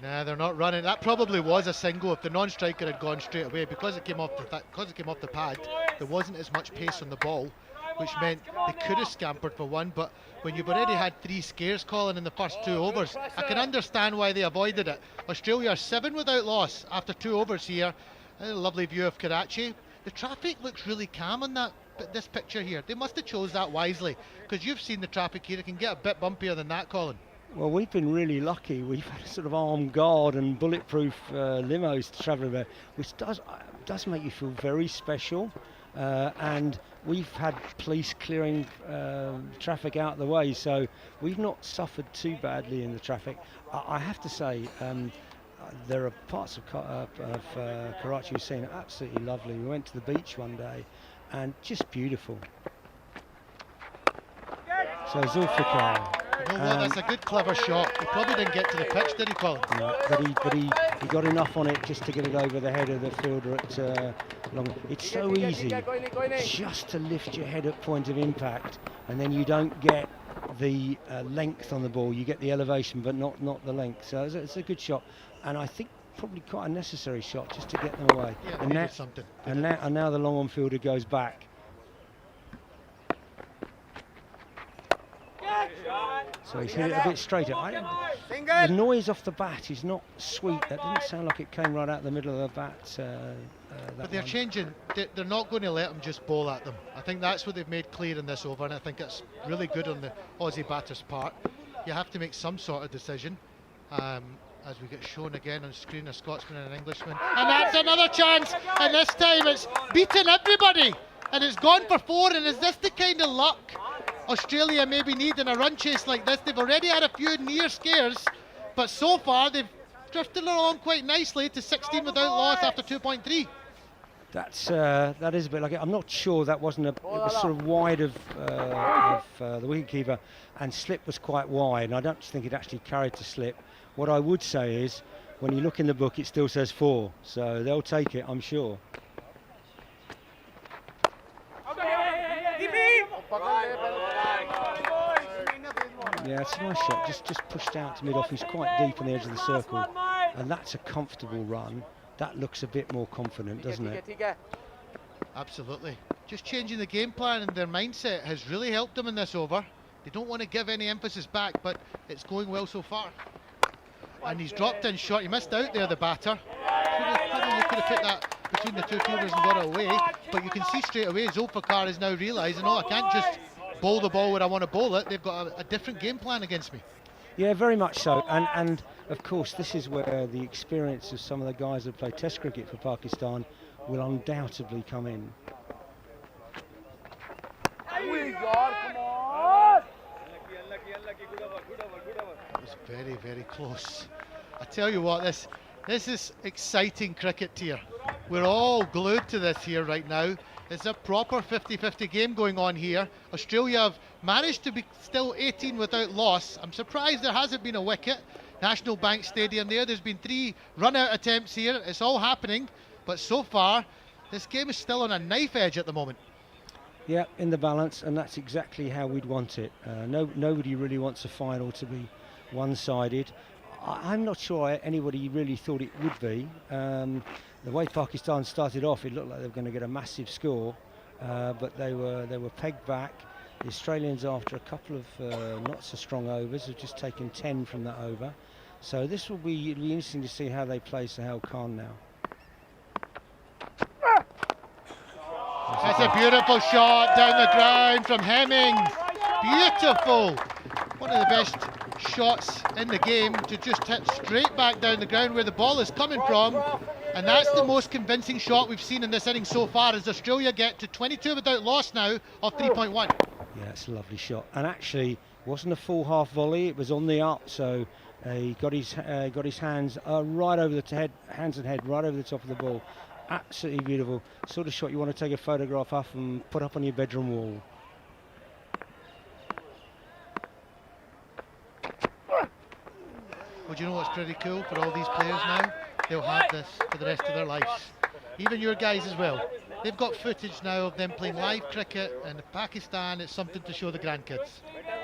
S3: Nah, they're not running. That probably was a single if the non-striker had gone straight away. Because it came off the pad, there wasn't as much pace on the ball, which meant they could have scampered for 1. But when you've already had 3 scares, Colin, in the first 2 overs, I can understand why they avoided it. Australia are 7 without loss after 2 overs here, A lovely view of Karachi. The traffic looks really calm on this picture here. They must have chose that wisely, because you've seen the traffic here. It can get a bit bumpier than that, Colin.
S11: Well, we've been really lucky. We've had a sort of armed guard and bulletproof limos to travel there, which does make you feel very special. And we've had police clearing traffic out of the way, so we've not suffered too badly in the traffic. I have to say, there are parts of Karachi we've seen absolutely lovely. We went to the beach one day, and just beautiful. So Zulfikar.
S3: You know what, that's a good clever shot. He probably didn't get to the pitch, did he, Colin?
S11: No, but he got enough on it just to get it over the head of the fielder at long. It's so easy just to lift your head at point of impact, and then you don't get the length on the ball. You get the elevation, but not the length. So it's a good shot, and I think probably quite a necessary shot just to get them away.
S3: Yeah,
S11: and now the long on fielder goes back. So he's hit it a bit straighter. The noise off the bat is not sweet. That didn't sound like it came right out the middle of the bat.
S3: But they're changing. They're not going to let him just bowl at them. I think that's what they've made clear in this over, and I think it's really good on the Aussie batter's part. You have to make some sort of decision. As we get shown again on screen, a Scotsman and an Englishman. And that's another chance, and this time it's beaten everybody. And it's gone for 4, and is this the kind of luck Australia maybe need in a run chase like this? They've already had a few near scares, but so far they've drifted along quite nicely to 16 without loss after 2.3.
S11: That is a bit like it. I'm not sure that wasn't it was sort of wide of the wicketkeeper, and slip was quite wide, and I don't think it actually carried to slip. What I would say is, when you look in the book, it still says 4, so they'll take it, I'm sure. Yeah, it's a nice shot. Just pushed out to mid-off. He's quite deep on the edge of the circle, and that's a comfortable run. That looks a bit more confident, doesn't it?
S3: Absolutely. Just changing the game plan and their mindset has really helped them in this over. They don't want to give any emphasis back, but it's going well so far. And he's dropped in short. He missed out there, the batter. Probably could have put that between the two fielders and got it away, but you can see straight away Zulfikar is now realising, oh, I can't just bowl the ball where I want to bowl it. They've got a different game plan against me.
S11: Yeah, very much so. And of course, this is where the experience of some of the guys that play Test cricket for Pakistan will undoubtedly come in.
S3: That was very, very close. I tell you what, this is exciting cricket here. We're all glued to this here right now. It's a proper 50-50 game going on here. Australia have managed to be still 18 without loss. I'm surprised there hasn't been a wicket. National Bank Stadium there's been 3 run-out attempts here. It's all happening, but so far this game is still on a knife edge at the moment.
S11: Yeah, in the balance, and that's exactly how we'd want it. Nobody really wants a final to be one-sided. I'm not sure anybody really thought it would be. The way Pakistan started off, it looked like they were going to get a massive score, but they were pegged back. The Australians, after a couple of not so strong overs, have just taken 10 from that over. So this will be interesting to see how they play Sahel Khan now.
S3: That's a beautiful shot down the ground from Hemming. Beautiful. One of the best shots in the game to just hit straight back down the ground where the ball is coming from. And that's the most convincing shot we've seen in this inning so far, as Australia get to 22 without loss now of 3.1.
S11: Yeah, it's a lovely shot. And actually, it wasn't a full half volley, it was on the up, so he got his hands right over the hands and head right over the top of the ball. Absolutely beautiful. Sort of shot you want to take a photograph of and put up on your bedroom wall.
S3: Well, do you know what's pretty cool for all these players now? They'll have this for the rest of their lives. Even your guys as well. They've got footage now of them playing live cricket in Pakistan. It's something to show the grandkids.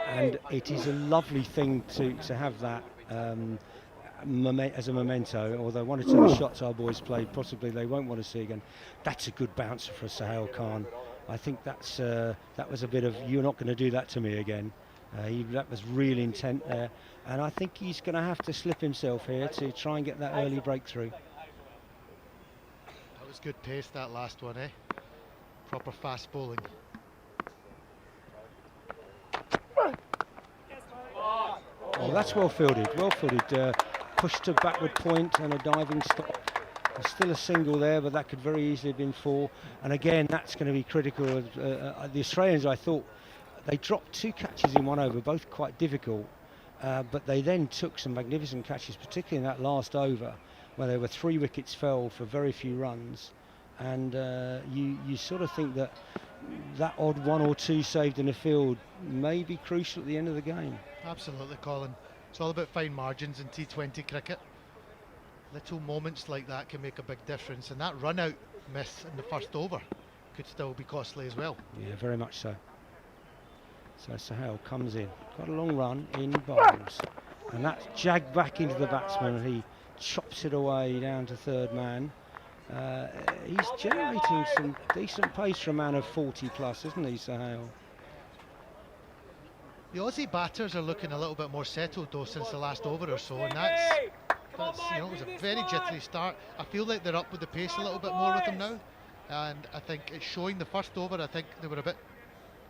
S11: And it is a lovely thing to have that as a memento, although one or two of the shots our boys played possibly they won't want to see again. That's a good bouncer for Sahel Khan. I think that was a bit of, you're not going to do that to me again. That was real intent there, and I think he's going to have to slip himself here to try and get that early breakthrough.
S3: was good pace, that last one, eh? Proper fast bowling.
S11: Oh, that's well fielded, pushed to backward point and a diving stop. There's still a single there, but that could very easily have been 4. And again, that's going to be critical. The Australians, I thought, they dropped 2 catches in 1 over, both quite difficult. But they then took some magnificent catches, particularly in that last over, where there were 3 wickets fell for very few runs. And you sort of think that odd 1 or 2 saved in the field may be crucial at the end of the game.
S3: Absolutely, Colin. It's all about fine margins in T20 cricket. Little moments like that can make a big difference, and that run-out miss in the first over could still be costly as well.
S11: Yeah, very much so. So Sahel comes in, got a long run in bowls, and that's jagged back into the batsman, and he chops it away down to third man. He's generating some decent pace for a man of 40 plus, isn't he, Sahel?
S3: The Aussie batters are looking a little bit more settled though since the last over or so, and that's it was a very jittery start. I feel like they're up with the pace a little bit more with them now, and I think it's showing. The first over, I think they were a bit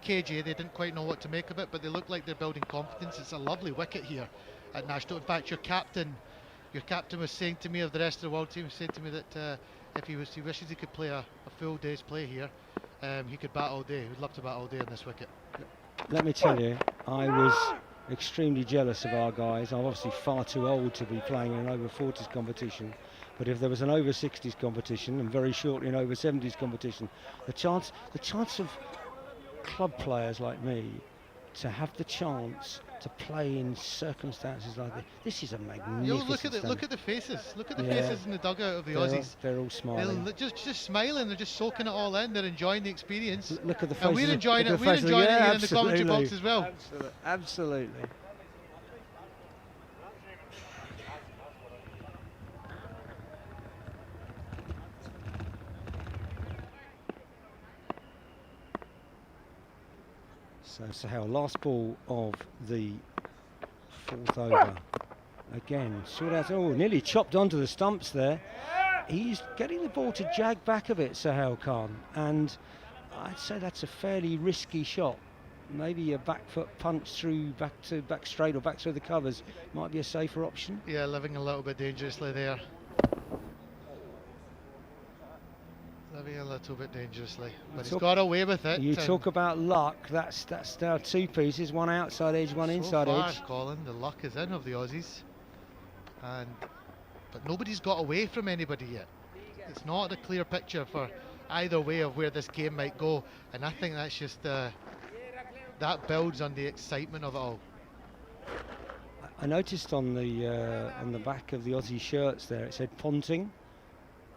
S3: cagey, they didn't quite know what to make of it, but they look like they're building confidence. It's a lovely wicket here at National. In fact, your captain was saying to me, of the rest of the world team, was saying to me that if he wishes he could play a full day's play here, he could bat all day. He would love to bat all day on this wicket.
S11: Let me tell you, I was extremely jealous of our guys. I'm obviously far too old to be playing in an over-40s competition, but if there was an over-60s competition and very shortly an over-70s competition, the chance of club players like me to have the chance to play in circumstances like this is a magnificent
S3: look at the faces. Look at the faces in the dugout of the Aussies.
S11: They're all smiling.
S3: They're just smiling. They're just soaking it all in. They're enjoying the experience.
S11: Look at the faces.
S3: And we're enjoying it. We're enjoying it here in the commentary box as well.
S1: Absolutely.
S11: So Sahel, last ball of the 4th over. Again, short out. Oh, nearly chopped onto the stumps there. He's getting the ball to jag back a bit, Sahel Khan, and I'd say that's a fairly risky shot. Maybe a back foot punch through back straight or back through the covers might be a safer option.
S3: Yeah, living a little bit dangerously there. A little bit dangerously, but he's got away with it.
S11: You talk about luck. That's now 2 pieces, one outside edge, one inside edge.
S3: Colin, the luck is in of the Aussies, but nobody's got away from anybody yet. It's not a clear picture for either way of where this game might go, and I think that's just that builds on the excitement of it all.
S11: I noticed on the back of the Aussie shirts there it said Ponting.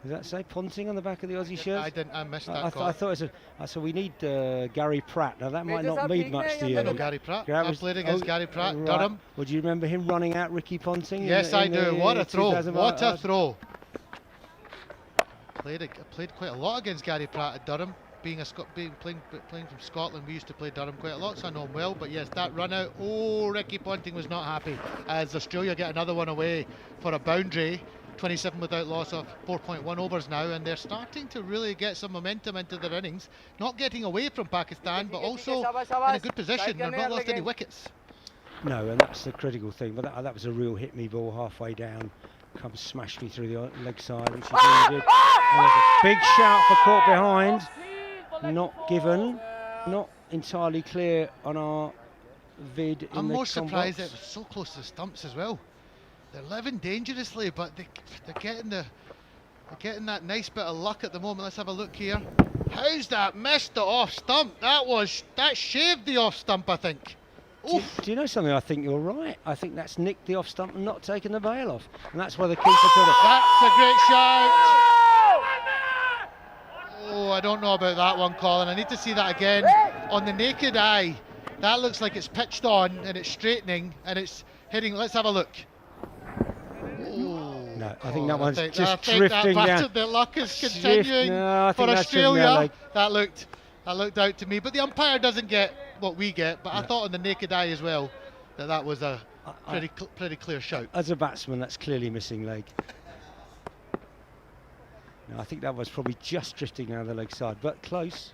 S11: Does that say Ponting on the back of the Aussie shirts?
S3: I missed that.
S11: I thought it was so we need Gary Pratt. Now that might not mean much to you.
S3: I know Gary Pratt. I played against Gary Pratt,
S11: right.
S3: Durham.
S11: Well, do you remember him running out Ricky Ponting?
S3: Yes, I do. What a throw! What a throw! Played quite a lot against Gary Pratt at Durham. Playing from Scotland, we used to play Durham quite a lot, so I know him well. But yes, that run out. Oh, Ricky Ponting was not happy as Australia get another one away for a boundary. 27 without loss of 4.1 overs now, and they're starting to really get some momentum into their innings, not getting away from Pakistan, but also in a good position. They've not lost any wickets.
S11: No, and that's the critical thing, but that was a real hit me ball halfway down, comes smashed me through the leg side, which is really good. And there's a big shout for caught behind, not given, not entirely clear on our vid.
S3: I'm more surprised it was so close to the stumps as well. They're living dangerously, but they're getting that nice bit of luck at the moment. Let's have a look here. How's that missed the off stump? That shaved the off stump, I think.
S11: Do you know something? I think you're right. I think that's nicked the off stump and not taken the bail off, and that's why the keeper could have.
S3: That's a great shout. Oh, I don't know about that one, Colin. I need to see that again. On the naked eye, that looks like it's pitched on and it's straightening and it's hitting. Let's have a look.
S11: No, I think that one's just drifting down.
S3: The luck is continuing for Australia. That looked out to me, but the umpire doesn't get what we get. But I thought on the naked eye as well that was a pretty clear shout.
S11: As a batsman, that's clearly missing leg. Now, I think that was probably just drifting down the leg side, but close.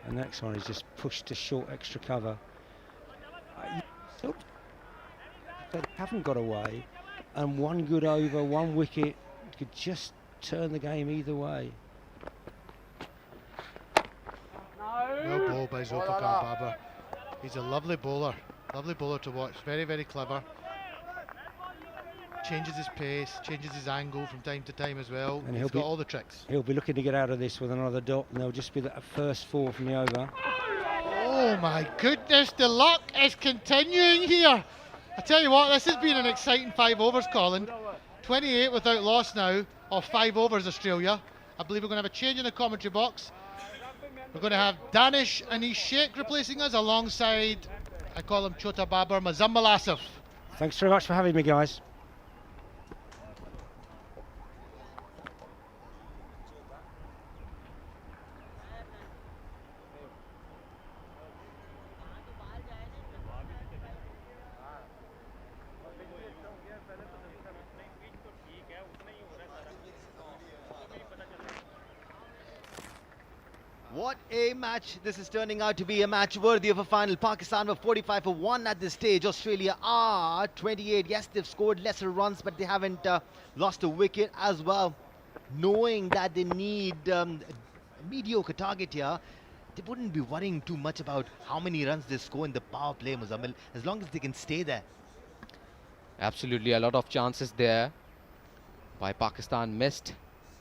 S11: And the next one is just pushed to short extra cover. They haven't got away, and one good over, one wicket could just turn the game either way.
S3: Well bowled by Zulfikar Babar. He's a lovely bowler to watch. Very, very clever. Changes his pace, changes his angle from time to time as well.
S11: And
S3: He's got all the tricks.
S11: He'll be looking to get out of this with another dot, and there'll just be that first 4 from the over.
S3: Oh my goodness, the luck is continuing here. I tell you what, this has been an exciting 5 overs, Colin. 28 without loss now, of 5 overs, Australia. I believe we're going to have a change in the commentary box. We're going to have Danish Anish Sheikh replacing us alongside, I call him Chota Babar, Muzammil Asif.
S11: Thanks very much for having me, guys.
S4: What a match. This is turning out to be a match worthy of a final. Pakistan were 45 for 1 at this stage. Australia are 28. Yes, they've scored lesser runs, but they haven't lost a wicket as well. Knowing that they need a mediocre target here, they wouldn't be worrying too much about how many runs they score in the power play, Muzammil, as long as they can stay there.
S12: Absolutely, a lot of chances there by Pakistan missed,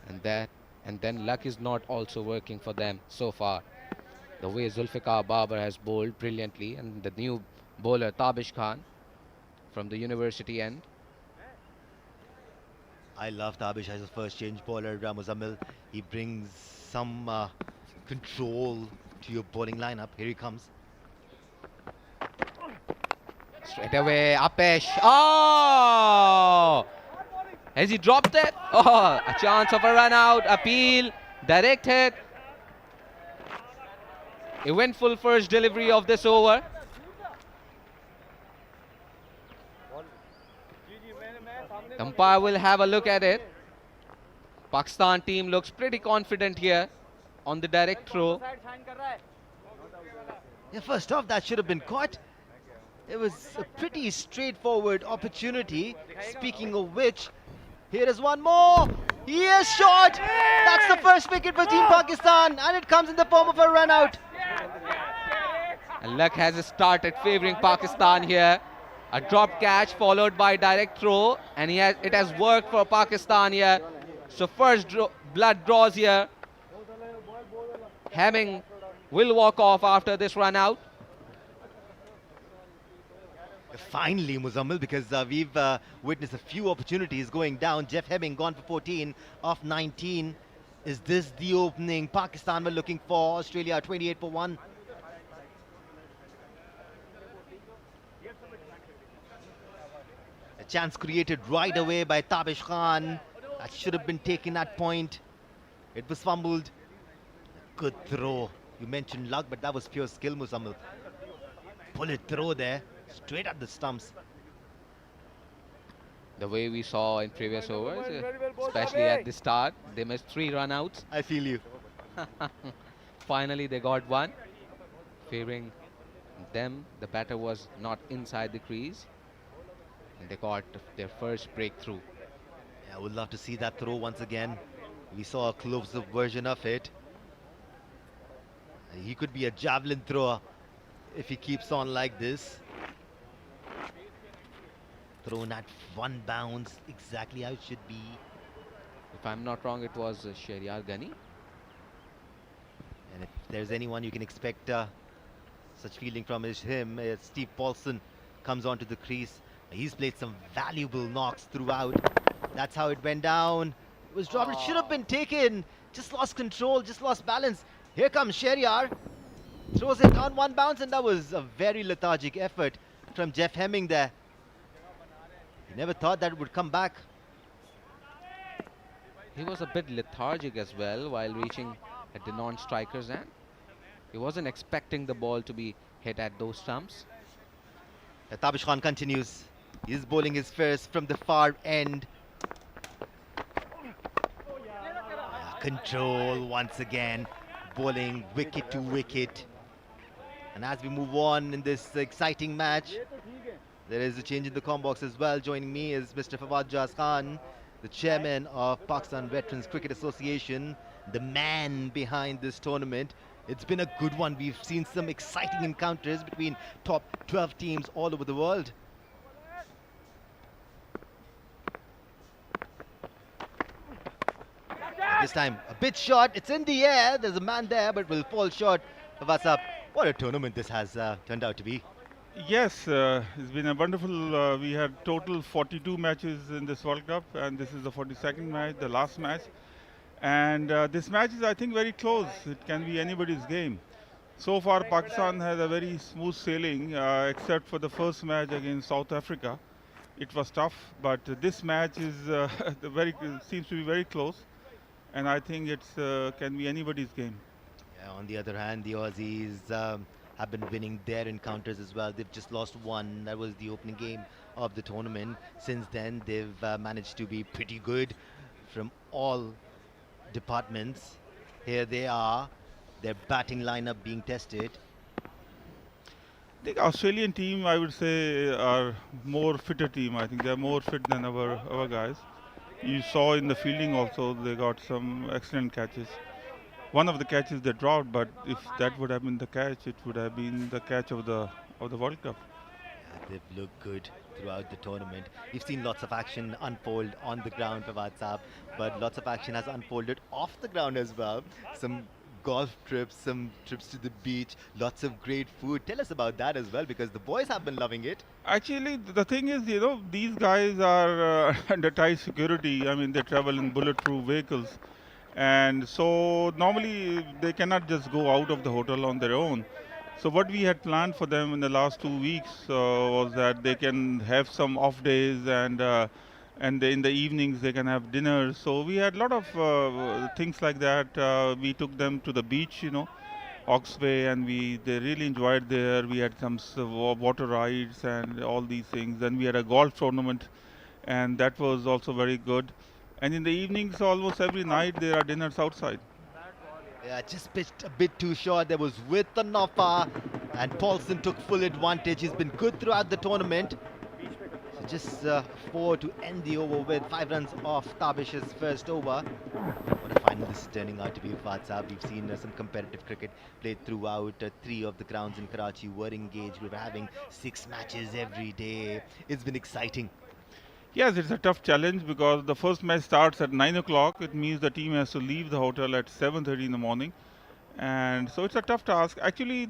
S12: and then luck is not also working for them so far. The way Zulfikar Babar has bowled brilliantly, and the new bowler Tabish Khan from the university end.
S4: I love Tabish as a first change bowler, Muzammil. He brings some control to your bowling lineup. Here he comes.
S12: Straight away, Apesh. Oh! Has he dropped it? Oh, a chance of a run out, appeal, direct hit. Eventful first delivery of this over. Umpire will have a look at it. Pakistan team looks pretty confident here on the direct throw.
S4: Yeah, first off, that should have been caught. It was a pretty straightforward opportunity. Speaking of which, here is one more. He is short. That's the first wicket for Team Pakistan, and it comes in the form of a run out.
S12: And luck has started favouring Pakistan here. A drop catch followed by direct throw, and it has worked for Pakistan here. So first blood draws here. Hemming will walk off after this run out.
S4: Finally, Muzammil, because we've witnessed a few opportunities going down. Jeff Hemming gone for 14 off 19. Is this the opening Pakistan were looking for? Australia 28 for 1. A chance created right away by Tabish Khan. That should have been taken at point. It was fumbled. Good throw. You mentioned luck, but that was pure skill, Muzammil. Bullet throw there. Straight at the stumps.
S12: The way we saw in previous overs, especially at the start, they missed 3 run-outs.
S4: I feel you.
S12: Finally, they got one. Favouring them, the batter was not inside the crease, and they got their first breakthrough.
S4: Yeah, I would love to see that throw once again. We saw a close-up version of it. He could be a javelin thrower if he keeps on like this. Thrown at one bounce, exactly how it should be.
S12: If I'm not wrong, it was Shehryar Ghani.
S4: And if there's anyone you can expect such fielding from is him. Steve Paulson comes onto the crease. He's played some valuable knocks throughout. That's how it went down. It was dropped. It should have been taken. Just lost control, just lost balance. Here comes Shehryar. Throws it on one bounce, and that was a very lethargic effort from Jeff Hemming there. He never thought that it would come back.
S12: He was a bit lethargic as well while reaching at the non-striker's end. He wasn't expecting the ball to be hit at those stumps.
S4: Tabish Khan continues. He's bowling his first from the far end. control once again, bowling wicket to wicket. And as we move on in this exciting match, there is a change in the comm box as well. Joining me is Mr. Fawad Jaz Khan, the chairman of Pakistan Veterans Cricket Association, the man behind this tournament. It's been a good one. We've seen some exciting encounters between top 12 teams all over the world. This time, a bit short. It's in the air. There's a man there, but will fall short. What's up? What a tournament this has turned out to be.
S13: Yes, it's been a wonderful. We had total 42 matches in this World Cup, and this is the 42nd match, the last match. And this match is, I think, very close. It can be anybody's game. So far, Pakistan has a very smooth sailing, except for the first match against South Africa. It was tough, but this match is seems to be very close, and I think it's can be anybody's game.
S4: Yeah, on the other hand, the Aussies have been winning their encounters as well. They've just lost one. That was the opening game of the tournament. Since then, they've managed to be pretty good from all departments. Here they are, their batting lineup being tested.
S13: The Australian team, I would say, are more fitter team. I think they're more fit than our guys. You saw in the fielding also, they got some excellent catches. One of the catches they dropped, but if that would have been the catch, it would have been the catch of the World Cup.
S4: Yeah, they've looked good throughout the tournament. We've seen lots of action unfold on the ground for WhatsApp, but lots of action has unfolded off the ground as well. Some golf trips, some trips to the beach, lots of great food. Tell us about that as well, because the boys have been loving it.
S13: Actually, the thing is, these guys are under tight security. I mean, they travel in bulletproof vehicles. And so normally they cannot just go out of the hotel on their own. So what we had planned for them in the last 2 weeks was that they can have some off days, and in the evenings they can have dinner. So we had a lot of things like that. We took them to the beach, Oxway, and they really enjoyed there. We had some water rides and all these things. Then we had a golf tournament, and that was also very good. And in the evenings, almost every night, there are dinners outside.
S4: Yeah, just pitched a bit too short. There was width on offer, and Paulson took full advantage. He's been good throughout the tournament. So just 4 to end the over with 5 runs off Tabish's first over. What a final this is turning out to be for WhatsApp. We've seen some competitive cricket played throughout. 3 of the grounds in Karachi were engaged. We were having 6 matches every day. It's been exciting.
S13: Yes, it's a tough challenge because the first match starts at 9 o'clock. It means the team has to leave the hotel at 7:30 in the morning. And so it's a tough task. Actually,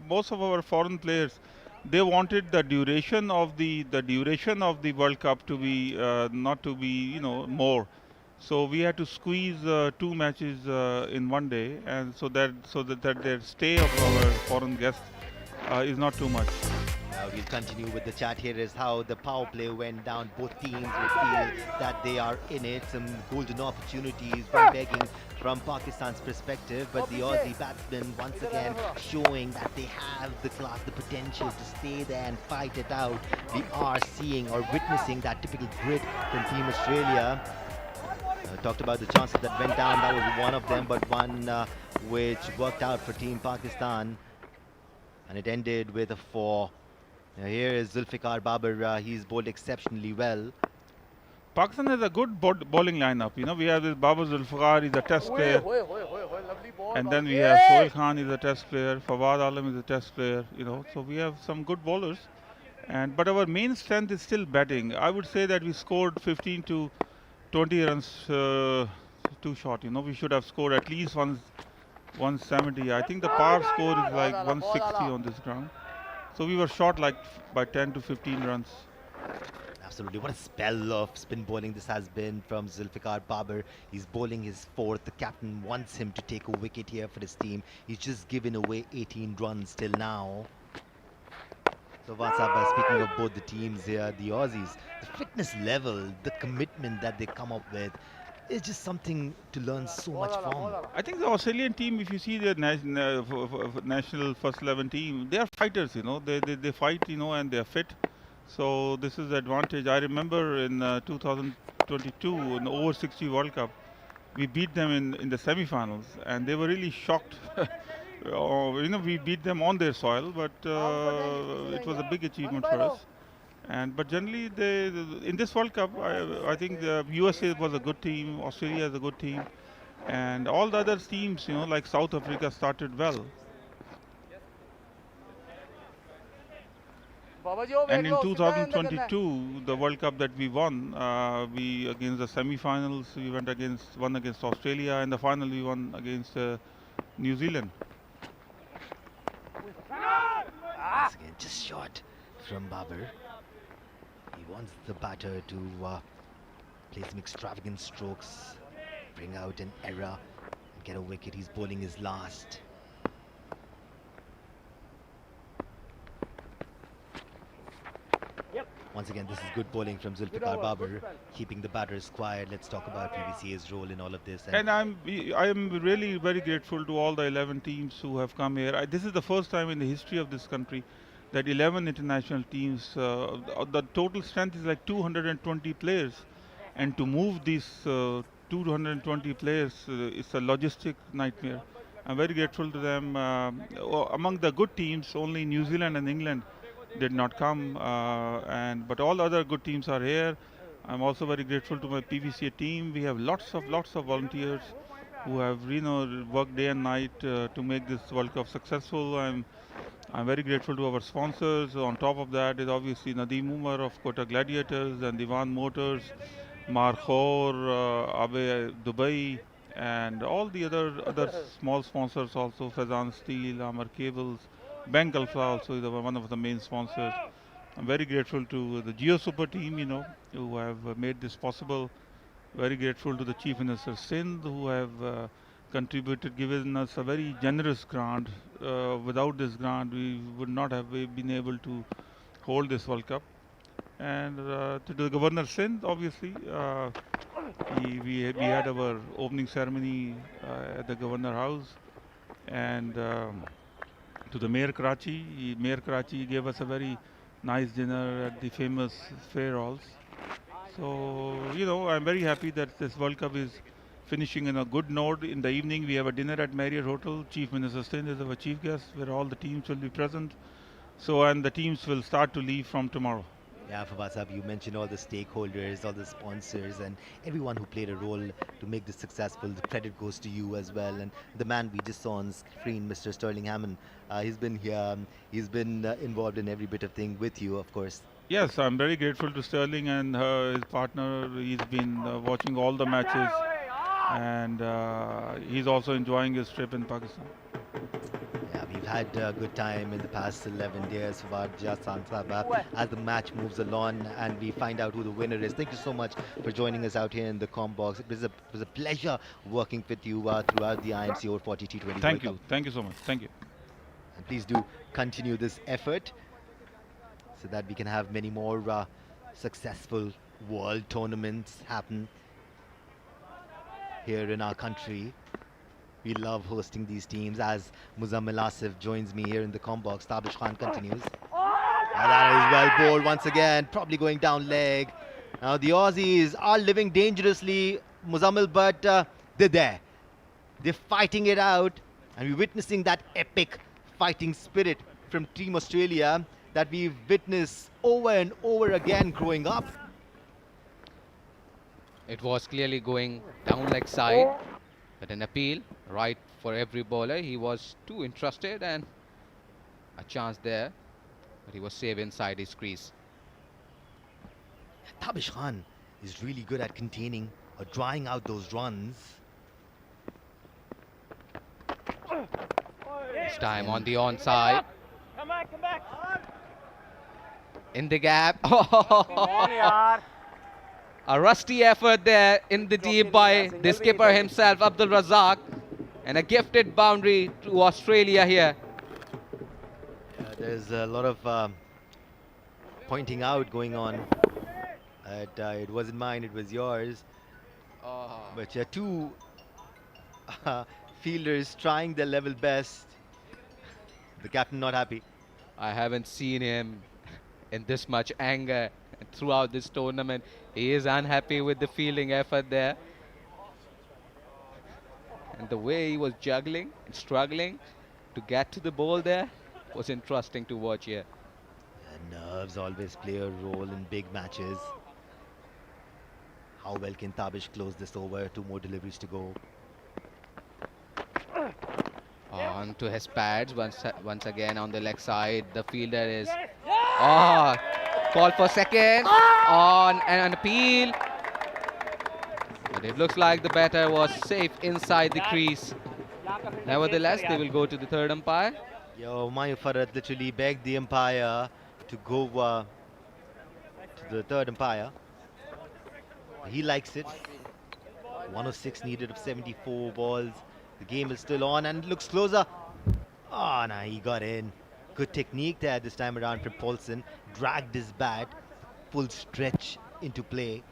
S13: most of our foreign players, they wanted the duration of the World Cup to be not to be more. So we had to squeeze 2 matches in one day, and so that their stay of our foreign guests is not too much.
S4: We'll continue with the chat. Here is how the power play went down. Both teams will feel that they are in it. Some golden opportunities were begging from Pakistan's perspective, but the Aussie batsmen once again showing that they have the class, the potential to stay there and fight it out. We are seeing or witnessing that typical grit from Team Australia. Talked about the chances that went down. That was one of them, but one which worked out for Team Pakistan, and it ended with a 4. Now here is Zulfikar Babar. He's bowled exceptionally well.
S13: Pakistan has a good bowling lineup. We have this Babar Zulfikar, he's a test player. And then we have Sohail Khan, he's a test player. Fawad Alam is a test player. So we have some good bowlers. But our main strength is still batting. I would say that we scored 15 to 20 runs too short. We should have scored at least 170. I think the par score is like 160 on this ground. So we were short by 10 to 15 runs.
S4: Absolutely. What a spell of spin bowling this has been from Zulfikar Babar. He's bowling his 4th. The captain wants him to take a wicket here for his team. He's just given away 18 runs till now. So WhatsApp, speaking of both the teams here, the Aussies, the fitness level, the commitment that they come up with, it's just something to learn so much from.
S13: I think the Australian team, if you see their national first 11 team, they are fighters, they fight, and they are fit. So this is the advantage. I remember in 2022 in the over 60 World Cup, we beat them in the semi-finals, and they were really shocked. We beat them on their soil, but it was a big achievement for us. But generally, in this World Cup, I think the USA was a good team, Australia is a good team, and all the other teams, like South Africa, started well. And in 2022, the World Cup that we won, we against the semi-finals, we won against Australia, and the final we won against New Zealand.
S4: Once again, just short from Babar. He wants the batter to play some extravagant strokes, bring out an error, and get a wicket. He's bowling his last. Once again, this is good bowling from Zulfikar Babar, keeping the batters quiet. Let's talk about PBCA's role in all of this.
S13: And I am really very grateful to all the 11 teams who have come here. This is the first time in the history of this country that 11 international teams, the total strength is like 220 players. And to move these 220 players, it's a logistic nightmare. I'm very grateful to them. Among the good teams, only New Zealand and England did not come, but all other good teams are here. I'm also very grateful to my PVCA team. We have lots of volunteers who have worked day and night to make this World Cup successful. I'm very grateful to our sponsors. On top of that is obviously Nadim Umar of Kota Gladiators and Diwan Motors, Markhor, Abe Dubai, and all the other small sponsors also, Fazan Steel, Amar Cables, Bank Alpha also is one of the main sponsors. I'm very grateful to the Geo Super team, who have made this possible. Very grateful to the Chief Minister Sindh, who have contributed, given us a very generous grant. Without this grant, we would not have been able to hold this World Cup. And to the Governor Sindh, obviously, we had our opening ceremony at the Governor House, and to the Mayor Karachi. Mayor Karachi gave us a very nice dinner at the famous Fair Halls. So, I'm very happy that this World Cup is finishing in a good note. In the evening, we have a dinner at Marriott Hotel. Chief Minister Sindh is our chief guest, where all the teams will be present. So, and the teams will start to leave from tomorrow.
S4: Yeah, Fawaz Saab, you mentioned all the stakeholders, all the sponsors, and everyone who played a role to make this successful. The credit goes to you as well. And the man we just saw on screen, Mr. Sterling Hammond, he's been here. He's been involved in every bit of thing with you, of course.
S13: Yes, I'm very grateful to Sterling and his partner. He's been watching all the matches, and he's also enjoying his trip in Pakistan.
S4: Yeah, we've had a good time in the past 11 years, Fawad Jasan Sahab, as the match moves along and we find out who the winner is. Thank you so much for joining us out here in the Combox. It was a pleasure working with you throughout the IMC Over-40 T20
S13: Thank you. Thank you so much. Thank you.
S4: And please do continue this effort so that we can have many more successful world tournaments happen here in our country. We love hosting these teams. As Muzammil Asif joins me here in the Combox, Tabish Khan continues. And that is well bowled once again, probably going down leg. Now the Aussies are living dangerously, Muzammil, but they're there. They're fighting it out, and we're witnessing that epic fighting spirit from Team Australia that we've witnessed over and over again growing up.
S12: It was clearly going down leg side, but an appeal right for every bowler. He was too interested, and a chance there, but he was safe inside his crease.
S4: Tabish Khan is really good at containing or drawing out those runs.
S12: This time on the onside.
S8: Come back.
S12: In the gap. A rusty effort there in the deep by the skipper himself, Abdul Razak, and a gifted boundary to Australia here.
S4: Yeah, there's a lot of pointing out going on. It wasn't mine, it was yours. But yeah, two fielders trying their level best. The captain not happy.
S12: I haven't seen him in this much anger throughout this tournament. He is unhappy with the fielding effort there. and the way he was juggling and struggling to get to the ball there was interesting to watch here.
S4: And nerves always play a role in big matches. How well can Tabish close this over? 2 more deliveries to go.
S12: On to his pads once again on the leg side. The fielder is call for second on an appeal. But it looks like the batter was safe inside the crease. Nevertheless, they will go to the third umpire.
S4: Yo, Mayu Farad literally begged the umpire to go to the third umpire. He likes it. 106 needed of 74 balls. The game is still on and looks closer. Oh, no, he got in. Good technique there this time around from Paulson. Dragged his bat. Full stretch into play.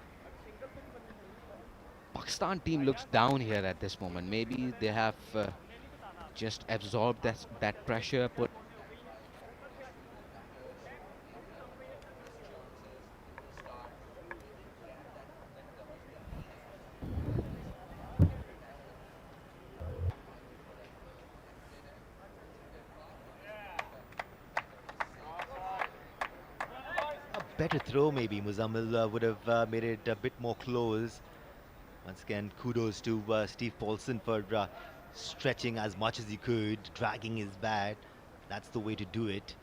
S12: Pakistan team looks down here at this moment. Maybe they have just absorbed that pressure, put
S4: Better throw maybe. Muzammil would have made it a bit more close. Once again, kudos to Steve Paulson for stretching as much as he could, dragging his bat. That's the way to do it.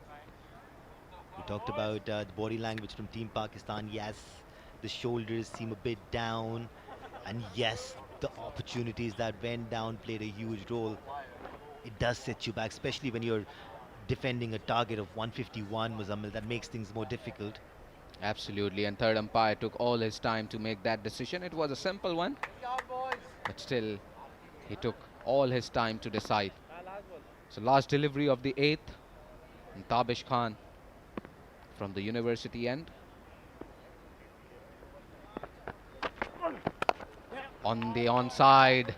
S4: We talked about the body language from Team Pakistan. Yes, the shoulders seem a bit down. And yes, the opportunities that went down played a huge role. It does set you back, especially when you're defending a target of 151, Muzammil. That makes things more difficult.
S12: Absolutely, and third umpire took all his time to make that decision. It was a simple one, but still, he took all his time to decide. So last delivery of the 8th, and Tabish Khan from the university end. On the onside,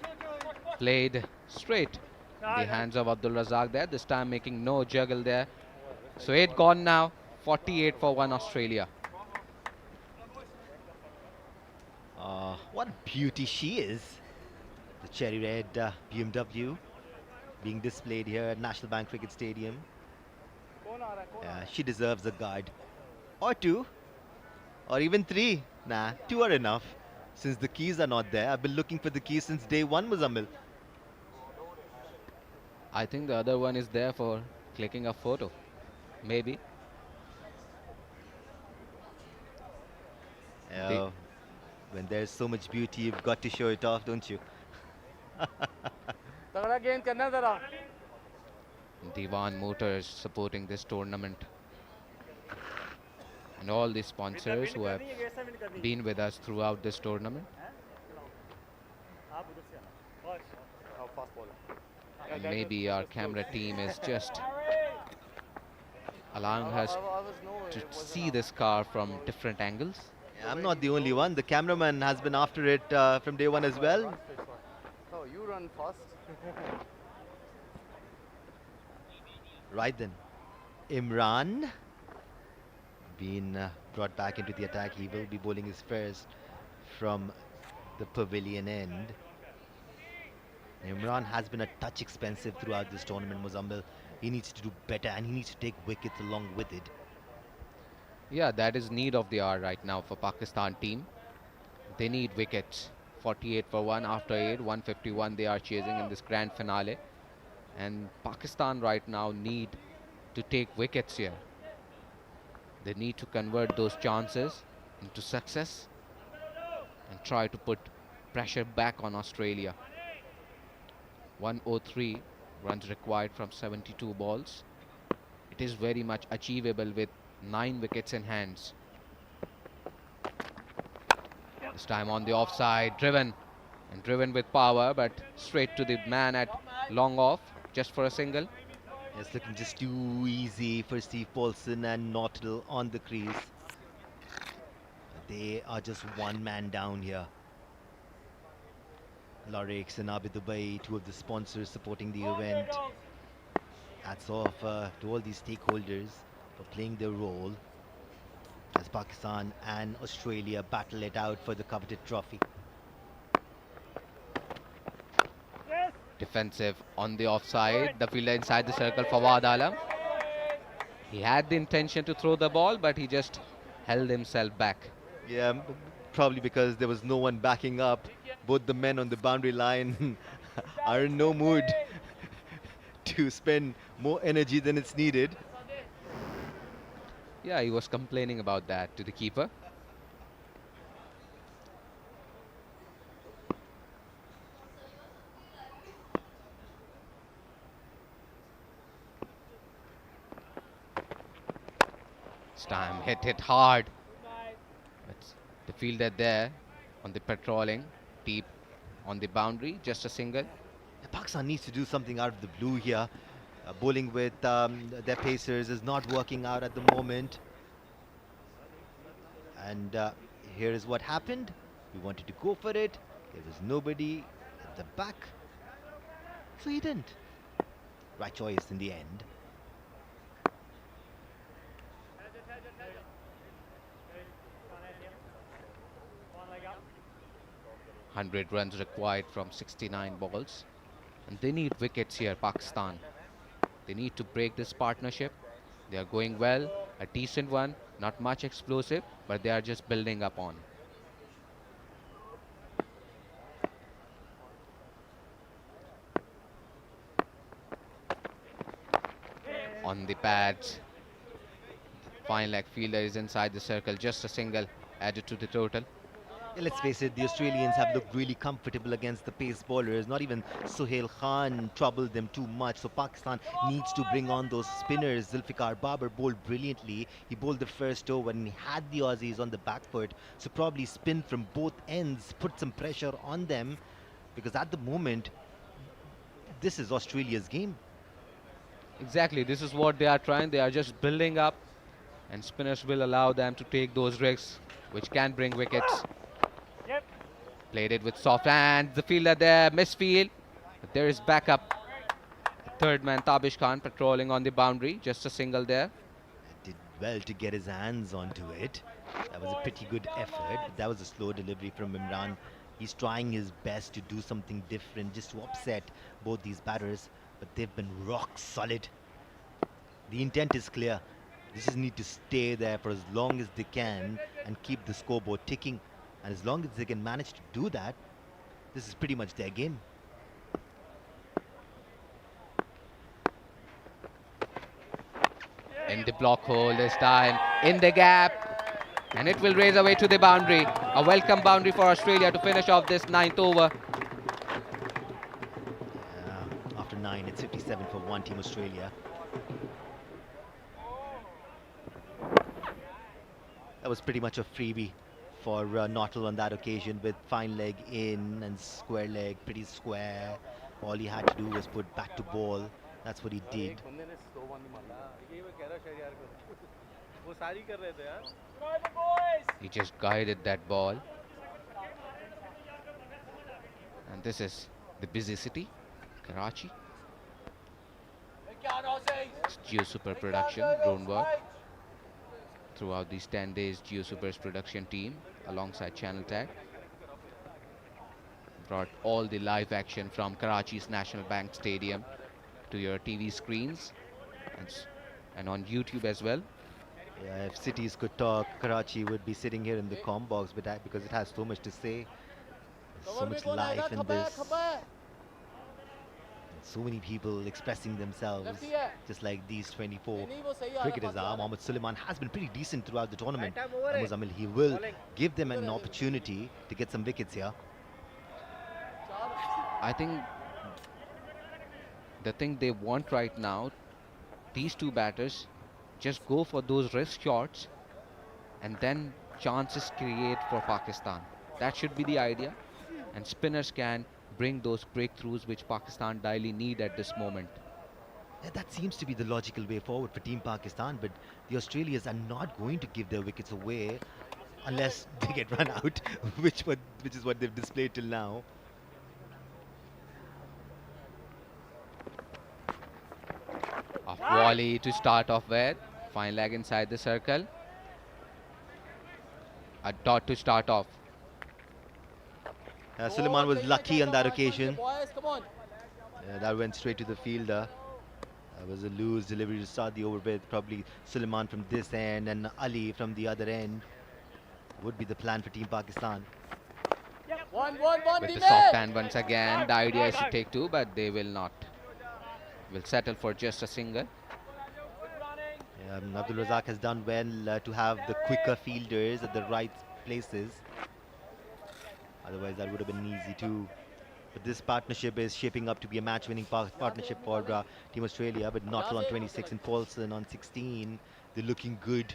S12: played straight in the hands of Abdul Razak there, this time making no juggle there. So 8 gone now, 48 for 1 Australia.
S4: What a beauty she is. The cherry red BMW being displayed here at National Bank Cricket Stadium. She deserves a guard. Or 2. Or even 3. Nah, 2 are enough. Since the keys are not there. I've been looking for the keys since day 1, Muzammil.
S12: I think the other one is there for clicking a photo. Maybe.
S4: When there's so much beauty, you've got to show it off, don't you?
S12: Diwan Motors supporting this tournament. And all the sponsors who have been with us throughout this tournament. And maybe our camera team is just allowing us to see this car from different angles.
S4: Yeah, I'm not the only one. The cameraman has been after it from day 1 as well.
S14: Oh, you run fast.
S4: Right then, Imran being brought back into the attack. He will be bowling his first from the pavilion end. Imran has been a touch expensive throughout this tournament, Muzammil. He needs to do better and he needs to take wickets along with it.
S12: Yeah, that is need of the hour right now for Pakistan team. They need wickets. 48 for 1 after 8, 151 they are chasing in this grand finale. And Pakistan right now need to take wickets here. They need to convert those chances into success and try to put pressure back on Australia. 103 runs required from 72 balls. It is very much achievable with 9 wickets in hands. This time on the offside, driven with power, but straight to the man at long off, just for a single.
S4: It's looking just too easy for Steve Paulson and Naughtle on the crease. They are just one man down here. Lorix and Abid Dubai, 2 of the sponsors supporting the event. Hats off to all these stakeholders for playing their role as Pakistan and Australia battle it out for the coveted trophy.
S12: Defensive on the offside. The fielder inside the circle, Fawad Alam. He had the intention to throw the ball, but he just held himself back.
S4: Yeah, probably because there was no one backing up. Both the men on the boundary line are in no mood to spend more energy than it's needed.
S12: Yeah, he was complaining about that to the keeper. This time hit hard. But the fielder there on the patrolling, deep on the boundary, just a single.
S4: Pakistan needs to do something out of the blue here. Bowling with their pacers is not working out at the moment. And here is what happened. We wanted to go for it. There was nobody at the back. So he didn't. Right choice in the end.
S12: $100 runs required from 69 balls. And they need wickets here, Pakistan. They need to break this partnership. They are going well, a decent one, not much explosive, but they are just building up on. On the pads, fine leg fielder is inside the circle, just a single added to the total.
S4: Yeah, let's face it, the Australians have looked really comfortable against the pace bowlers. Not even Suhail Khan troubled them too much. So Pakistan needs to bring on those spinners. Zulfikar Babar bowled brilliantly. He bowled the first over and he had the Aussies on the back foot. So probably spin from both ends, put some pressure on them. Because at the moment, this is Australia's game.
S12: Exactly, this is what they are trying. They are just building up. And spinners will allow them to take those risks, which can bring wickets. Played it with soft hands. The fielder there, misfield. But there is backup. Third man, Tabish Khan, patrolling on the boundary. Just a single there.
S4: Did well to get his hands onto it. That was a pretty good effort. But that was a slow delivery from Imran. He's trying his best to do something different, just to upset both these batters. But they've been rock solid. The intent is clear. They just need to stay there for as long as they can and keep the scoreboard ticking. And as long as they can manage to do that, this is pretty much their game.
S12: In the block hole this time, in the gap. And it will raise away to the boundary. A welcome boundary for Australia to finish off this 9th over.
S4: After 9, it's 57 for one Team Australia. That was pretty much a freebie for Naughtle on that occasion, with fine leg in and square leg, pretty square. All he had to do was put bat to ball. That's what he did.
S12: He just guided that ball. And this is the busy city, Karachi. It's Geo Super production, drone work. Throughout these 10 days, Geo Super's production team, alongside Channel Tag, brought all the live action from Karachi's National Bank Stadium to your TV screens and on YouTube as well.
S4: Yeah, if cities could talk, Karachi would be sitting here in the comm box, but because it has so much to say, so much life in this. So many people expressing themselves, just like these 24 cricketers are. Mohammad Suleiman has been pretty decent throughout the tournament. Muzammil, he will give them an opportunity to get some wickets here.
S12: I think the thing they want right now, these two batters, just go for those wrist shots and then chances create for Pakistan. That should be the idea. And spinners can bring those breakthroughs which Pakistan daily need at this moment.
S4: Yeah, that seems to be the logical way forward for Team Pakistan, but the Australians are not going to give their wickets away unless they get run out, which is what they've displayed till now.
S12: Off volley to start off with. Fine leg inside the circle. A dot to start off.
S4: Suleiman was lucky on that occasion. That went straight to the fielder. That was a loose delivery to start the over with. Probably Suleiman from this end and Ali from the other end would be the plan for Team Pakistan.
S12: With the soft hand once again, the idea is to take two, but they will not. Will settle for just a single.
S4: Abdul Razak has done well to have the quicker fielders at the right places. Otherwise, that would have been easy too. But this partnership is shaping up to be a match-winning partnership for Team Australia. But Nottle on 26 and Paulson on 16. They're looking good.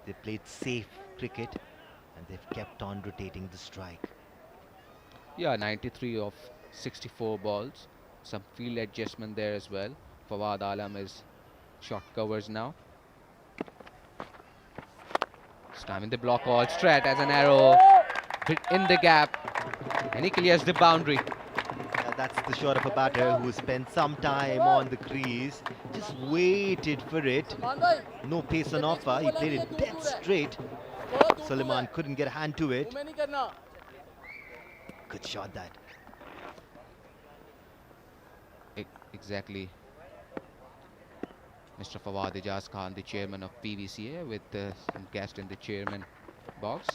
S4: They played safe cricket and they've kept on rotating the strike.
S12: Yeah, 93 of 64 balls. Some field adjustment there as well. Fawad Alam is short covers now. This time in the block all straight as an arrow. In the gap. And he clears the boundary.
S4: That's the shot of a batter who spent some time on the crease. Just waited for it. No pace on offer. He played it dead straight. Suleiman couldn't get a hand to it. Good shot that.
S12: Exactly. Mr. Fawad Ijaz Khan, the chairman of PVCA, with some guest in the chairman box.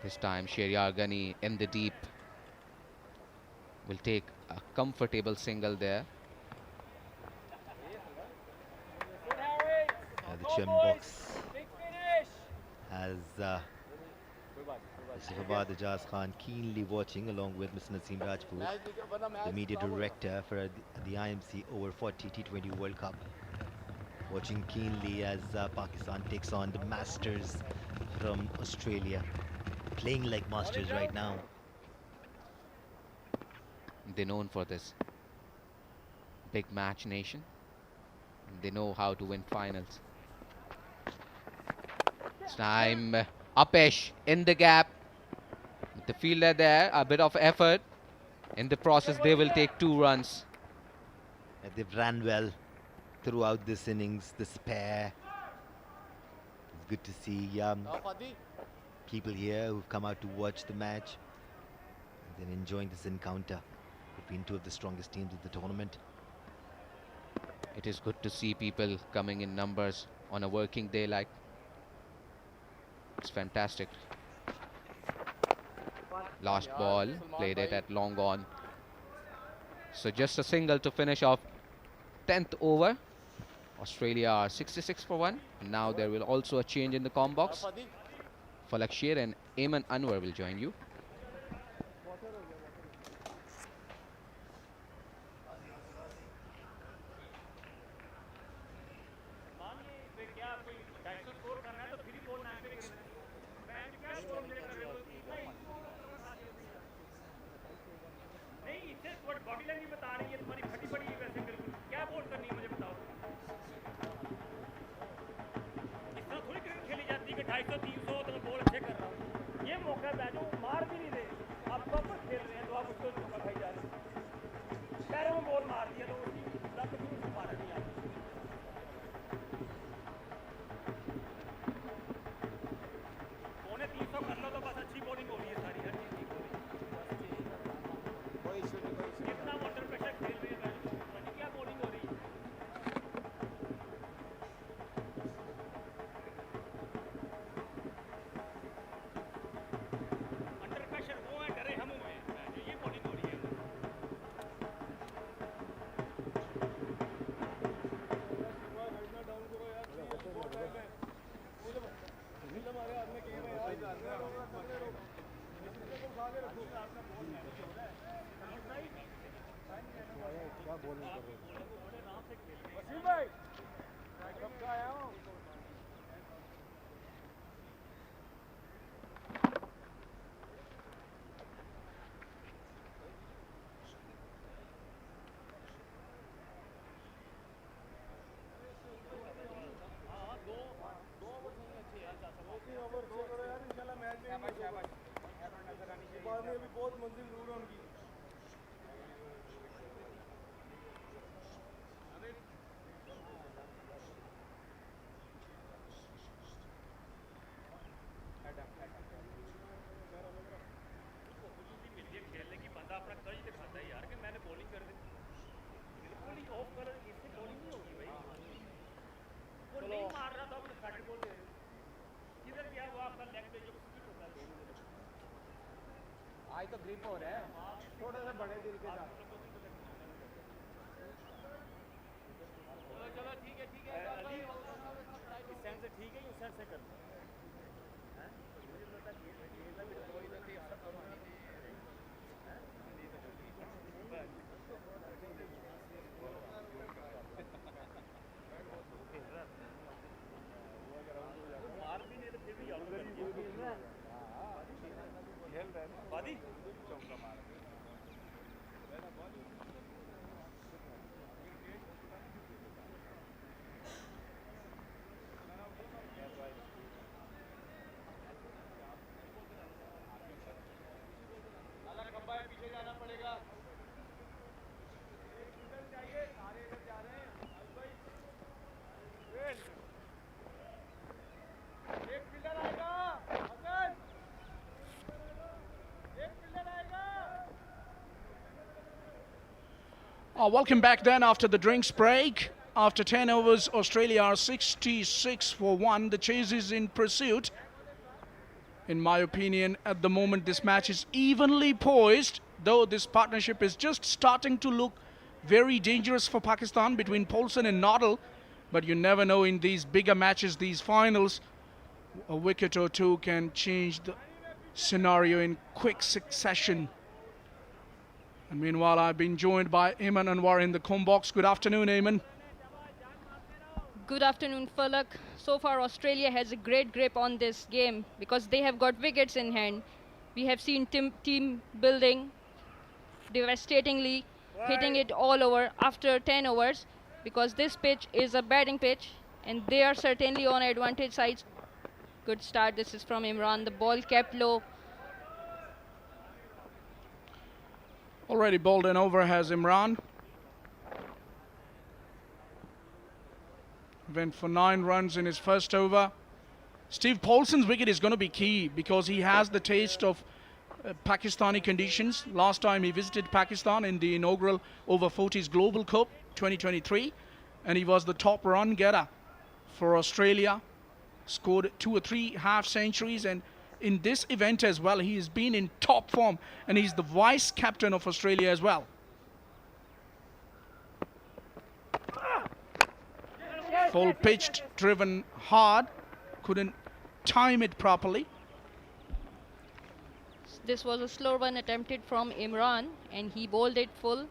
S12: This time Shehryar Ghani in the deep will take a comfortable single there.
S4: The chairman box has Mr. Fawad Ijaz Khan keenly watching along with Mr. Naseem Rajput, the media director for the IMC Over-40 T20 World Cup. Watching keenly as Pakistan takes on the Masters from Australia. Playing like Masters right now.
S12: They're known for this. Big match nation. They know how to win finals. This time Upesh in the gap. With the fielder there, a bit of effort. In the process, they will take 2 runs.
S4: They've ran well throughout this innings, this pair. It's good to see people here who've come out to watch the match and then enjoying this encounter between two of the strongest teams of the tournament.
S12: It is good to see people coming in numbers on a working day like. It's fantastic. Last ball, played it at long on. So just a single to finish off 10th over. Australia are 66 for 1. And now there will also a change in the com box. Falak Sher and Ayman Anwar will join you.
S1: Welcome back then after the drinks break. After 10 overs, Australia are 66 for 1. The chase is in pursuit. In my opinion, at the moment, this match is evenly poised, though this partnership is just starting to look very dangerous for Pakistan between Paulson and Noddle. But you never know in these bigger matches, these finals, a wicket or two can change the scenario in quick succession. And meanwhile, I've been joined by Ayman Anwar in the comms box. Good afternoon, Ayman.
S5: Good afternoon, Falak. So far, Australia has a great grip on this game because they have got wickets in hand. We have seen team building devastatingly, hitting it all over after 10 overs because this pitch is a batting pitch and they are certainly on advantage sides. Good start. This is from Imran. The ball kept low.
S1: Already bowled an over has Imran. Went for 9 runs in his first over. Steve Paulson's wicket is going to be key because he has the taste of Pakistani conditions. Last time he visited Pakistan in the inaugural Over-40s Global Cup 2023, and he was the top run getter for Australia. Scored 2 or 3 half centuries, and in this event as well, he has been in top form, and he's the vice captain of Australia as well. Full pitched, driven hard, couldn't time it properly.
S5: This was a slow one attempted from Imran and he bowled it full.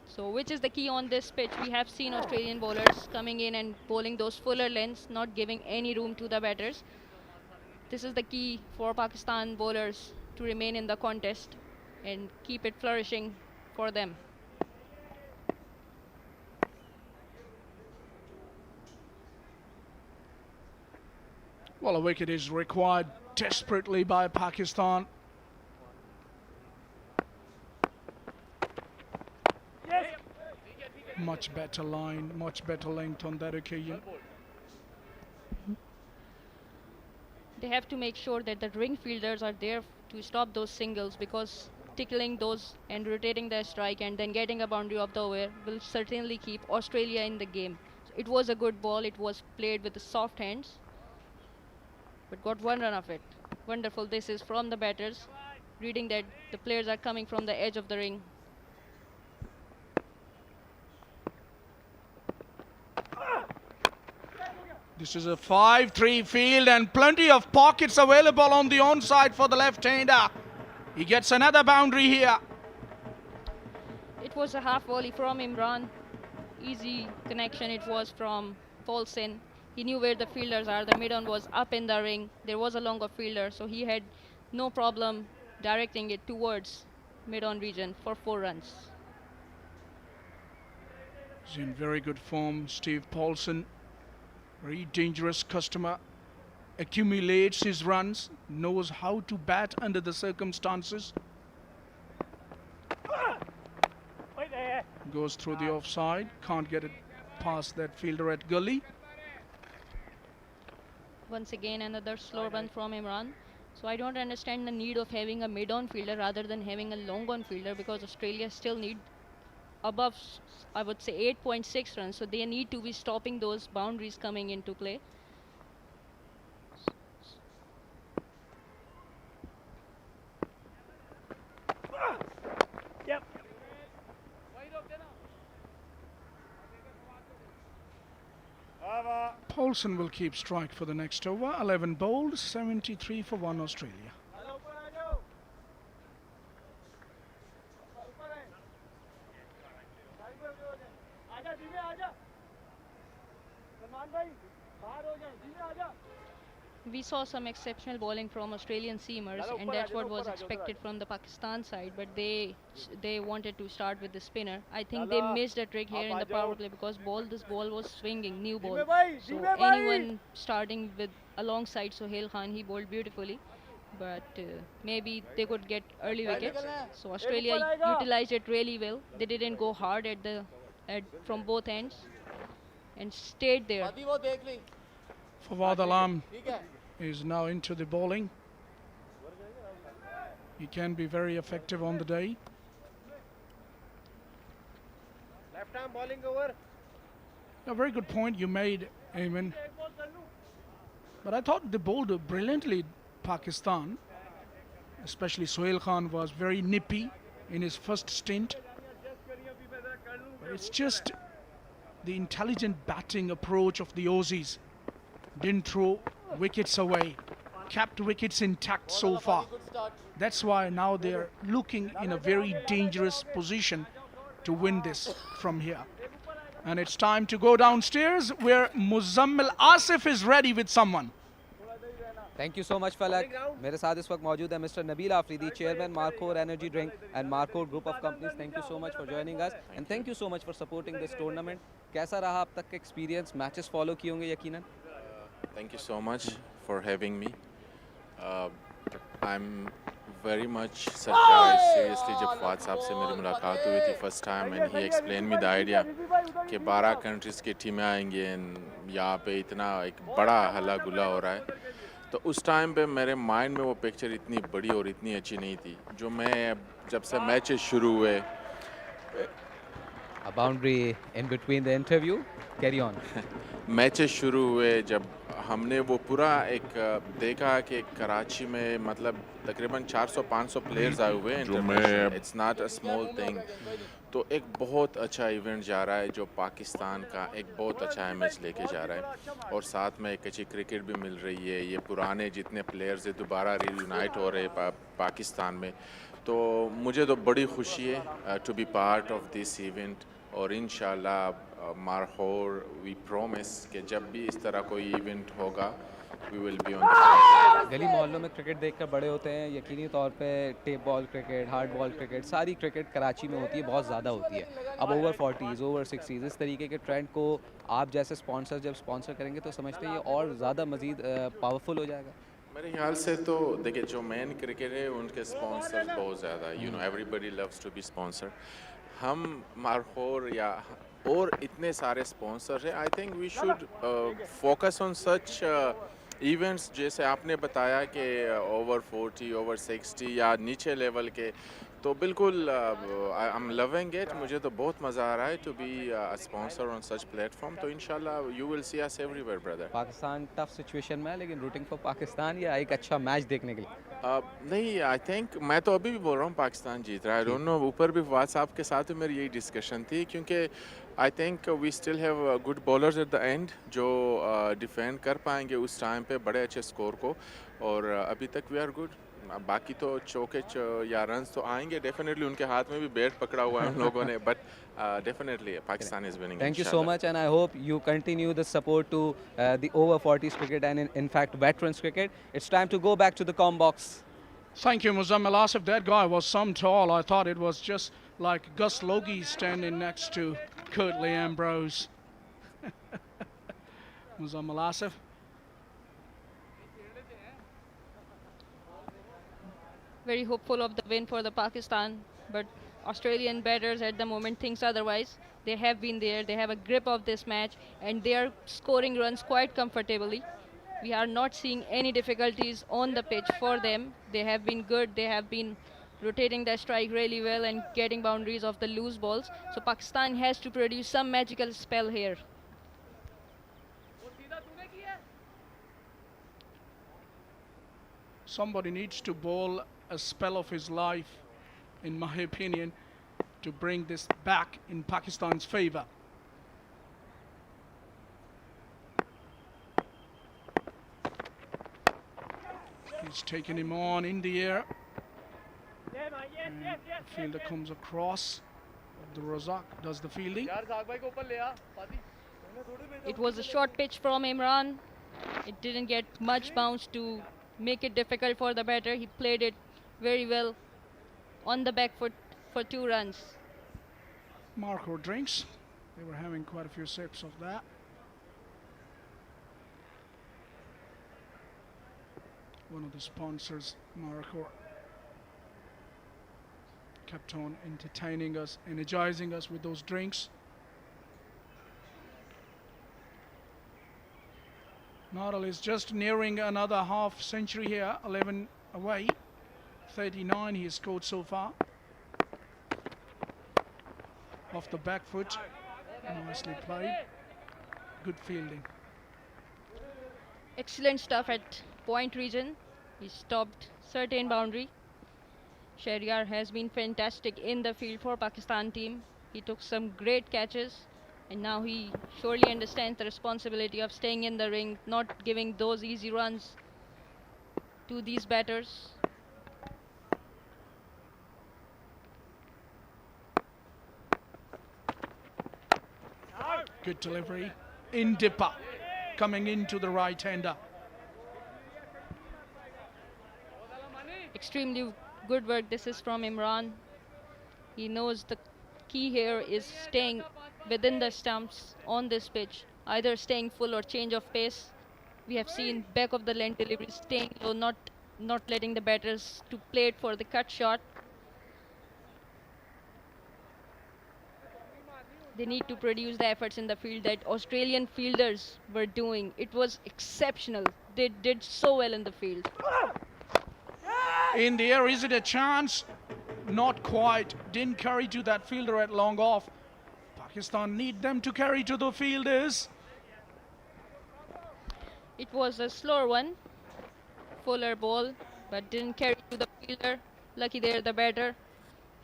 S5: So which is the key on this pitch? We have seen Australian bowlers coming in and bowling those fuller lengths, not giving any room to the batters. This is the key for Pakistan bowlers to remain in the contest and keep it flourishing for them.
S1: Well, a wicket is required desperately by Pakistan. Much better line, much better length on that occasion.
S5: They have to make sure that the ring fielders are there to stop those singles because tickling those and rotating their strike and then getting a boundary of the over will certainly keep Australia in the game. So it was a good ball. It was played with the soft hands, but got 1 run of it. Wonderful. This is from the batters, reading that the players are coming from the edge of the ring.
S1: This is a 5-3 field and plenty of pockets available on the onside for the left-hander. He gets another boundary here.
S5: It was a half volley from Imran. Easy connection it was from Paulson. He knew where the fielders are. The mid-on was up in the ring. There was a longer fielder, so he had no problem directing it towards mid-on region for 4 runs.
S1: He's in very good form, Steve Paulson. Very dangerous customer. Accumulates his runs, knows how to bat under the circumstances. Goes through the offside, can't get it past that fielder at gully.
S5: Once again, another slow run from Imran. So I don't understand the need of having a mid-on fielder rather than having a long-on fielder because Australia still need above, I would say, 8.6 runs. So they need to be stopping those boundaries coming into play.
S1: Olsen will keep strike for the next over. 11 bowled, 73 for 1 Australia.
S5: We saw some exceptional bowling from Australian seamers, and that's what was expected from the Pakistan side. But they wanted to start with the spinner. I think they missed a trick here in the power play because this ball was swinging, new ball. So anyone starting with alongside Sohail Khan, he bowled beautifully. But maybe they could get early wickets. So Australia utilized it really well. They didn't go hard from both ends and stayed there.
S1: Fawad Alam is now into the bowling. He can be very effective on the day.
S8: Left arm bowling over.
S1: A very good point you made, Ayman. But I thought they bowled brilliantly, Pakistan. Especially Sohail Khan was very nippy in his first stint. But it's just the intelligent batting approach of the Aussies. Didn't throw wickets away, kept wickets intact so far. That's why now they're looking in a very dangerous position to win this from here. And it's time to go downstairs where Muzammil Asif is ready with someone.
S12: Thank you so much, Falak. मेरे साथ इस वक्त मौजूद है Mr. Nabil Afridi, Chairman Markhor Energy Drink and Markhor Group of Companies. Thank you so much for joining us and thank you so much for supporting this tournament. कैसा रहा अब तक का experience? Matches follow किए होंगे यकीनन?
S15: Thank you so much for having me. I'm very much surprised, seriously, जब फवाद साहब से मेरी मुलाकात हुई थी first time and he explained me the idea कि 12 countries की टीमें आएंगी and यहाँ पे इतना एक बड़ा हल्ला गुल्ला हो रहा है. तो उस टाइम पे मेरे माइंड में वो पिक्चर इतनी बड़ी और इतनी अच्छी नहीं थी जो मैं जब से मैचेस शुरू हुए.
S12: A boundary in between the interview. Carry on.
S15: Matches शुरू हुए जब हमने वो पूरा एक देखा कि कराची में मतलब तकरीबन 400-500 प्लेयर्स आए हुए हैं. It's not a small thing. तो एक बहुत अच्छा इवेंट जा रहा है जो पाकिस्तान का एक बहुत अच्छा इमेज लेके जा रहा है और साथ में एक अच्छी क्रिकेट भी मिल रही है. ये पुराने जितने प्लेयर्स हैं दोबारा रीयूनाइट हो रहे हैं पाकिस्तान में. तो मुझे तो बड़ी खुशी है to be part of this event और इंशाल्लाह मारहोर वी प्रॉमिस कि जब भी इस तरह कोई इवेंट होगा we will be on the
S12: गली मोहल्लों में क्रिकेट देखकर बड़े होते हैं. यकीनी तौर पे tape ball cricket, hard ball cricket, सारी क्रिकेट कराची में होती है, बहुत ज़्यादा होती है. अब over-40s, over-60s इस तरीके के ट्रेंड को आप जैसे स्पॉन्सर जब स्पॉन्सर करेंगे तो समझते हैं ये और ज़्यादा मज़ीद पावरफुल हो जाएगा.
S15: मेरे ख्याल से तो देखिए जो मेन क्रिकेट है उनके स्पॉन्सर्स बहुत ज़्यादा you know everybody loves to be sponsor. हम मारहोर या और इतने सारे स्पॉन्सर हैं. I think we should focus on such events जैसे आपने बताया कि over-40, over-60 या नीचे लेवल के. तो बिल्कुल आई एम लविंग इट. मुझे तो बहुत मज़ा आ रहा है to be a sponsor on such platform. तो इंशाल्लाह you will see us everywhere brother.
S12: Pakistan tough situation में है लेकिन रूटिंग फॉर पाकिस्तान या एक अच्छा मैच देखने के लिए.
S15: नहीं आई थिंक मैं तो अभी भी बोल रहा हूँ पाकिस्तान जीत रहा है. आई डोंट नो ऊपर भी फवाद साहब के साथ भी मेरी यही डिस्कशन थी क्योंकि I think we still have good bowlers at the end जो डिफेंड कर पाएंगे उस टाइम पे बड़े अच्छे स्कोर को. और अभी तक वी आर गुड. बाकी तो चौके या रन्स तो आएंगे डेफिनेटली. उनके हाथ में भी बैट पकड़ा हुआ है उन लोगों ने. But definitely Pakistan is winning.
S12: Thank you so much and I hope you continue the support to the over-40s cricket and in fact veterans cricket. It's time to go back to the comm box.
S1: Thank you, Muzammil Asif. That guy was some tall. I thought it was just like Gus Logie standing next to Curtly Ambrose. Muzammil Asif.
S5: Very hopeful of the win for the Pakistan, but Australian batters at the moment thinks otherwise. They have been there, they have a grip of this match and they are scoring runs quite comfortably. We are not seeing any difficulties on the pitch for them. They have been good, they have been rotating their strike really well and getting boundaries of the loose balls. So Pakistan has to produce some magical spell here.
S1: Somebody needs to bowl a spell of his life, in my opinion, to bring this back in Pakistan's favour. He's taken him on in the air. And the fielder comes across. The Razak does the fielding.
S5: It was a short pitch from Imran. It didn't get much bounce to make it difficult for the batter. He played it very well on the back foot for 2 runs.
S1: Marco drinks. They were having quite a few sips of that. One of the sponsors, Marco, kept on entertaining us, energizing us with those drinks. Nadal is just nearing another half century here, 11 away. 39 he has scored so far. Off the back foot, nicely played. Good fielding.
S5: Excellent stuff at point region. He stopped certain boundary. Shahryar has been fantastic in the field for Pakistan team. He took some great catches, and now he surely understands the responsibility of staying in the ring, not giving those easy runs to these batters.
S1: Good delivery in dipper, coming into the right-hander.
S5: Extremely good work. This is from Imran. He knows the key here is staying within the stumps on this pitch, either staying full or change of pace. We have seen back of the length delivery, staying low, not letting the batters to play it for the cut shot. They need to produce the efforts in the field that Australian fielders were doing. It was exceptional. They did so well in the field.
S1: In the air, is it a chance? Not quite. Didn't carry to that fielder at long off. Pakistan need them to carry to the fielders.
S5: It was a slower one. Fuller ball, but didn't carry to the fielder. Lucky there the batter.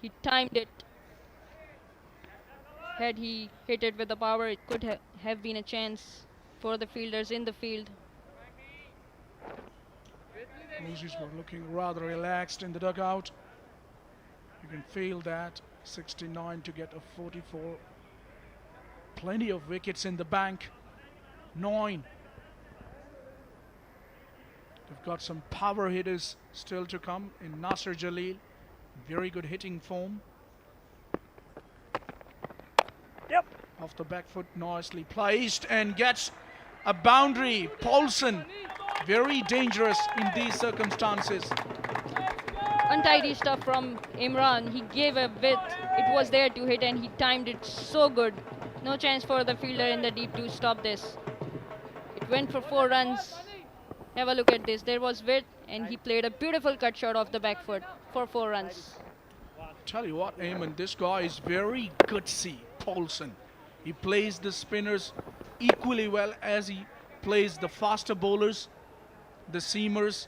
S5: He timed it. Had he hit it with the power, it could have been a chance for the fielders in the field.
S1: Aussies were looking rather relaxed in the dugout. You can feel that. 69 to get a 44. Plenty of wickets in the bank. 9. They've got some power hitters still to come in Naser Jalil. Very good hitting form.
S8: Yep.
S1: Off the back foot, nicely placed and gets a boundary. Paulson, very dangerous in these circumstances.
S5: Untidy stuff from Imran. He gave a width. It was there to hit and he timed it so good. No chance for the fielder in the deep to stop this. It went for 4 runs. Have a look at this. There was width and he played a beautiful cut shot off the back foot for 4 runs.
S1: Tell you what, Eamon, this guy is very gutsy, Paulson. He plays the spinners equally well as he plays the faster bowlers, the seamers,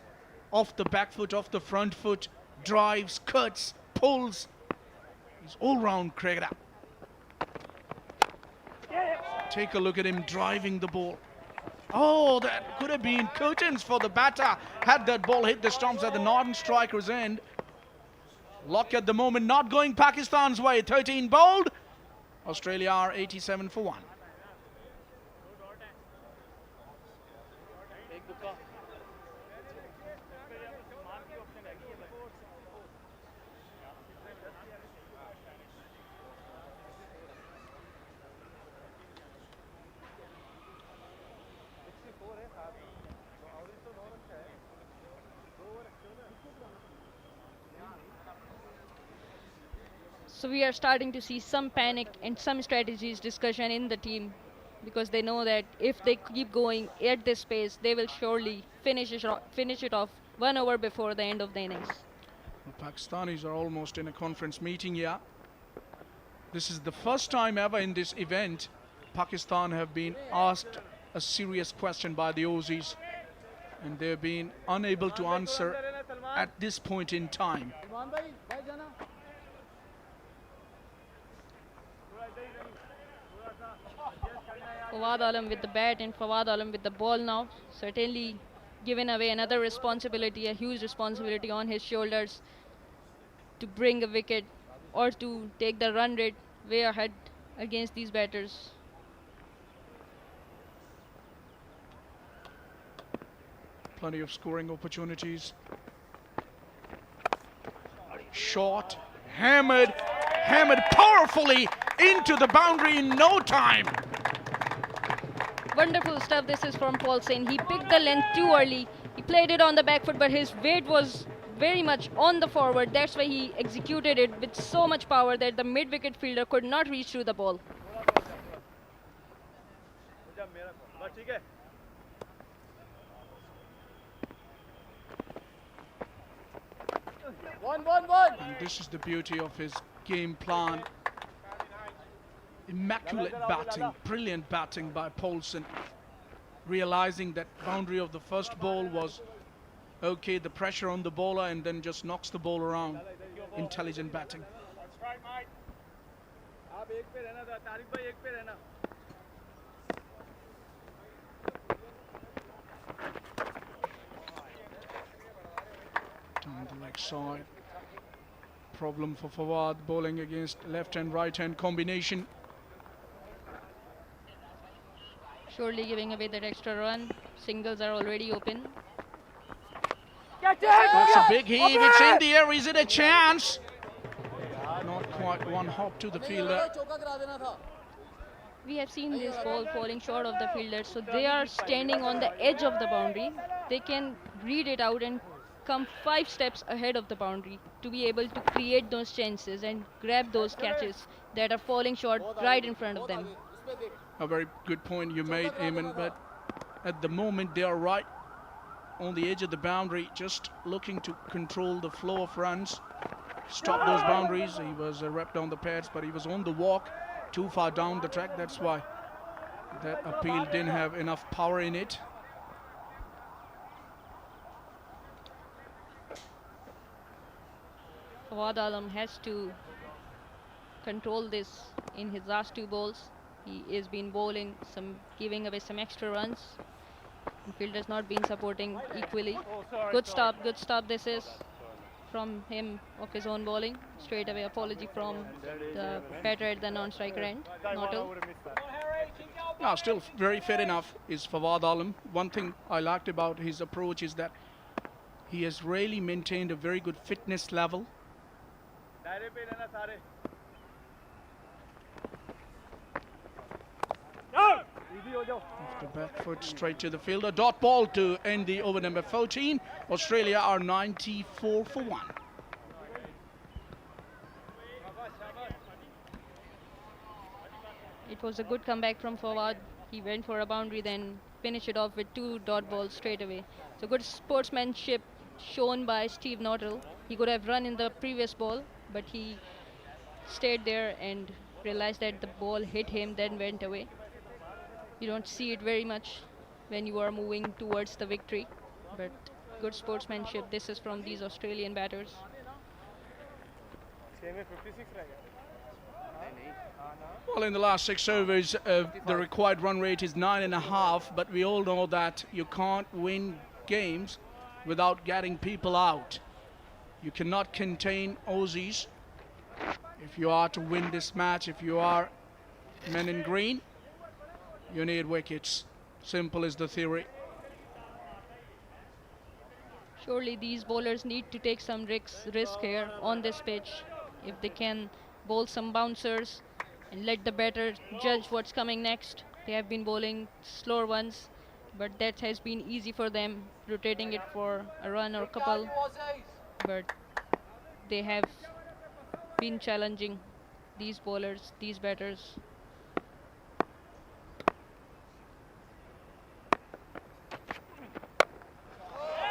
S1: off the back foot, off the front foot, drives, cuts, pulls. He's all-round cricketer. Take a look at him driving the ball. Oh, that could have been curtains for the batter had that ball hit the stumps at the northern striker's end. Luck at the moment not going Pakistan's way. 13 bowled. Australia are 87 for 1.
S5: So we are starting to see some panic and some strategies discussion in the team because they know that if they keep going at this pace, they will surely finish it off 1 over before the end of the innings.
S1: The Pakistanis are almost in a conference meeting here. This is the first time ever in this event Pakistan have been asked a serious question by the Aussies and they've been unable to answer at this point in time.
S5: Fawad Alam with the bat and Fawad Alam with the ball now. Certainly given away another responsibility, a huge responsibility on his shoulders to bring a wicket or to take the run rate way ahead against these batters.
S1: Plenty of scoring opportunities. Shot, hammered powerfully into the boundary in no time.
S5: Wonderful stuff this is from Paulsen. He picked the length too early. He played it on the back foot, but his weight was very much on the forward. That's why he executed it with so much power that the mid-wicket fielder could not reach through the ball.
S1: And this is the beauty of his game plan. Immaculate batting, brilliant batting by Paulsen. Realizing that boundary of the first ball was okay, the pressure on the bowler, and then just knocks the ball around. Intelligent batting. Down the leg side. Problem for Fawad, bowling against left and right hand combination.
S5: Surely giving away that extra run. Singles are already open.
S1: That's a big heave. It's in the air. Is it a chance? Not quite. One hop to the fielder.
S5: We have seen this ball falling short of the fielder, so they are standing on the edge of the boundary. They can read it out and come 5 steps ahead of the boundary to be able to create those chances and grab those catches that are falling short right in front of them.
S1: A very good point you made, Eamon, but at the moment they are right on the edge of the boundary, just looking to control the flow of runs, stop those boundaries. He was wrapped on the pads, but he was on the walk too far down the track. That's why that appeal didn't have enough power in it.
S5: Fawad Alam has to control this in his last 2 balls. He has been bowling giving away some extra runs. The fielder's not been supporting equally. Good stop this is from him of his own bowling. Straight away apology from the batter at the non-striker end, Naughtle.
S1: No, still very fair enough is Fawad Alam. One thing I liked about his approach is that he has really maintained a very good fitness level. Off the back foot, straight to the fielder. Dot ball to end the over number 14. Australia are 94 for 1.
S5: It was a good comeback from Fawad. He went for a boundary, then finished it off with 2 dot balls straight away. So good sportsmanship shown by Steve Naughtle. He could have run in the previous ball, but he stayed there and realized that the ball hit him, then went away. You don't see it very much when you are moving towards the victory, but good sportsmanship. This is from these Australian batters.
S1: Well, in the last 6 overs, the required run rate is 9.5, but we all know that you can't win games without getting people out. You cannot contain Aussies. If you are to win this match, if you are men in green, you need wickets. Simple is the theory.
S5: Surely these bowlers need to take some risk here on this pitch. If they can bowl some bouncers and let the batter judge what's coming next. They have been bowling slower ones, but that has been easy for them, rotating it for a run or a couple. But they have been challenging these bowlers, these batters.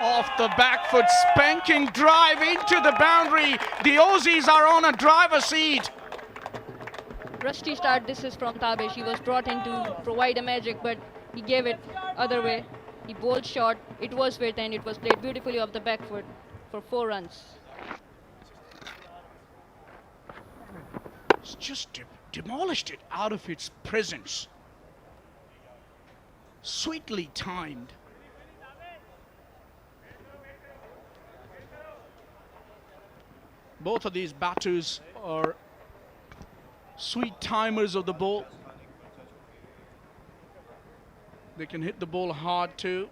S1: Off the back foot, spanking drive into the boundary. The Aussies are on a driver's seat.
S5: Rusty start, this is from Tabish. He was brought in to provide a magic, but he gave it other way. He bowled short, it was with, and it was played beautifully off the back foot for 4 runs.
S1: It's just demolished it out of its presence. Sweetly timed. Both of these batters are sweet timers of the ball. They can hit the ball hard too.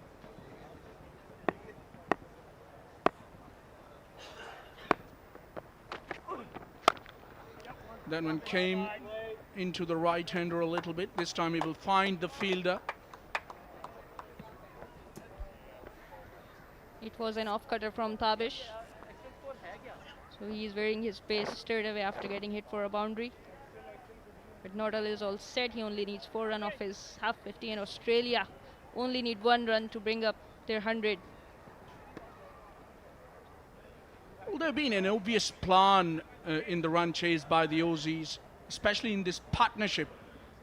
S1: That one came into the right-hander a little bit. This time he will find the fielder.
S5: It was an off-cutter from Tabish. So he is wearing his pace straight away after getting hit for a boundary. But Nader is all set. He only needs 4 runs off his half 50, and Australia only need 1 run to bring up their 100.
S1: Well, there been an obvious plan in the run chase by the Aussies, especially in this partnership,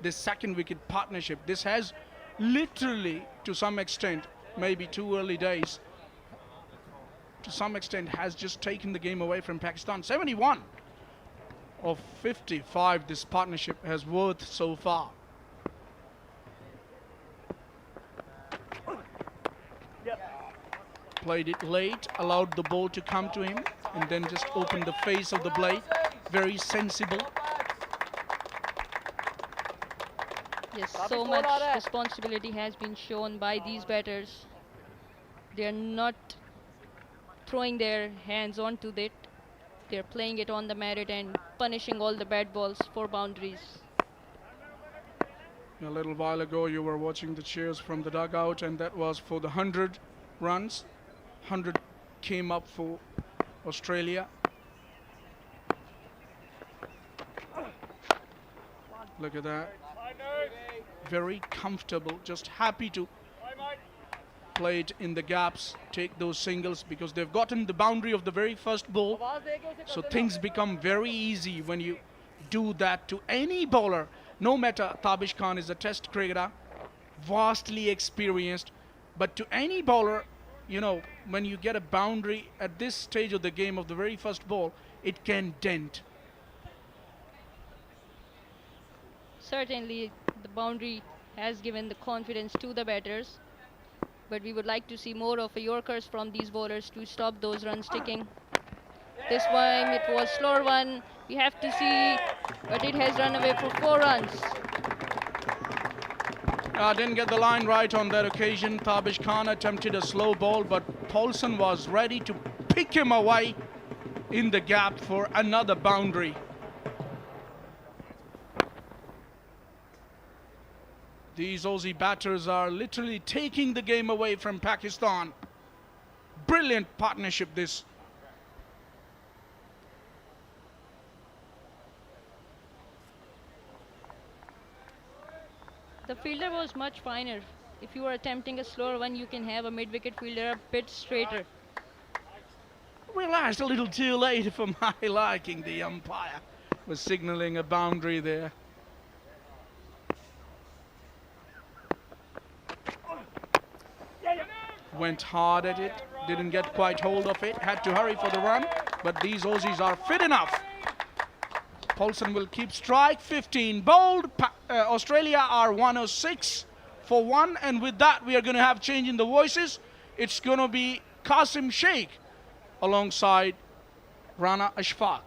S1: this second wicket partnership. This has literally, to some extent, maybe too early days, to some extent has just taken the game away from Pakistan. 71 of 55 this partnership has worth so far. Played it late, allowed the ball to come to him, and then just opened the face of the blade. Very sensible.
S5: Yes, so much responsibility has been shown by these batters. They are not throwing their hands onto it. They are playing it on the merit and punishing all the bad balls for boundaries.
S1: A little while ago you were watching the cheers from the dugout, and that was for the 100 runs. 100 came up for Australia. Look at that. Very comfortable, just happy to play it in the gaps, take those singles, because they've gotten the boundary of the very first ball. So things become very easy when you do that to any bowler. No matter, Tabish Khan is a test cricketer, vastly experienced, but to any bowler, you know, when you get a boundary at this stage of the game of the very first ball, it can dent.
S5: Certainly, the boundary has given the confidence to the batters, but we would like to see more of a Yorkers from these bowlers to stop those runs ticking. This one, it was slower one. We have to see, but it has run away for 4 runs.
S1: Didn't get the line right on that occasion. Tabish Khan attempted a slow ball, but Paulson was ready to pick him away in the gap for another boundary. These Aussie batters are literally taking the game away from Pakistan. Brilliant partnership this.
S5: The fielder was much finer. If you are attempting a slower one, you can have a mid-wicket fielder a bit straighter.
S1: Realized a little too late for my liking. The umpire was signaling a boundary there. Went hard at it, didn't get quite hold of it, had to hurry for the run, but these Aussies are fit enough. Paulson will keep strike, 15 bowled. Australia are 106 for 1, and with that we are going to have change in the voices. It's going to be Qasim Sheikh alongside Rana Ashfaq.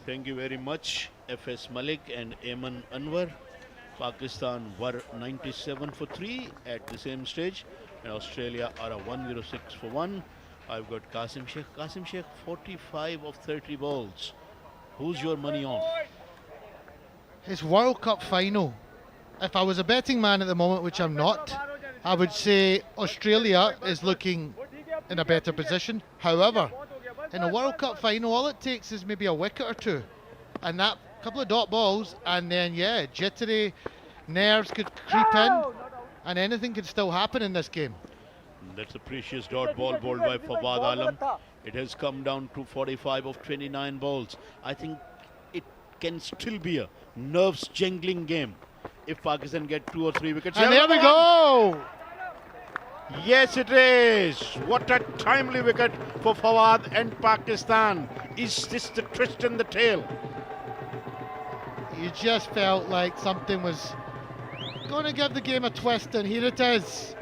S2: Thank you very much, F.S. Malik and Ayman Anwar. Pakistan were 97 for 3 at the same stage, and Australia are a 106 for 1. I've got Qasim Sheikh. Qasim Sheikh, 45 of 30 balls. Who's your money on?
S3: It's World Cup final. If I was a betting man at the moment, which I'm not, I would say Australia is looking in a better position. However, in a World Cup final, all it takes is maybe a wicket or two, and that couple of dot balls, and then yeah, jittery nerves could creep in, and anything can still happen in this game.
S2: That's a precious dot ball bowled by Fawad Alam. It has come down to 45 of 29 balls. I think it can still be a nerves jangling game if Pakistan get 2 or 3 wickets.
S3: And there we go!
S2: Yes, it is. What a timely wicket for Fawad and Pakistan. Is this the twist in the tail?
S3: You just felt like something was going to give the game a twist, and here it is.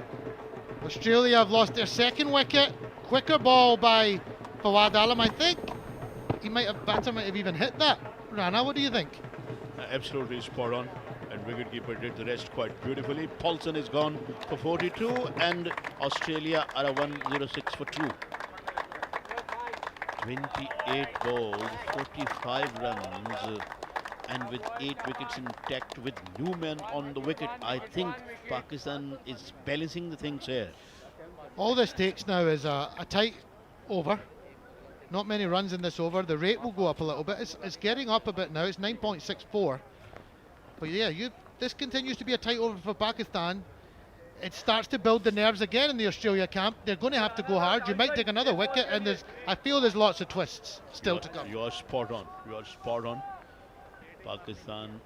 S3: Australia have lost their second wicket. Quicker ball by Fawad Alam. I think batter might have even hit that. Rana, what do you think?
S2: Absolutely spot on. And wicketkeeper did the rest quite beautifully. Paulson is gone for 42 and Australia are a 106 for 2. 28 balls, 45 runs, and with 8 wickets intact with new men on the wicket, I think Pakistan is balancing the things here.
S3: All this takes now is a tight over. Not many runs in this over. The rate will go up a little bit. It's getting up a bit now. It's 9.64. But yeah, this continues to be a tight over for Pakistan. It starts to build the nerves again in the Australia camp. They're going to have to go hard. You might take another wicket, and I feel there's lots of twists still to come.
S2: You are spot on. You are spot on.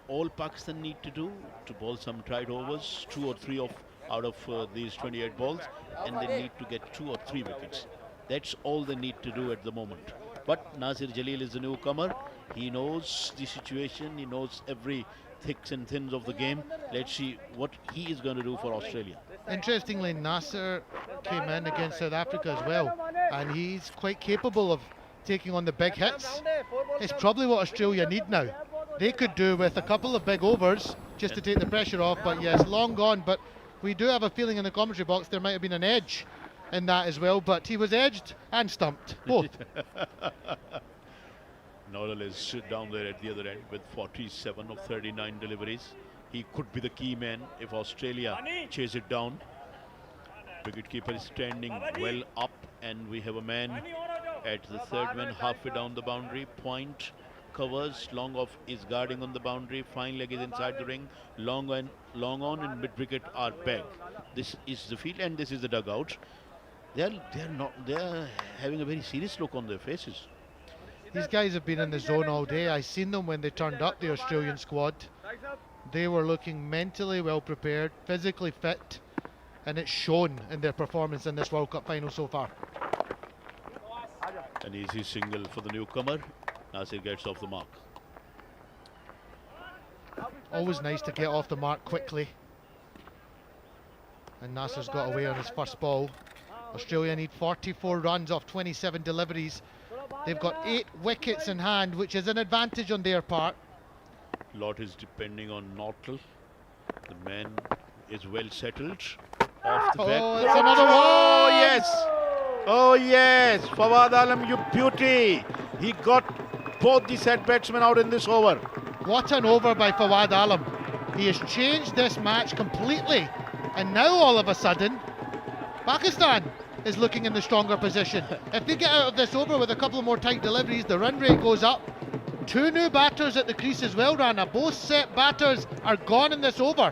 S2: All Pakistan need to do to bowl some tight overs, 2 or 3 out of these 28 balls, and they need to get 2 or 3 wickets. That's all they need to do at the moment. But Naser Jalil is the newcomer. He knows the situation. He knows every thicks and thins of the game. Let's see what he is going to do for Australia.
S3: Interestingly, Naser came in against South Africa as well, and he's quite capable of taking on the big hits. It's probably what Australia need now. They could do with a couple of big overs just to take the pressure off, but yes, long gone. But we do have a feeling in the commentary box there might have been an edge in that as well, but he was edged and stumped, both.
S2: Nodal is down there at the other end with 47 of 39 deliveries. He could be the key man if Australia chase it down. Wicketkeeper is standing well up, and we have a man at the third man halfway down the boundary. Point covers, long off is guarding on the boundary. Fine leg is inside the ring. Long on and mid wicket are back. This is the field and this is the dugout. They're having a very serious look on their faces.
S3: These guys have been in the zone all day. I seen them when they turned up, the Australian squad. They were looking mentally well prepared, physically fit, and it's shown in their performance in this World Cup final so far.
S2: An easy single for the newcomer. Nasir gets off the mark.
S3: Always nice to get off the mark quickly. And Nasir's got away on his first ball. Australia need 44 runs off 27 deliveries. They've got 8 wickets in hand, which is an advantage on their part.
S2: Lot is depending on Naughtle. The man is well settled. Off the back.
S3: Oh, it's another one!
S2: Oh, yes! Oh, yes! Fawad Alam, you beauty! He got both the set batsmen out in this over.
S3: What an over by Fawad Alam. He has changed this match completely. And now all of a sudden, Pakistan is looking in the stronger position. If they get out of this over with a couple of more tight deliveries, the run rate goes up. 2 new batters at the crease as well, Rana. Both set batters are gone in this over.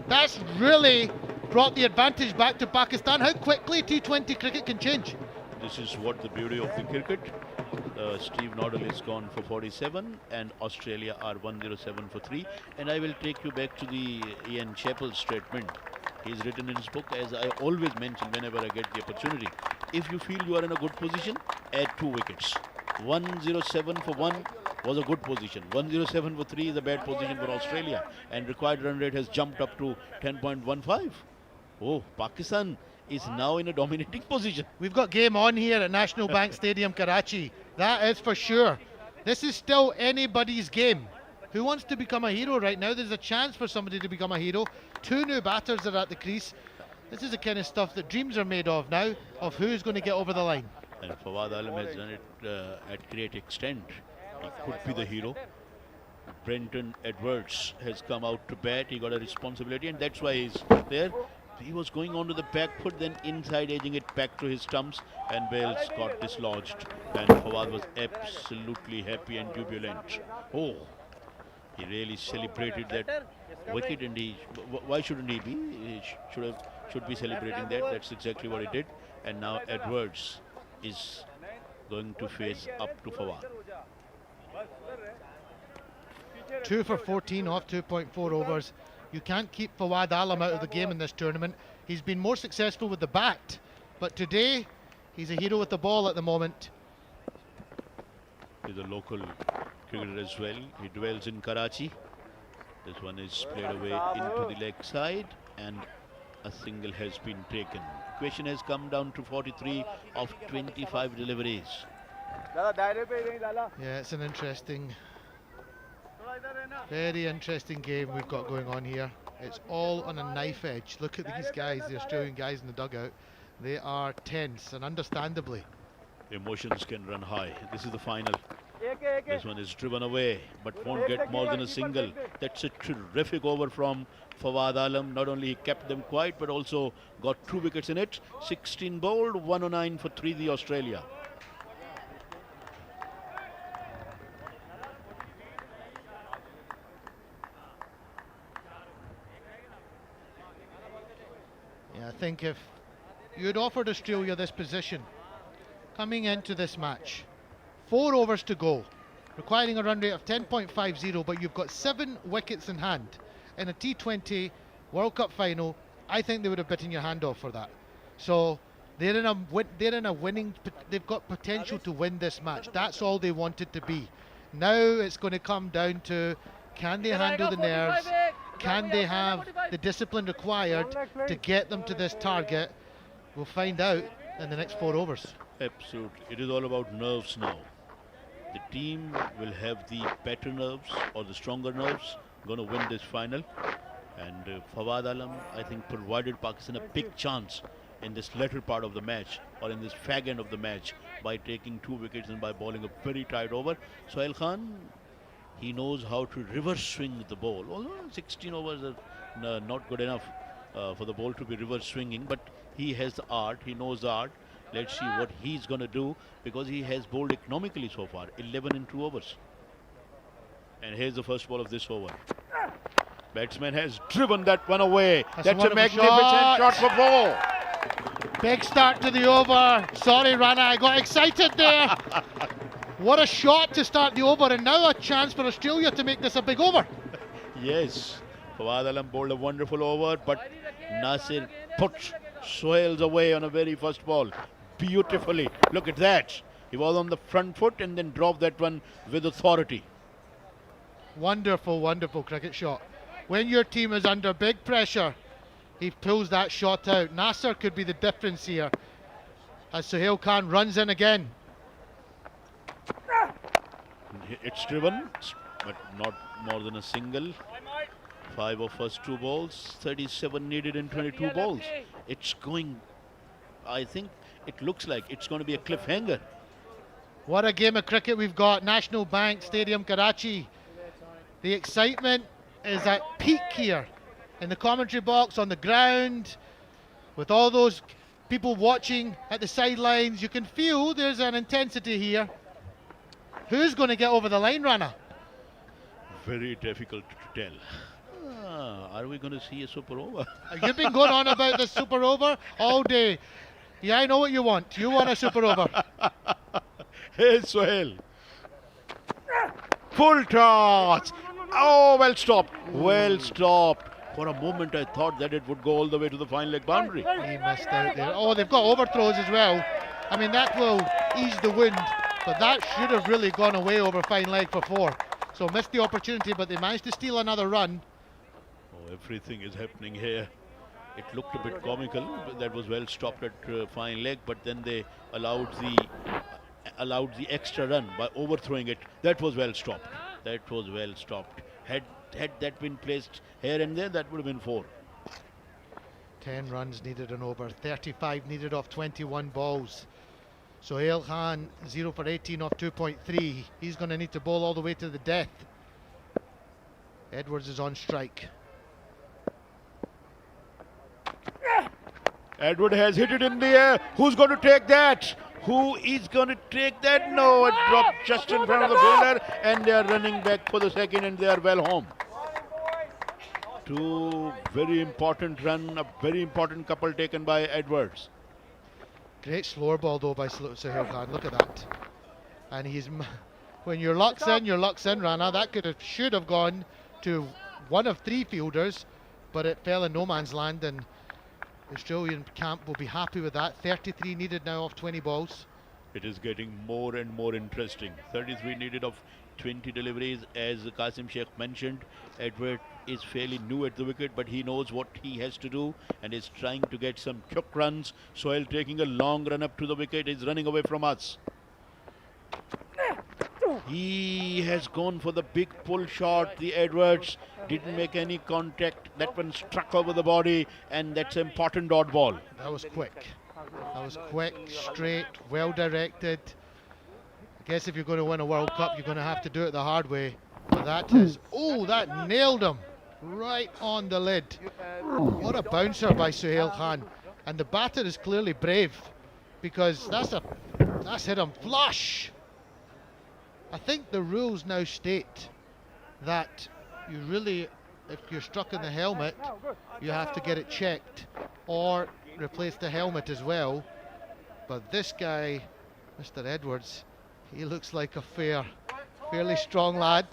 S3: That's really brought the advantage back to Pakistan. How quickly T20 cricket can change.
S2: This is what the beauty of the cricket. Steve Noddle is gone for 47 and Australia are 107 for 3. And I will take you back to the Ian Chappell statement. He's written in his book, as I always mention whenever I get the opportunity, if you feel you are in a good position, add 2 wickets. 107 for 1 was a good position. 107 for 3 is a bad position for Australia. And required run rate has jumped up to 10.15. Oh, Pakistan is now in a dominating position.
S3: We've got game on here at National Bank Stadium, Karachi. That is for sure. This is still anybody's game. Who wants to become a hero right now? There's a chance for somebody to become a hero. 2 new batters are at the crease. This is the kind of stuff that dreams are made of now, of who's going to get over the line.
S2: And Fawad Alam has done it at great extent. He could be the hero. Brenton Edwards has come out to bat. He got a responsibility and that's why he's there. He was going on to the back foot, then inside edging it back to his stumps, and Bales got dislodged. And Fawad was absolutely happy and jubilant. Oh, he really celebrated that wicket, and why shouldn't he be? He should be celebrating that. That's exactly what he did. And now Edwards is going to face up to Fawad.
S3: 2 for 14 off 2.4 overs. You can't keep Fawad Alam out of the game in this tournament. He's been more successful with the bat, but today he's a hero with the ball at the moment.
S2: He's a local cricketer as well. He dwells in Karachi. This one is played away into the leg side and a single has been taken. Equation has come down to 43 of 25 deliveries.
S3: Yeah, it's an interesting, very interesting game we've got going on here. It's all on a knife edge. Look at these guys, the Australian guys in the dugout. They are tense, and understandably.
S2: Emotions can run high. This is the final. This one is driven away, but won't get more than a single. That's a terrific over from Fawad Alam. Not only he kept them quiet, but also got 2 wickets in it. 16 bowled, 109 for 3 the Australia.
S3: Yeah, I think if you'd offered Australia this position coming into this match, 4 overs to go, requiring a run rate of 10.50, but you've got 7 wickets in hand in a T20 World Cup final, I think they would have bitten your hand off for that. So they're in a winning. They've got potential to win this match. That's all they want it to be. Now it's going to come down to, can they handle the nerves? Can they have the discipline required to get them to this target? We'll find out in the next 4 overs.
S2: Absolutely. It is all about nerves now. The team will have the better nerves or the stronger nerves, going to win this final. And Fawad Alam, I think, provided Pakistan a big chance in this latter part of the match, or in this fag end of the match, by taking 2 wickets and by bowling a very tight over. Sohail Khan, he knows how to reverse swing the ball. Although 16 overs are not good enough for the ball to be reverse swinging, but he has the art, he knows the art. Let's see what he's going to do, because he has bowled economically so far, 11 in 2 overs. And here's the first ball of this over. Batsman has driven that one away. That's a magnificent shot for 4.
S3: Big start to the over. Sorry, Rana, I got excited there. What a shot to start the over, and now a chance for Australia to make this a big over.
S2: Yes, Fawad Alam bowled a wonderful over, but Naser put Sohail's away on a very first ball beautifully. Look at that. He was on the front foot and then dropped that one with authority.
S3: Wonderful, wonderful cricket shot. When your team is under big pressure, he pulls that shot out. Naser could be the difference here, as Sohail Khan runs in again.
S2: It's driven, but not more than a single. 5 of first 2 balls, 37 needed in 22 balls. It's going, I think it looks like it's going to be a cliffhanger.
S3: What a game of cricket we've got. National Bank Stadium, Karachi. The excitement is at peak here in the commentary box, on the ground, with all those people watching at the sidelines. You can feel there's an intensity here. Who's going to get over the line, Rana?
S2: Very difficult to tell. Are we going to see a super over?
S3: You've been going on about this super over all day. Yeah, I know what you want. You want a super over.
S2: Hey, Sohail. Full toss. Oh, well stopped. Well stopped. For a moment, I thought that it would go all the way to the fine leg boundary.
S3: He missed out there. Oh, they've got overthrows as well. I mean, that will ease the wind, but that should have really gone away over fine leg for 4. So missed the opportunity, but they managed to steal another run.
S2: Oh, everything is happening here. It looked a bit comical. But that was well stopped at fine leg, but then they allowed the extra run by overthrowing it. That was well stopped. That was well stopped. Had that been placed here and there, that would have been 4.
S3: 10 runs needed and over. 35 needed off 21 balls. Sohail Khan 0 for 18 off 2.3. He's going to need to bowl all the way to the death. Edwards is on strike.
S2: Edward has hit it in the air. Who's going to take that? Who is going to take that? No, it dropped just in front of the fielder, and they are running back for the second, and they are well home. 2 very important run, a very important couple taken by Edwards.
S3: Great slower ball though by Sohail Khan. Look at that. And when your luck's in, Rana. That should have gone to one of 3 fielders, but it fell in no man's land, and Australian camp will be happy with that. 33 needed now off 20 balls.
S2: It is getting more and more interesting. 33 needed of 20 deliveries, as Qasim Sheikh mentioned. Edward is fairly new at the wicket, but he knows what he has to do and is trying to get some quick runs. Sohail taking a long run up to the wicket, is running away from us. He has gone for the big pull shot. The Edwards didn't make any contact. That one struck over the body, and that's an important dot ball.
S3: That was quick. That was quick, straight, well directed. I guess if you're going to win a World Cup, you're going to have to do it the hard way. But that is, oh, that nailed him right on the lid. What a bouncer by Sohail Khan. And the batter is clearly brave, because that's hit him flush. I think the rules now state that you really, if you're struck in the helmet, you have to get it checked or replace the helmet as well. But this guy, Mr. Edwards, he looks like a fairly strong lad.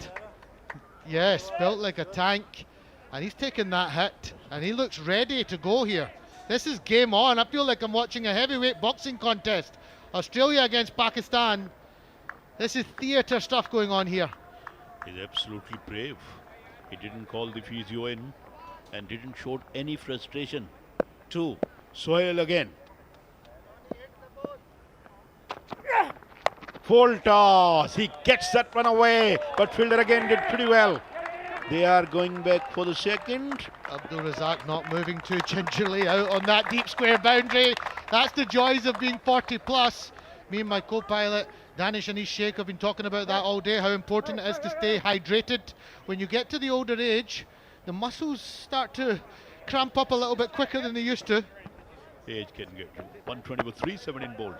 S3: Yes, built like a tank, and he's taken that hit and he looks ready to go here. This is game on. I feel like I'm watching a heavyweight boxing contest. Australia against Pakistan. This is theatre stuff going on here.
S2: He's absolutely brave. He didn't call the physio in and didn't show any frustration. Two, Sohail again. Full toss. He gets that one away, but fielder again did pretty well. They are going back for the second.
S3: Abdul Razak not moving too gingerly out on that deep square boundary. That's the joys of being 40 plus. Me and my co-pilot Danish Anish Sheikh have been talking about that all day, how important it is to stay hydrated. When you get to the older age, the muscles start to cramp up a little bit quicker than they used to.
S2: Age can get you. 120 with 317 bowled.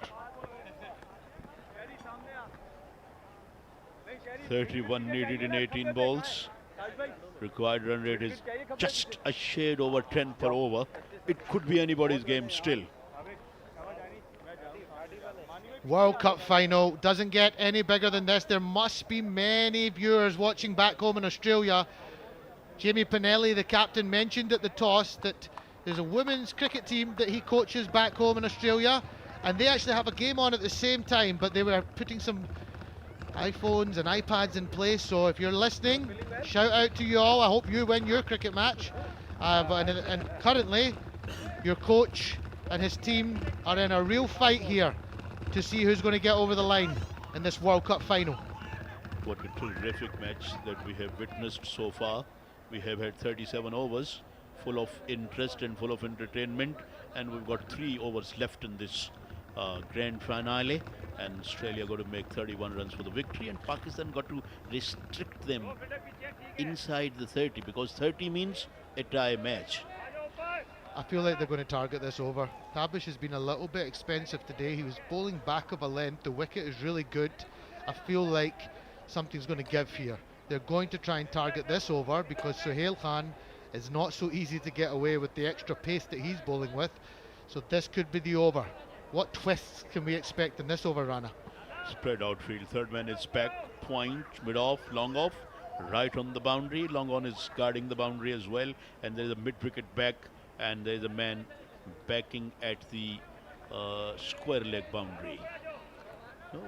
S2: 31 needed in 18 balls. Required run rate is just a shade over 10 per over. It could be anybody's game still.
S3: World Cup final doesn't get any bigger than this. There must be many viewers watching back home in Australia. Jamie Pinelli, the captain, mentioned at the toss that there's a women's cricket team that he coaches back home in Australia, and they actually have a game on at the same time, but they were putting some iPhones and iPads in place. So if you're listening, shout out to you all. I hope you win your cricket match. And currently, your coach and his team are in a real fight here to see who's going to get over the line in this World Cup final.
S2: What a terrific match that we have witnessed so far. We have had 37 overs, full of interest and full of entertainment, and we've got 3 overs left in this grand finale, and Australia got to make 31 runs for the victory, and Pakistan got to restrict them inside the 30, because 30 means a tie match.
S3: I feel like they're going to target this over. Tabish has been a little bit expensive today. He was bowling back of a length. The wicket is really good. I feel like something's going to give here. They're going to try and target this over because Sohail Khan is not so easy to get away with the extra pace that he's bowling with. So this could be the over. What twists can we expect in this over, Rana?
S2: Spread outfield. Third man is back, point, mid-off, long off, right on the boundary. Long on is guarding the boundary as well, and there's a mid-wicket back, and there's a man backing at the square leg boundary. No,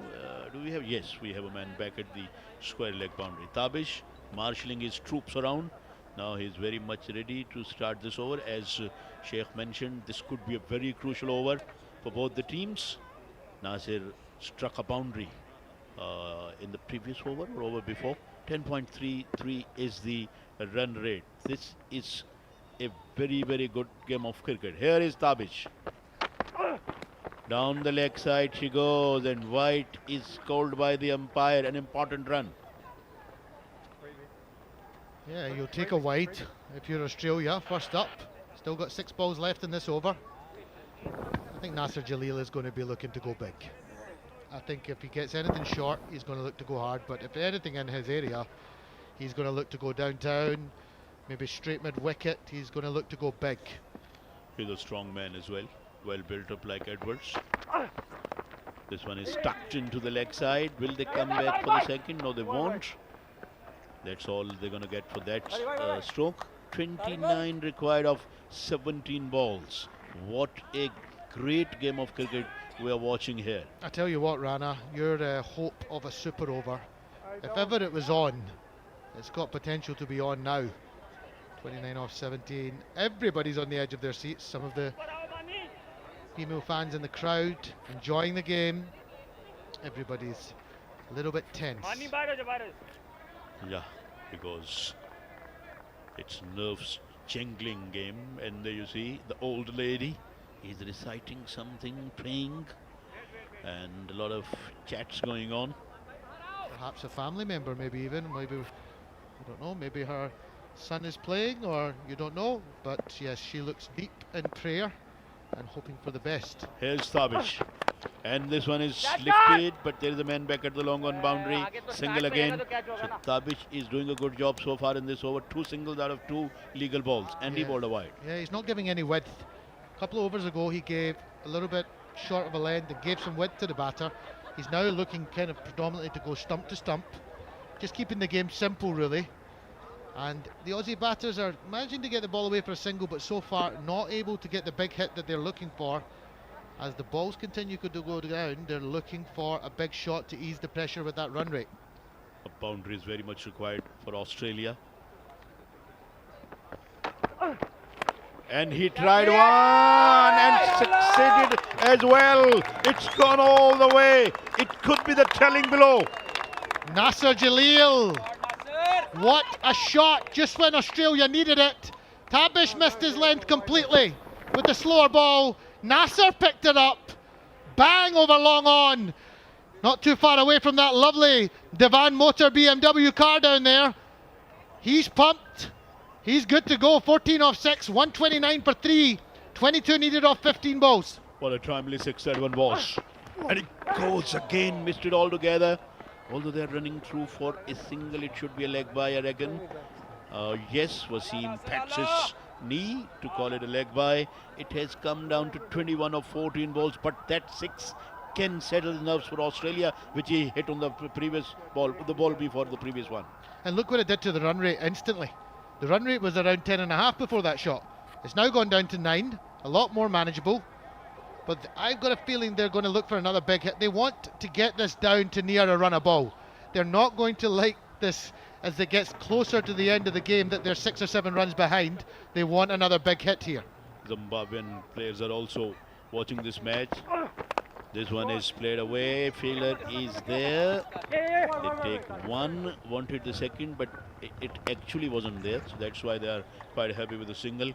S2: do we have? Yes, we have a man back at the square leg boundary. Tabish marshalling his troops around. Now he's very much ready to start this over. As Sheikh mentioned, this could be a very crucial over for both the teams. Naser struck a boundary in the previous over or over before. 10.33 is the run rate. This is a very, very good game of cricket. Here is Tabish. Down the leg side she goes, and White is called by the umpire. An important run.
S3: Yeah, you'll take a wide if you're Australia. First up. Still got 6 balls left in this over. I think Naser Jalil is going to be looking to go big. I think if he gets anything short, he's going to look to go hard. But if anything in his area, he's going to look to go downtown, maybe straight mid-wicket. He's going to look to go big.
S2: He's a strong man as well. Well built up like Edwards. This one is tucked into the leg side. Will they come back for the second? No, they won't. That's all they're going to get for that stroke. 29 required of 17 balls. What a great game of cricket we are watching here.
S3: I tell you what, Rana, you're a hope of a super over. If ever it was on, it's got potential to be on now. 29 off 17. Everybody's on the edge of their seats. Some of the female fans in the crowd enjoying the game. Everybody's a little bit tense.
S2: Yeah, because it's nerves jangling game, and there you see the old lady is reciting something, praying, and a lot of chats going on.
S3: Perhaps a family member, maybe I don't know, maybe her son is playing, or you don't know, but yes, she looks deep in prayer and hoping for the best.
S2: Here's Tabish, and this one is lifted, but there is a man back at the long on boundary, single again. So Tabish is doing a good job so far in this over. 2 singles out of 2 legal balls, and he bowled a wide.
S3: Yeah, he's not giving any width. A couple of overs ago he gave a little bit short of a length and gave some width to the batter. He's now looking kind of predominantly to go stump to stump, just keeping the game simple really. And the Aussie batters are managing to get the ball away for a single, but so far not able to get the big hit that they're looking for. As the balls continue to go down, they're looking for a big shot to ease the pressure with that run rate.
S2: A boundary is very much required for Australia. And he tried one and succeeded as well. It's gone all the way. It could be the telling below.
S3: Naser Jalil. What a shot just when Australia needed it. Tabish missed his length completely with the slower ball. Naser picked it up. Bang over long on. Not too far away from that lovely Divan Motor BMW car down there. He's pumped. He's good to go. 14 off 6, 129 for 3. 22 needed off 15 balls.
S2: What a timely 6 that one was. And it goes again, missed it altogether. Although they're running through for a single, it should be a leg by, I reckon. Yes, Wasim pats his knee to call it a leg by. It has come down to 21 of 14 balls, but that 6 can settle the nerves for Australia, which he hit on the previous ball, the ball before the previous one.
S3: And look what it did to the run rate instantly. The run rate was around 10.5 before that shot. It's now gone down to 9, a lot more manageable. But I've got a feeling they're going to look for another big hit. They want to get this down to near a run a ball. They're not going to like this as it gets closer to the end of the game that they're 6 or 7 runs behind. They want another big hit here.
S2: Zimbabwean players are also watching this match. This one is played away. Fielder is there. They take one, wanted the second, but it actually wasn't there. So that's why they are quite happy with the single.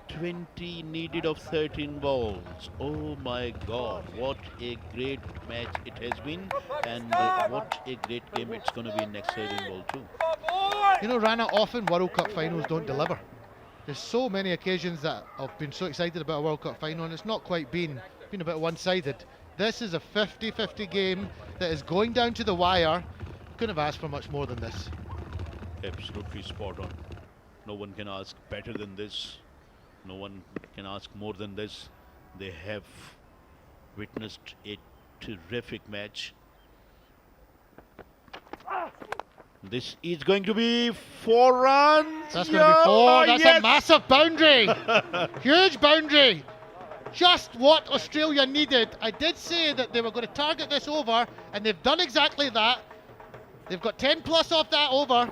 S2: 20 needed of 13 balls. Oh my God, what a great match it has been, and what a great game it's going to be next Serving ball too.
S3: You know, Rana, often World Cup finals don't deliver. There's so many occasions that I've been so excited about a World Cup final, and it's not quite been a bit one-sided. This is a 50-50 game that is going down to the wire. Couldn't have asked for much more than this.
S2: Absolutely spot on. No one can ask better than this. No one can ask more than this. They have witnessed a terrific match. This is going to be 4 runs.
S3: That's going to be 4. That's
S2: yes.
S3: a massive boundary. Huge boundary. Just what Australia needed. I did say that they were going to target this over, and they've done exactly that. They've got 10 plus off that over,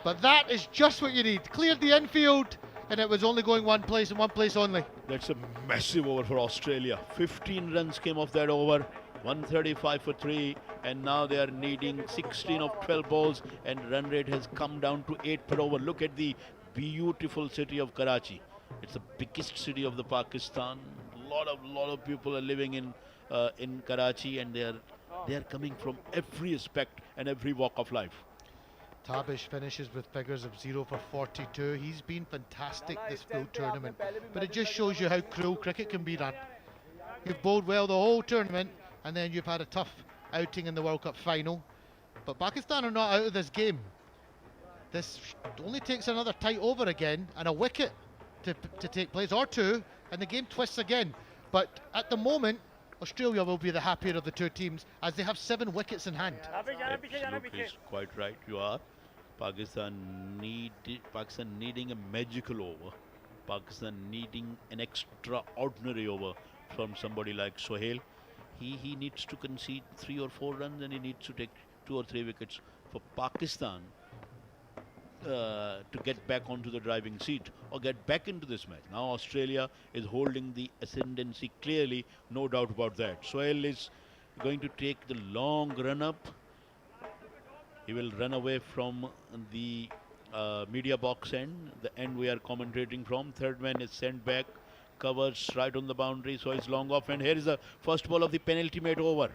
S3: but that is just what you need. Cleared the infield, and it was only going one place and one place only.
S2: That's a massive over for Australia. 15 runs came off that over. 135 for 3, and now they are needing 16 of 12 balls, and run rate has come down to 8 per over. Look at the beautiful city of Karachi. It's the biggest city of the Pakistan. Lot of people are living in Karachi, and they are coming from every aspect and every walk of life.
S3: Tabish finishes with figures of 0 for 42. He's been fantastic this full tournament, but it just shows you how cruel cricket can be run. You've bowled well the whole tournament, and then you've had a tough outing in the World Cup final. But Pakistan are not out of this game. This only takes another tight over again and a wicket to take place, or 2, and the game twists again. But at the moment, Australia will be the happier of the 2 teams, as they have 7 wickets in hand.
S2: Absolutely, quite right you are. Pakistan needing a magical over Pakistan needing an extraordinary over from somebody like Sohail. He needs to concede 3 or 4 runs, and he needs to take 2 or 3 wickets for Pakistan to get back onto the driving seat or get back into this match. Now Australia is holding the ascendancy clearly, no doubt about that. Sohail is going to take the long run up. He will run away from the media box end, the end we are commentating from. Third man is sent back, covers right on the boundary, so it's long off, and here is the first ball of the penultimate over.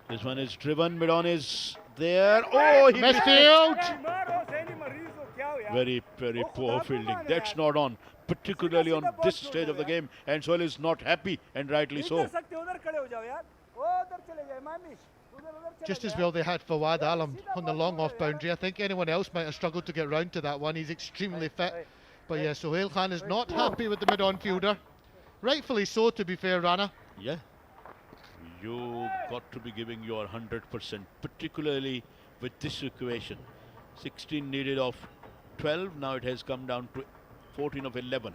S2: This one is driven, mid-on is there. Oh, he missed
S3: Misfield.
S2: Very, very poor fielding. That's not on, particularly on this stage of the game, and Sohail is not happy, and rightly so.
S3: Just as well they had Fawad Alam on the long off boundary. I think anyone else might have struggled to get round to that one. He's extremely fit. But yeah, Sohail Khan is not happy with the mid-on fielder. Rightfully so, to be fair, Rana.
S2: Yeah. You got to be giving your 100%, particularly with this equation. 16 needed of 12, now it has come down to 14 of 11.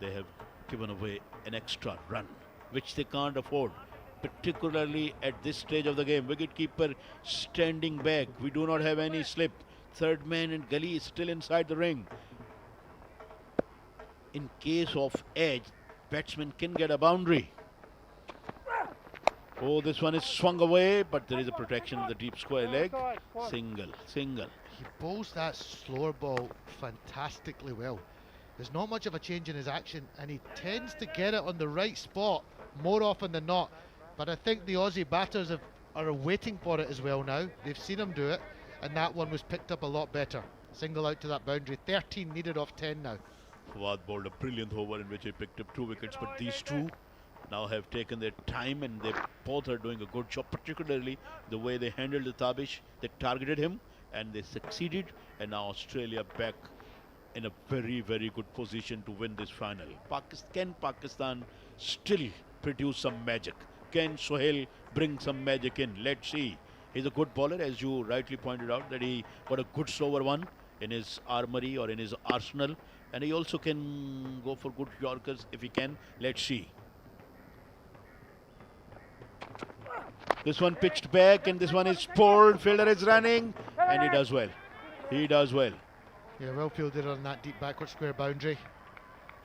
S2: They have given away an extra run, which they can't afford, particularly at this stage of the game. Wicketkeeper standing back. We do not have any slip. Third man and Gully is still inside the ring. In case of edge, batsman can get a boundary. Oh, this one is swung away, but there is a protection of the deep square leg. Single, single.
S3: He bowls that slower ball fantastically well. There's not much of a change in his action, and he tends to get it on the right spot more often than not. But I think the Aussie batters are waiting for it as well now. They've seen him do it, and that one was picked up a lot better. Single out to that boundary. 13 needed off 10 now.
S2: Fawad bowled a brilliant over in which he picked up 2 wickets, but these two now have taken their time, and they both are doing a good job, particularly the way they handled the Tabish. They targeted him and they succeeded, and now Australia back in a very, very good position to win this final. Can Pakistan still produce some magic? Can Sohail bring some magic in? Let's see. He's a good bowler, as you rightly pointed out, that he got a good slower one in his armory or in his arsenal, and he also can go for good Yorkers if he can. Let's see. This one pitched back, and this one is pulled. Fielder is running, and he does well. He does well.
S3: Yeah, well fielded on that deep backward square boundary.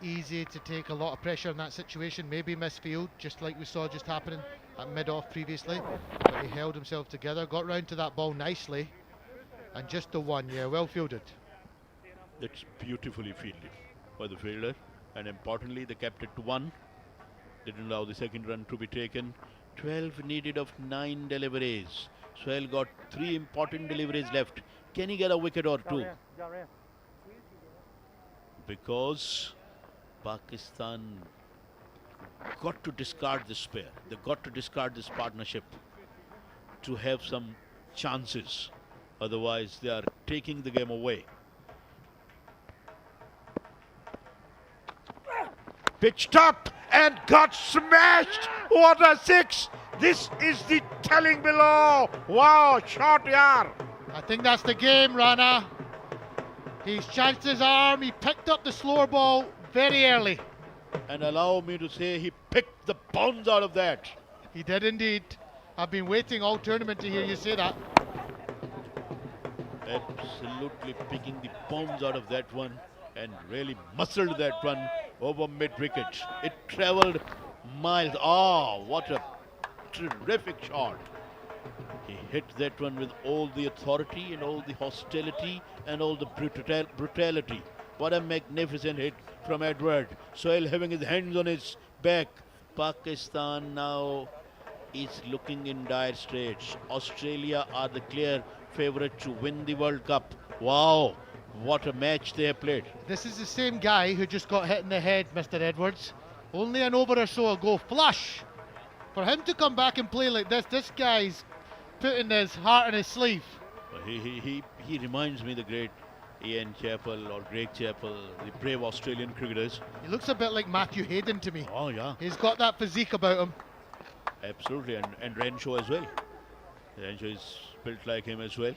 S3: Easy to take a lot of pressure in that situation. Maybe misfield, just like we saw just happening at mid-off previously. But he held himself together, got round to that ball nicely, and just the one. Yeah, well fielded.
S2: That's beautifully fielded by the fielder, and importantly, they kept it to 1. Didn't allow the second run to be taken. 12 needed of 9 deliveries. Sohail got 3 important deliveries left. Can he get a wicket or 2? Because Pakistan got to discard this pair. They got to discard this partnership to have some chances. Otherwise, they are taking the game away. Pitched up and got smashed. What a 6! This is the telling below. Wow, shot yaar.
S3: I think that's the game, Rana. He's chanced his arm. He picked up the slower ball very early.
S2: And allow me to say, he picked the bounds out of that.
S3: He did indeed. I've been waiting all tournament to hear you say that.
S2: Absolutely picking the bounds out of that one, and really muscled that one over mid-wicket. It travelled miles. Oh, what a terrific shot. He hit that one with all the authority and all the hostility and all the brutality. What a magnificent hit from Edward. Sohail having his hands on his back. Pakistan now is looking in dire straits. Australia are the clear favourite to win the World Cup. Wow, what a match they have played.
S3: This is the same guy who just got hit in the head, Mr. Edwards. Only an over or so ago. Flush! For him to come back and play like this guy's putting his heart in his sleeve.
S2: He reminds me of the great Ian Chappell or Greg Chappell, the brave Australian cricketers.
S3: He looks a bit like Matthew Hayden to me.
S2: Oh yeah.
S3: He's got that physique about him.
S2: Absolutely, and Renshaw as well. Renshaw is built like him as well.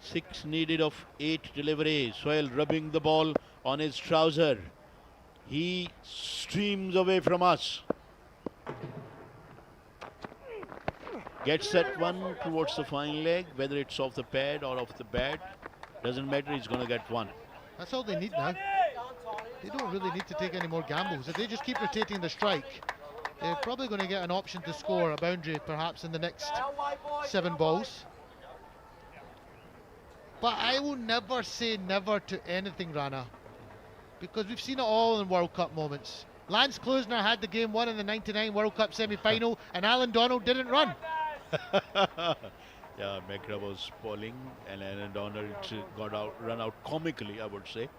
S2: 6 needed of 8 delivery. Sohail rubbing the ball on his trouser. He streams away from us. Gets that one towards the fine leg, whether it's off the pad or off the bat. Doesn't matter, he's going to get one.
S3: That's all they need now. They don't really need to take any more gambles. If they just keep rotating the strike, they're probably going to get an option to score a boundary perhaps in the next 7 balls. But I will never say never to anything, Rana, because we've seen it all in World Cup moments. Lance Klusener had the game won in the '99 World Cup semi-final, and Alan Donald didn't run.
S2: Yeah, Mekra was bowling, and Alan Donald run out comically, I would say.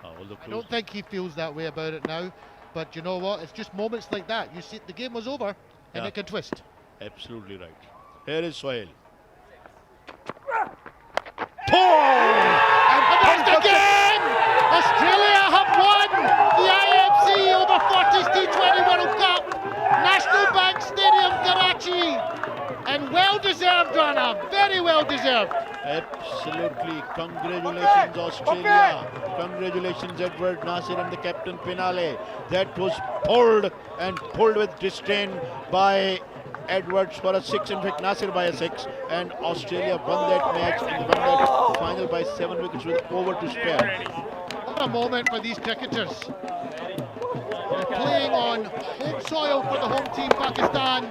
S3: I don't think he feels that way about it now, but you know what? It's just moments like that. You see, the game was over, and it can twist.
S2: Absolutely right. Here is Sohail.
S3: And that's the game! Australia have won the IMC Over-40s T20 World Cup, National Bank Stadium, Karachi, and well-deserved, Rana, very well-deserved.
S2: Absolutely. Congratulations, Australia. Congratulations, Edward, Naser and the captain Pinale. That was pulled with disdain by Edwards for a 6, in fact Naser by a 6, and Australia won that match and won that final by 7 wickets with over to spare.
S3: What a moment for these cricketers. They're playing on home soil for the home team Pakistan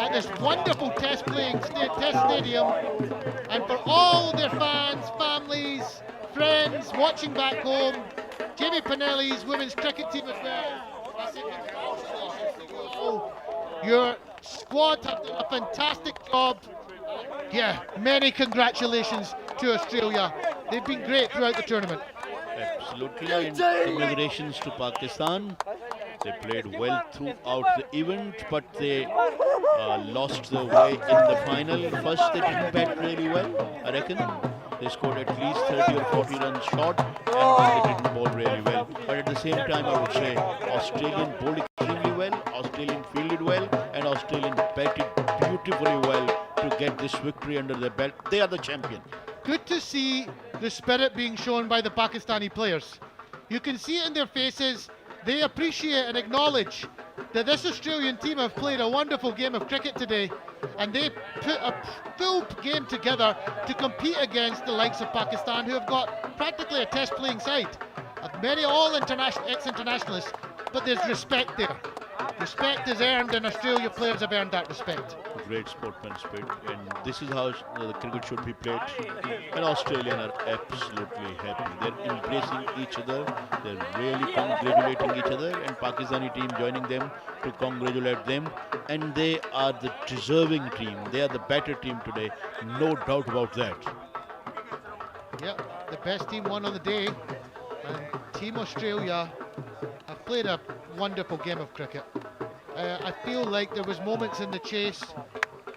S3: at this wonderful test stadium, and for all their fans, families, friends watching back home, Jamie Pinelli's women's cricket team as well. I say congratulations to you all. Your squad have done a fantastic job. Yeah, many congratulations to Australia. They've been great throughout the tournament.
S2: Absolutely, and congratulations to Pakistan. They played well throughout the event, but they lost their way in the final. First, they didn't bat really well, I reckon. They scored at least 30 or 40 runs short, and they didn't bowl really well. But at the same time, I would say Australian bowled extremely well, Australian fielded well, and Australian batted beautifully well to get this victory under their belt. They are the champion.
S3: Good to see the spirit being shown by the Pakistani players. You can see it in their faces. They appreciate and acknowledge that this Australian team have played a wonderful game of cricket today, and they put a full game together to compete against the likes of Pakistan, who have got practically a test playing side. Many all ex-internationalists, but there's respect there. Respect is earned, and Australia players have earned that respect.
S2: Great sportsmanship, and this is how the cricket should be played. And Australians are absolutely happy. They're embracing each other. They're really congratulating each other, and Pakistani team joining them to congratulate them. And they are the deserving team. They are the better team today, no doubt about that.
S3: Yep, the best team won on the day, and Team Australia have played a wonderful game of cricket. I feel like there was moments in the chase.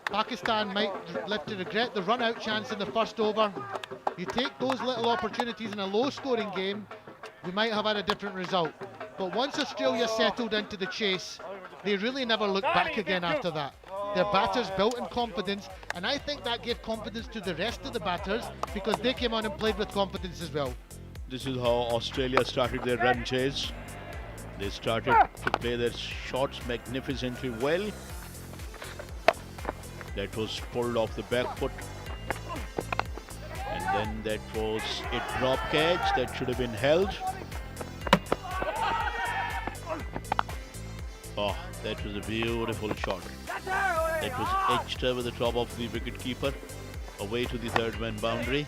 S3: Pakistan might live to regret the run-out chance in the first over. You take those little opportunities in a low-scoring game, we might have had a different result. But once Australia settled into the chase, they really never looked back again after that. Their batters built in confidence, and I think that gave confidence to the rest of the batters, because they came on and played with confidence as well.
S2: This is how Australia started their run chase. They started to play their shots magnificently well. That was pulled off the back foot. And then that was a drop catch that should have been held. Oh, that was a beautiful shot. That was edged over the top of the wicket keeper, away to the third man boundary.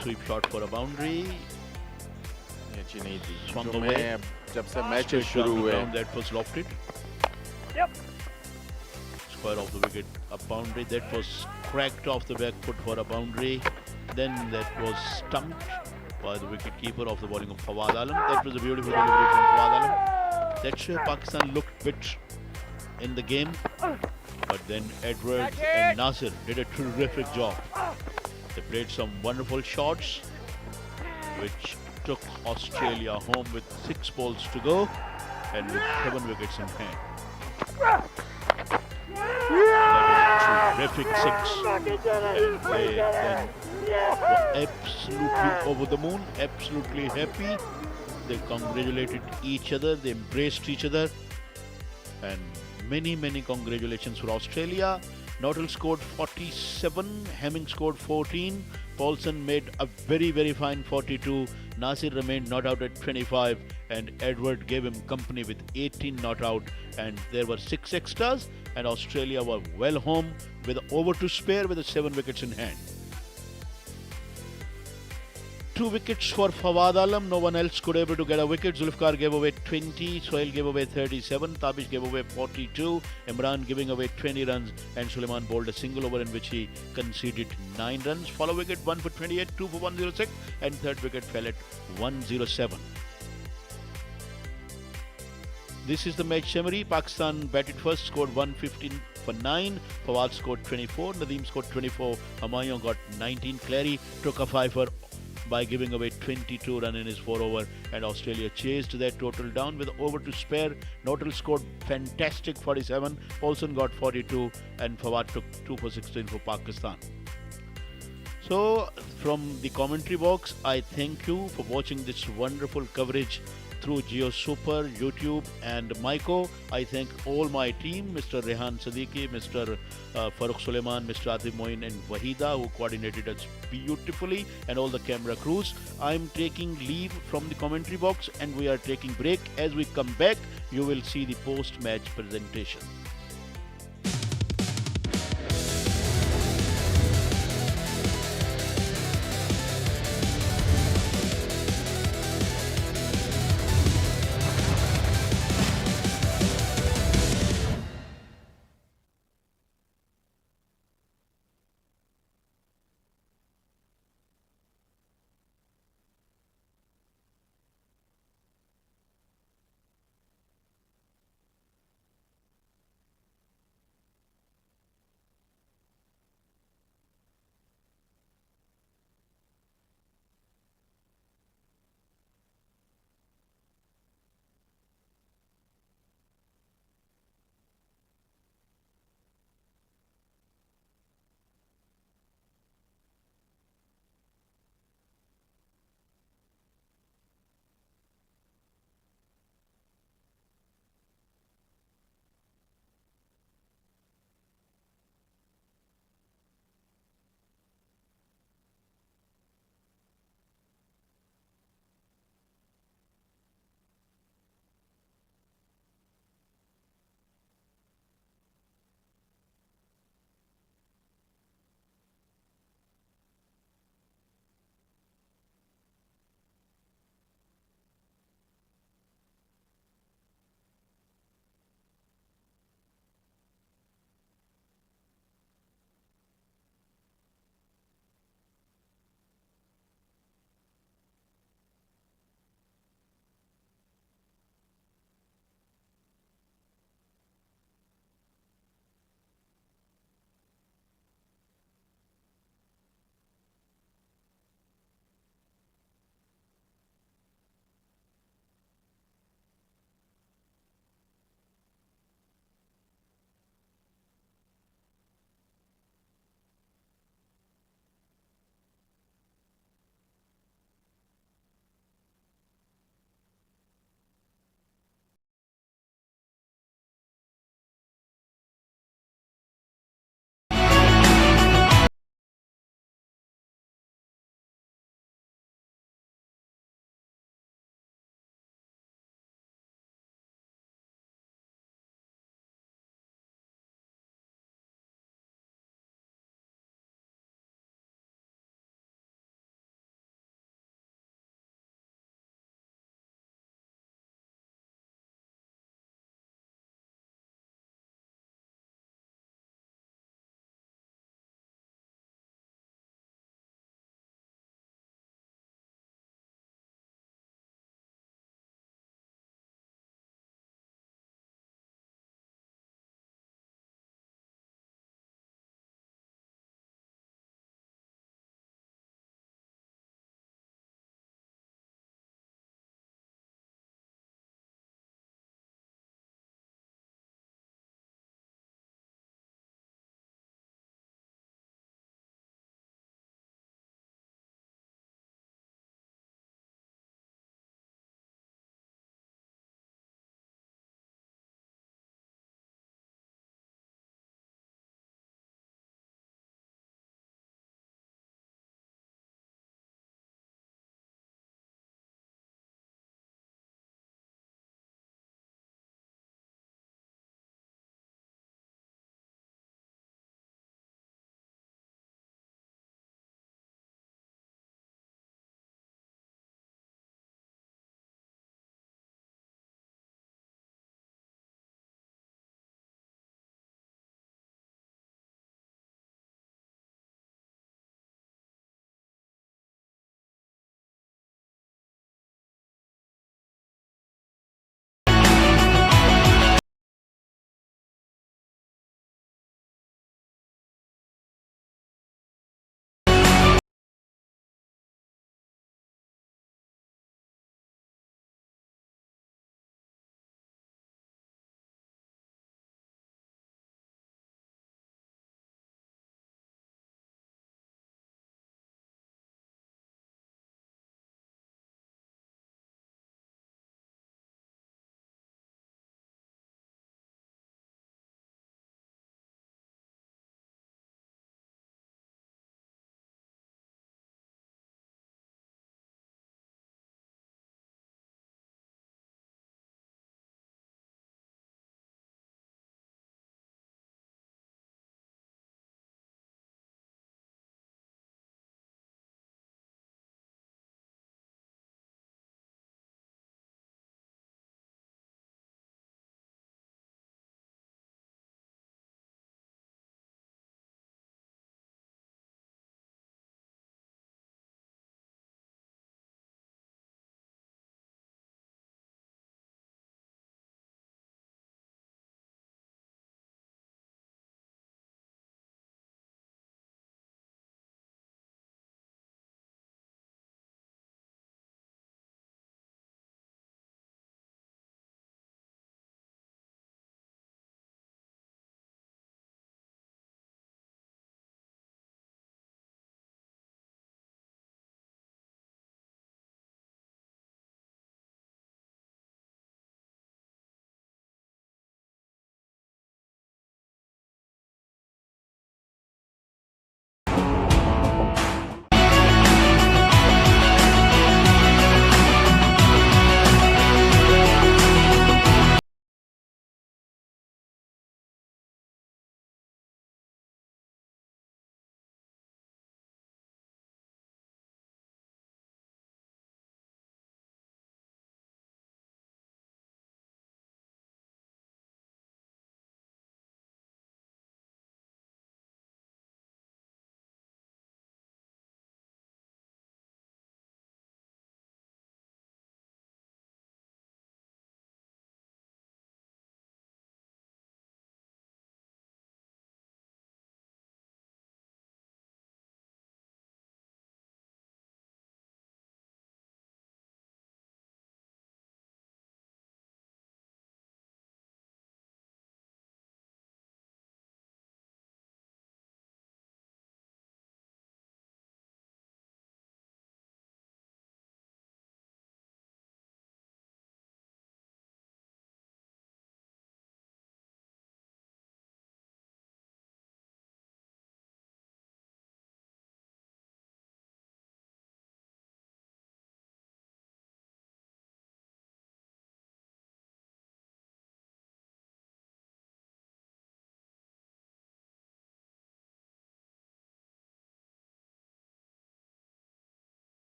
S2: Sweep shot for a boundary. Swung away.
S15: जब से matches शुरू हुए
S2: that was lofted. Square off the wicket, a boundary that was cracked off the back foot for a boundary. Then that was stumped by the wicket keeper of the bowling of Fawad Alam. That was a beautiful delivery from Fawad Alam. That's where Pakistan looked bit in the game, but then Edward and Naser did a terrific job. They played some wonderful shots, which took Australia home with 6 balls to go and with 7 wickets in hand. That was terrific six. And they then were absolutely over the moon, absolutely happy. They congratulated each other, they embraced each other. And many congratulations for Australia. Naughton scored 47, Hemming scored 14, Paulson made a very fine 42, Nasir remained not out at 25, and Edward gave him company with 18 not out, and there were 6 extras, and Australia were well home with over to spare with the 7 wickets in hand. 2 wickets for Fawad Alam. No one else could able to get a wicket. Zulfikar gave away 20. Sohail gave away 37. Tabish gave away 42. Imran giving away 20 runs. And Suleiman bowled a single over in which he conceded 9 runs. Follow wicket 1 for 28, 2 for 106. And third wicket fell at 107. This is the match summary. Pakistan batted first, scored 115 for 9. Fawad scored 24. Nadim scored 24. Humayun got 19. Clary took a fifer by giving away 22 runs in his 4 over, and Australia chased that total down with over to spare. Naughton scored fantastic 47, Paulson got 42, and Fawad took 2 for 16 for Pakistan. So from the commentary box, I thank you for watching this wonderful coverage through Geo Super, YouTube and Myco. I thank all my team, Mr. Rehan Siddiqui, Mr. Farooq Suleiman, Mr. Atif Moin and Wahida, who coordinated us beautifully, and all the camera crews. I'm taking leave from the commentary box and we are taking break. As we come back, you will see the post-match presentation.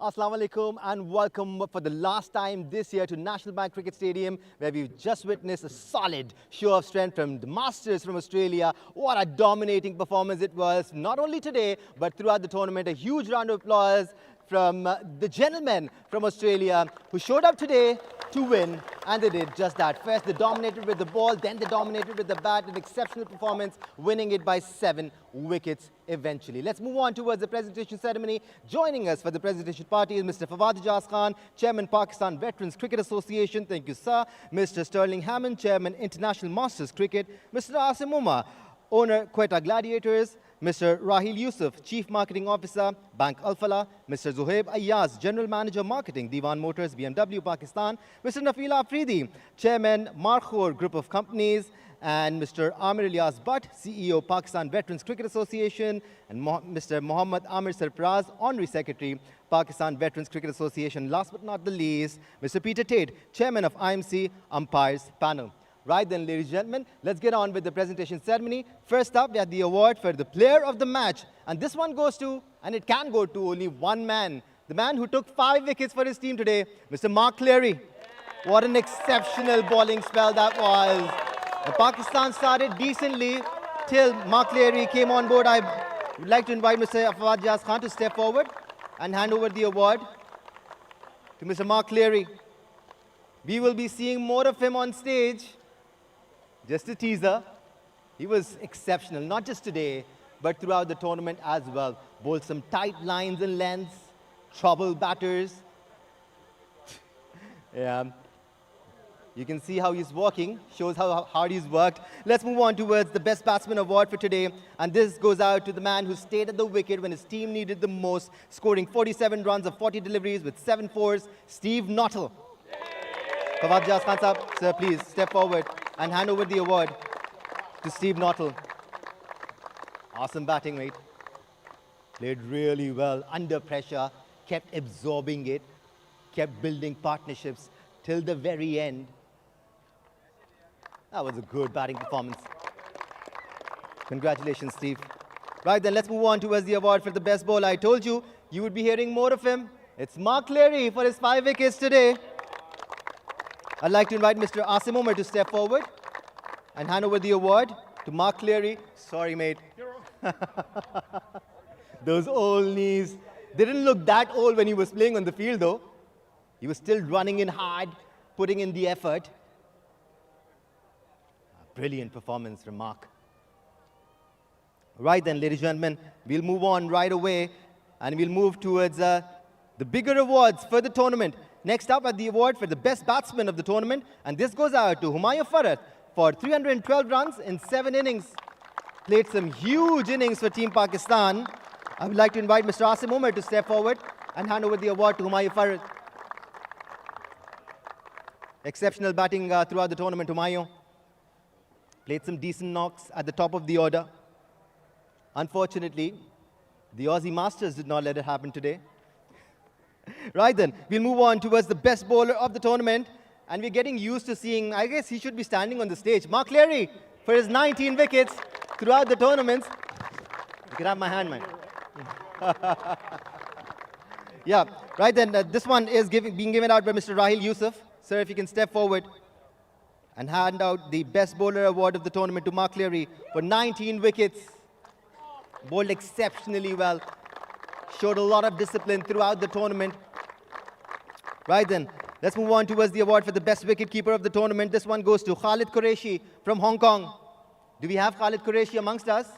S4: Assalamu alaikum and welcome for the last time this year to National Bank Cricket Stadium, where we've just witnessed a solid show of strength from the Masters from Australia. What a dominating performance it was, not only today, but throughout the tournament. A huge round of applause from the gentlemen from Australia who showed up today to win, and they did just that. First, they dominated with the ball, then they dominated with the bat. An exceptional performance, winning it by 7 wickets eventually. Let's move on towards the presentation ceremony. Joining us for the presentation party is Mr. Fawad Ijaz Khan, Chairman, Pakistan Veterans Cricket Association. Thank you, sir. Mr. Sterling Hammond, Chairman, International Masters Cricket. Mr. Asim Umar, owner, Quetta Gladiators. Mr. Rahil Yusuf, Chief Marketing Officer, Bank Al-Falah. Mr. Zuhaib Ayyaz, General Manager Marketing, Diwan Motors, BMW Pakistan. Mr. Nafeel Afridi, Chairman, Markhor Group of Companies. And Mr. Amir Ilyas Butt, CEO, Pakistan Veterans Cricket Association. And Mr. Mohammad Amir Sarfaraz, Honorary Secretary, Pakistan Veterans Cricket Association. Last but not the least, Mr. Peter Tate, Chairman of IMC Umpires Panel. Right then, ladies and gentlemen, let's get on with the presentation ceremony. First up, we have the award for the player of the match. And this one goes to, and it can go to only one man. The man who took 5 wickets for his team today, Mr. Mark Clary. What an exceptional bowling spell that was. And Pakistan started decently till Mark Clary came on board. I would like to invite Mr. Fawad Ijaz Khan to step forward and hand over the award to Mr. Mark Clary. We will be seeing more of him on stage. Just a teaser, he was exceptional, not just today, but throughout the tournament as well. Bowled some tight lines and lengths, trouble batters. Yeah, you can see how he's working, shows how hard he's worked. Let's move on towards the Best Batsman Award for today. And this goes out to the man who stayed at the wicket when his team needed the most, scoring 47 runs of 40 deliveries with 7 fours, Steve Nuttall. Fawad Ijaz Khan Sahab, sir, please step forward and hand over the award to Steve Nuttall. Awesome batting, mate. Played really well under pressure, kept absorbing it, kept building partnerships till the very end. That was a good batting performance. Congratulations, Steve. Right then, let's move on towards the award for the best bowler. I told you, you would be hearing more of him. It's Mark Clary for his 5 wickets today. I'd like to invite Mr. Asim Umar to step forward and hand over the award to Mark Clary. Sorry, mate. Those old knees. They didn't look that old when he was playing on the field, though. He was still running in hard, putting in the effort. A brilliant performance from Mark. Right then, ladies and gentlemen, we'll move on right away and we'll move towards the bigger awards for the tournament. Next up, at the award for the best batsman of the tournament, and this goes out to Humayun Farhat for 312 runs in 7 innings. Played some huge innings for Team Pakistan. I would like to invite Mr. Asim Umar to step forward and hand over the award to Humayun Farhat. Exceptional batting throughout the tournament, Humayun. Played some decent knocks at the top of the order. Unfortunately, the Aussie Masters did not let it happen today. Right then, we'll move on towards the best bowler of the tournament. And we're getting used to seeing, I guess he should be standing on the stage, Mark Clary for his 19 wickets throughout the tournaments. You can have my hand, man. Yeah, right then, this one is being given out by Mr. Rahil Yusuf. Sir, if you can step forward and hand out the best bowler award of the tournament to Mark Clary for 19 wickets. Bowled exceptionally well. Showed a lot of discipline throughout the tournament. Right then, let's move on towards the award for the best wicketkeeper of the tournament. This one goes to Khalid Qureshi from Hong Kong. Do we have Khalid Qureshi amongst us?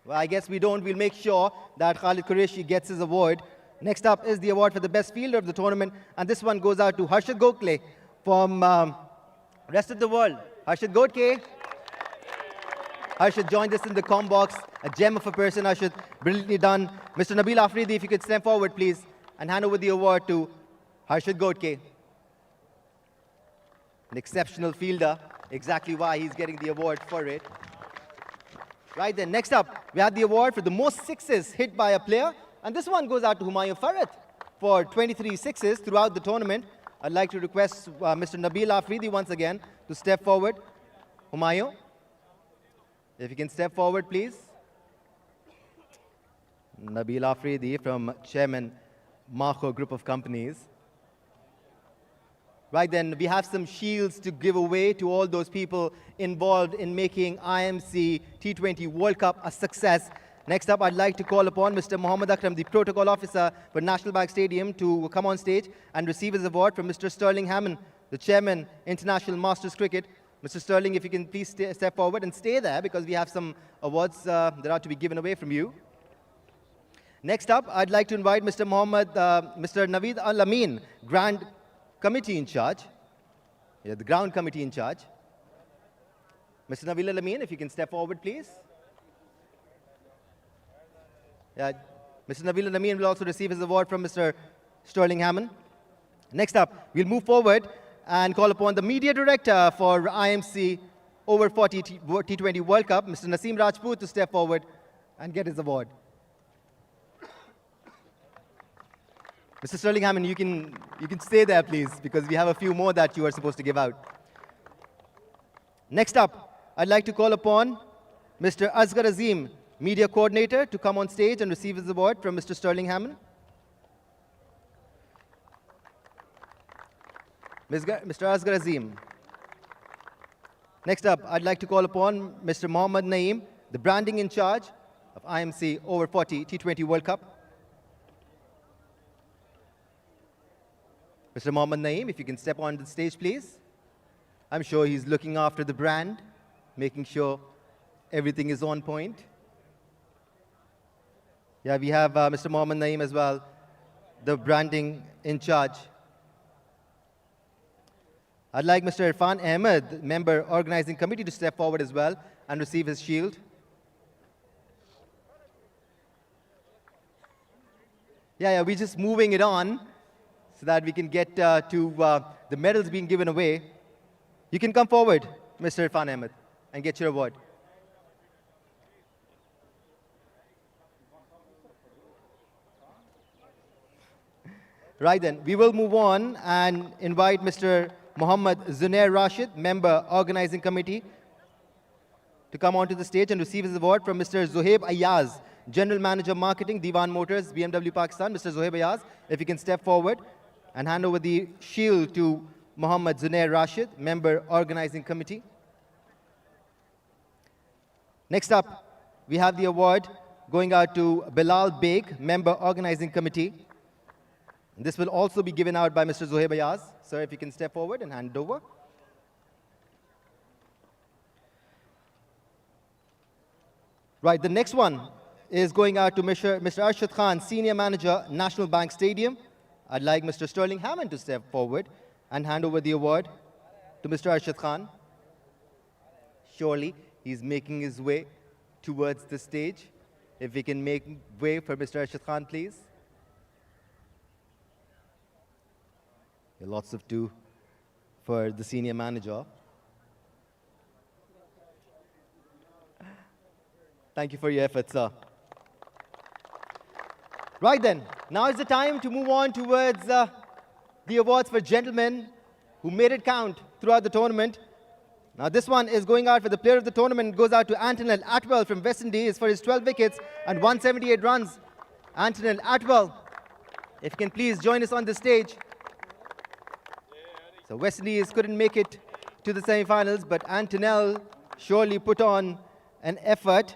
S4: Well, I guess we don't. We'll make sure that Khalid Qureshi gets his award. Next up is the award for the best fielder of the tournament. And this one goes out to Harshad Gokhale from rest of the world. Harshad Gokhale. Harshad joined us in the comm box. A gem of a person, Harshad. Brilliantly done. Mr. Nabil Afridi, if you could step forward, please, and hand over the award to Harshad Gokhale. An exceptional fielder. Exactly why he's getting the award for it. Right then, next up, we have the award for the most sixes hit by a player. And this one goes out to Humayun Farhat for 23 sixes throughout the tournament. I'd like to request Mr. Nabil Afridi once again to step forward. Humayun, if you can step forward, please. Nabil Afridi from Chairman Marco Group of Companies. Right then, we have some shields to give away to all those people involved in making IMC T20 World Cup a success. Next up, I'd like to call upon Mr. Mohammad Akram, the Protocol Officer for National Bank Stadium, to come on stage and receive his award from Mr. Sterling Hammond, the Chairman, International Masters Cricket. Mr. Sterling, if you can please step forward and stay there because we have some awards that are to be given away from you. Next up, I'd like to invite Mr. Mr. Naveed Al-Amin, Grand Committee in charge. Yeah, the Ground Committee in charge. Mr. Naveed Al-Amin, if you can step forward, please. Yeah, Mr. Naveed Al-Amin will also receive his award from Mr. Sterling Hammond. Next up, we'll move forward and call upon the Media Director for IMC Over-40 T20 World Cup, Mr. Naseem Rajput, to step forward and get his award. Mr. Sterling Hammond, you can stay there, please, because we have a few more that you are supposed to give out. Next up, I'd like to call upon Mr. Asghar Azim, Media Coordinator, to come on stage and receive his award from Mr. Sterling Hammond. Mr. Asghar Azim. Next up, I'd like to call upon Mr. Mohammad Naeem, the branding in charge of IMC Over-40 T20 World Cup. Mr. Mohammad Naeem, if you can step on the stage, please. I'm sure he's looking after the brand, making sure everything is on point. Yeah, we have Mr. Mohammad Naeem as well, the branding in charge. I'd like Mr. Irfan Ahmed, member organizing committee, to step forward as well and receive his shield. Yeah, we're just moving it on so that we can get to the medals being given away. You can come forward, Mr. Irfan Ahmed, and get your award. Right then, we will move on and invite Mr. Muhammad Zunair Rashid, member organizing committee, to come onto the stage and receive his award from Mr. Zohaib Ayaz, General Manager Marketing, Diwan Motors, BMW Pakistan. Mr. Zohaib Ayaz, if you can step forward and hand over the shield to Muhammad Zunair Rashid, member organizing committee. Next up, we have the award going out to Bilal Beg, member organizing committee. This will also be given out by Mr. Zohaib Ayaz. Sir, if you can step forward and hand it over. Right, the next one is going out to Mr. Arshad Khan, Senior Manager, National Bank Stadium. I'd like Mr. Sterling Hammond to step forward and hand over the award to Mr. Arshad Khan. Surely, he's making his way towards the stage. If we can make way for Mr. Arshad Khan, please. Lots of two for the senior manager. Thank you for your efforts, sir. Right then, now is the time to move on towards the awards for gentlemen who made it count throughout the tournament. Now this one is going out for the player of the tournament. It goes out to Antonel Atwell from West Indies for his 12 wickets and 178 runs. Antonel Atwell, if you can please join us on the stage. So West Indies couldn't make it to the semi-finals, but Antonel surely put on an effort.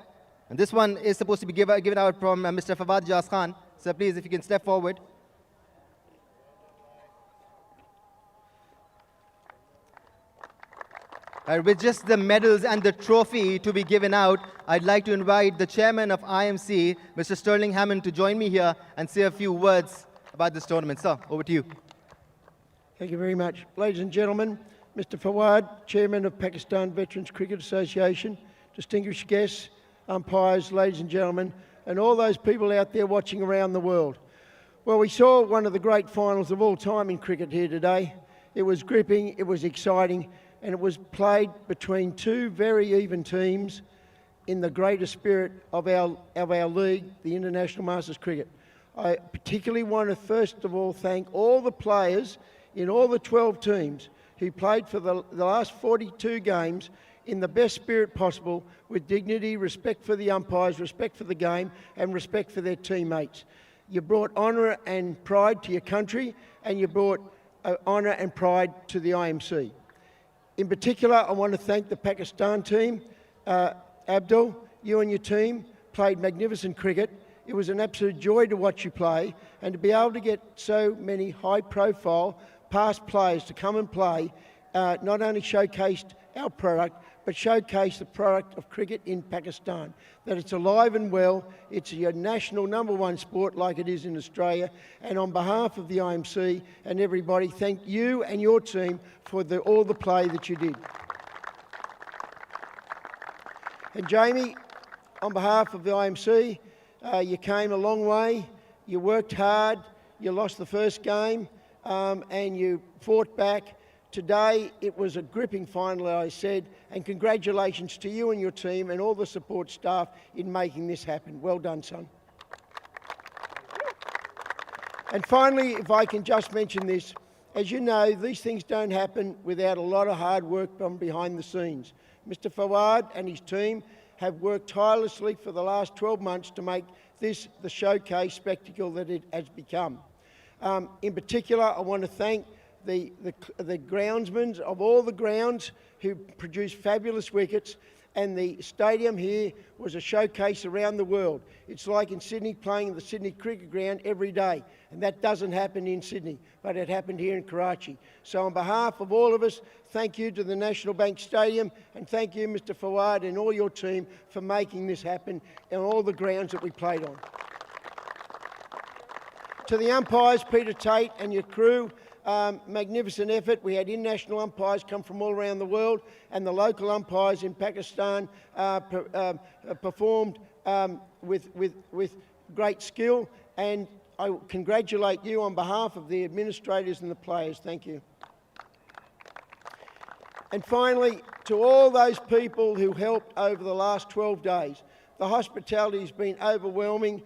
S4: And this one is supposed to be given out from Mr. Fawad Jas Khan. So please, if you can step forward. With just the medals and the trophy to be given out, I'd like to invite the chairman of IMC, Mr. Sterling Hammond, to join me here and say a few words about this tournament. Sir, over to you.
S16: Thank you very much. Ladies and gentlemen, Mr. Fawad, Chairman of Pakistan Veterans Cricket Association, distinguished guests, umpires, ladies and gentlemen, and all those people out there watching around the world. Well, we saw one of the great finals of all time in cricket here today. It was gripping, it was exciting, and it was played between two very even teams in the greater spirit of our league, the International Masters Cricket. I particularly want to first of all thank all the players in all the 12 teams who played for the last 42 games in the best spirit possible, with dignity, respect for the umpires, respect for the game, and respect for their teammates. You brought honour and pride to your country, and you brought honour and pride to the IMC. In particular, I want to thank the Pakistan team. Abdul, you and your team played magnificent cricket. It was an absolute joy to watch you play, and to be able to get so many high-profile past players to come and play not only showcased our product, but showcased the product of cricket in Pakistan. That it's alive and well, it's your national #1 sport like it is in Australia, and on behalf of the IMC and everybody, thank you and your team for all the play that you did. And Jamie, on behalf of the IMC, you came a long way, you worked hard, you lost the first game, and you fought back. Today, it was a gripping final, as I said, and congratulations to you and your team and all the support staff in making this happen. Well done, son. And finally, if I can just mention this, as you know, these things don't happen without a lot of hard work done behind the scenes. Mr. Fawad and his team have worked tirelessly for the last 12 months to make this the showcase spectacle that it has become. In particular, I want to thank the groundsmen of all the grounds who produced fabulous wickets, and the stadium here was a showcase around the world. It's like in Sydney playing the Sydney Cricket Ground every day, and that doesn't happen in Sydney, but it happened here in Karachi. So on behalf of all of us, thank you to the National Bank Stadium, and thank you, Mr. Fawad, and all your team for making this happen on all the grounds that we played on. To the umpires, Peter Tate and your crew, magnificent effort. We had international umpires come from all around the world, and the local umpires in Pakistan performed with great skill, and I congratulate you on behalf of the administrators and the players. Thank you. And finally, to all those people who helped over the last 12 days, the hospitality has been overwhelming.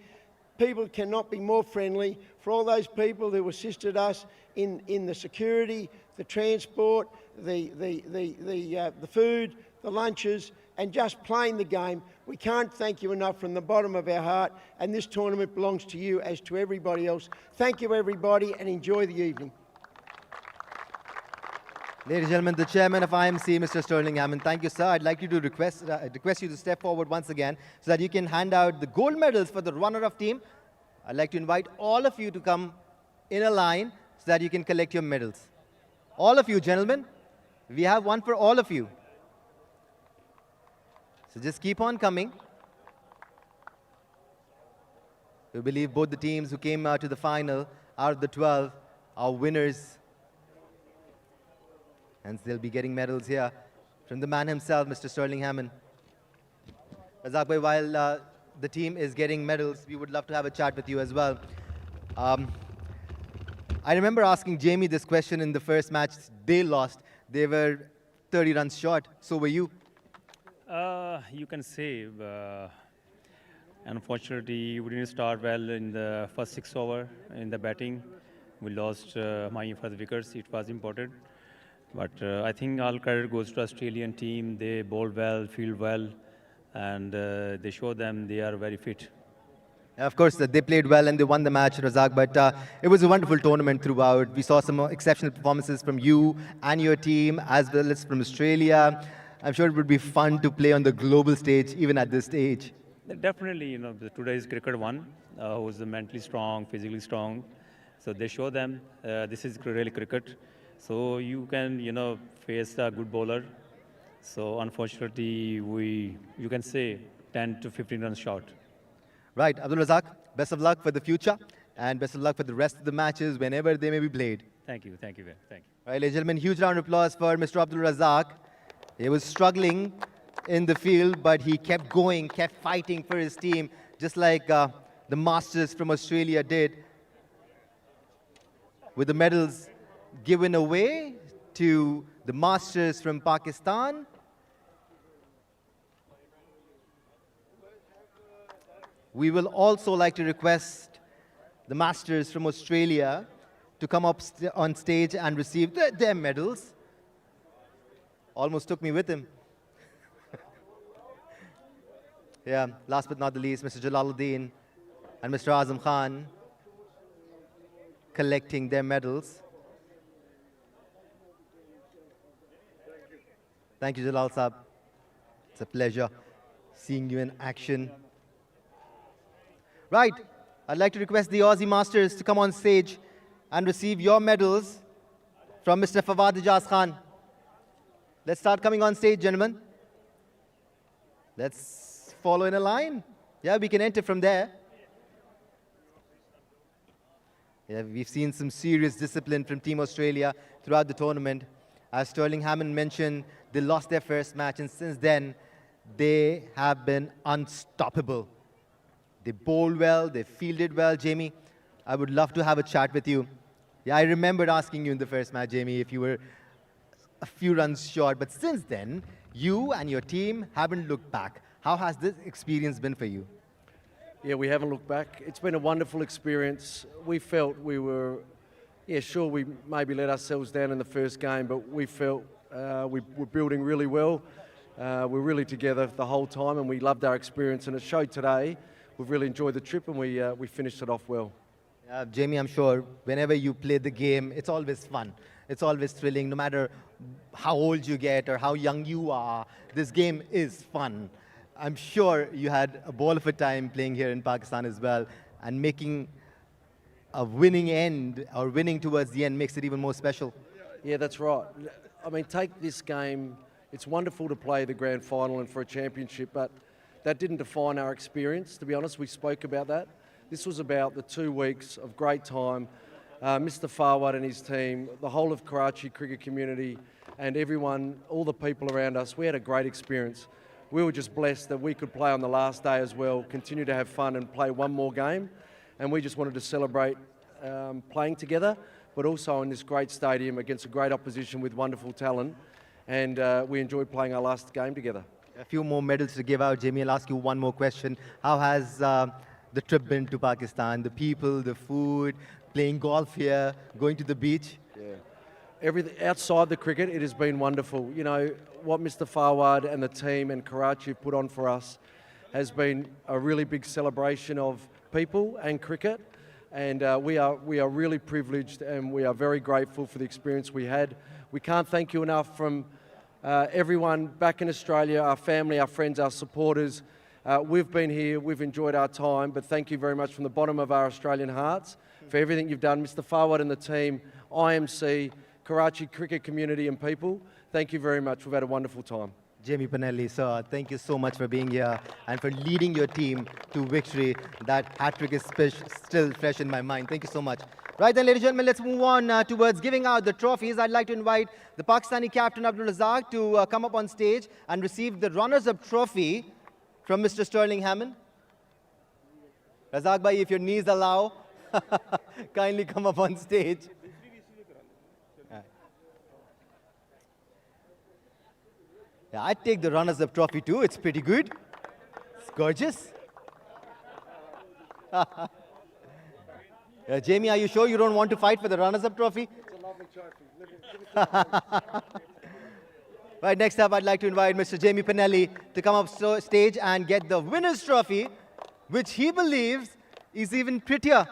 S16: People cannot be more friendly. For all those people who assisted us in the security, the transport, the food, the lunches, and just playing the game, we can't thank you enough from the bottom of our heart, and this tournament belongs to you as to everybody else. Thank you, everybody, and enjoy the evening.
S4: Ladies and gentlemen, the chairman of IMC, Mr. Sterling Hammond. Thank you, sir. I'd like you to request you to step forward once again so that you can hand out the gold medals for the runner-up team. I'd like to invite all of you to come in a line so that you can collect your medals. All of you, gentlemen, we have one for all of you. So just keep on coming. We believe both the teams who came to the final out of the 12 are winners. And they'll be getting medals here from the man himself, Mr. Sterling Hammond. Razak bhai, while the team is getting medals, we would love to have a chat with you as well. I remember asking Jamie this question in the first match. They lost. They were 30 runs short. So were you?
S17: You can say. Unfortunately, we didn't start well in the first 6 overs in the batting. We lost my first wickets. It was important. But I think all credit goes to Australian team. They bowled well, field well, and they showed them they are very fit.
S4: Of course, they played well and they won the match, Razak, but it was a wonderful tournament throughout. We saw some exceptional performances from you and your team, as well as from Australia. I'm sure it would be fun to play on the global stage, even at this stage.
S17: Definitely, today's cricket won, who's mentally strong, physically strong. So they show them this is really cricket. So you can, face a good bowler. So unfortunately, you can say 10 to 15 runs short.
S4: Right, Abdul Razak, best of luck for the future, and best of luck for the rest of the matches whenever they may be played.
S17: Thank you, thank you, thank you.
S4: All right, ladies and gentlemen, huge round of applause for Mr. Abdul Razak. He was struggling in the field, but he kept going, kept fighting for his team, just like the Masters from Australia did, with the medals given away to the Masters from Pakistan. We will also like to request the Masters from Australia to come up on stage and receive their medals. Almost took me with him. Yeah, last but not the least, Mr. Jalaluddin and Mr. Azam Khan collecting their medals. Thank you, Jalal Saab. It's a pleasure seeing you in action. Right, I'd like to request the Aussie Masters to come on stage and receive your medals from Mr. Fawad Ijaz Khan. Let's start coming on stage, gentlemen. Let's follow in a line. Yeah, we can enter from there. Yeah, we've seen some serious discipline from Team Australia throughout the tournament. As Sterling Hammond mentioned, they lost their first match, and since then, they have been unstoppable. They bowled well, they fielded well. Jamie, I would love to have a chat with you. Yeah, I remembered asking you in the first match, Jamie, if you were a few runs short, but since then, you and your team haven't looked back. How has this experience been for you?
S18: Yeah, we haven't looked back. It's been a wonderful experience. We felt we were, sure, we maybe let ourselves down in the first game, but we felt we were building really well. We're really together the whole time, and we loved our experience, and it showed today. We've really enjoyed the trip, and we finished it off well.
S4: Jamie, I'm sure whenever you play the game, it's always fun. It's always thrilling, no matter how old you get or how young you are. This game is fun. I'm sure you had a ball of a time playing here in Pakistan as well, and making a winning end or winning towards the end makes it even more special.
S18: Yeah, that's right. I mean, take this game. It's wonderful to play the grand final and for a championship, but that didn't define our experience, to be honest. We spoke about that. This was about the 2 weeks of great time. Mr. Farwad and his team, the whole of Karachi cricket community, and everyone, all the people around us, we had a great experience. We were just blessed that we could play on the last day as well, continue to have fun and play one more game. And we just wanted to celebrate playing together, but also in this great stadium against a great opposition with wonderful talent. And we enjoyed playing our last game together.
S4: A few more medals to give out. Jamie, I'll ask you one more question. How has the trip been to Pakistan? The people, the food, playing golf here, going to the beach?
S18: Yeah. Everything outside the cricket, it has been wonderful. You know, what Mr. Farwad and the team and Karachi have put on for us has been a really big celebration of people and cricket. And we are really privileged, and we are very grateful for the experience we had. We can't thank you enough from everyone back in Australia, our family, our friends, our supporters. We've been here, we've enjoyed our time, but thank you very much from the bottom of our Australian hearts for everything you've done. Mr. Farwad and the team, IMC, Karachi cricket community and people, thank you very much. We've had a wonderful time.
S4: Jamie Panelli, sir, thank you so much for being here and for leading your team to victory. That hat-trick is still fresh in my mind. Thank you so much. Right then, ladies and gentlemen, let's move on towards giving out the trophies. I'd like to invite the Pakistani captain, Abdul Razak, to come up on stage and receive the runners-up trophy from Mr. Sterling Hammond. Razak bhai, if your knees allow, kindly come up on stage. Yeah, I'd take the runners-up trophy too. It's pretty good. It's gorgeous. Jamie, are you sure you don't want to fight for the runners-up trophy?
S16: It's a lovely trophy.
S4: Right, next up, I'd like to invite Mr. Jamie Panelli to come up stage and get the winner's trophy, which he believes is even prettier.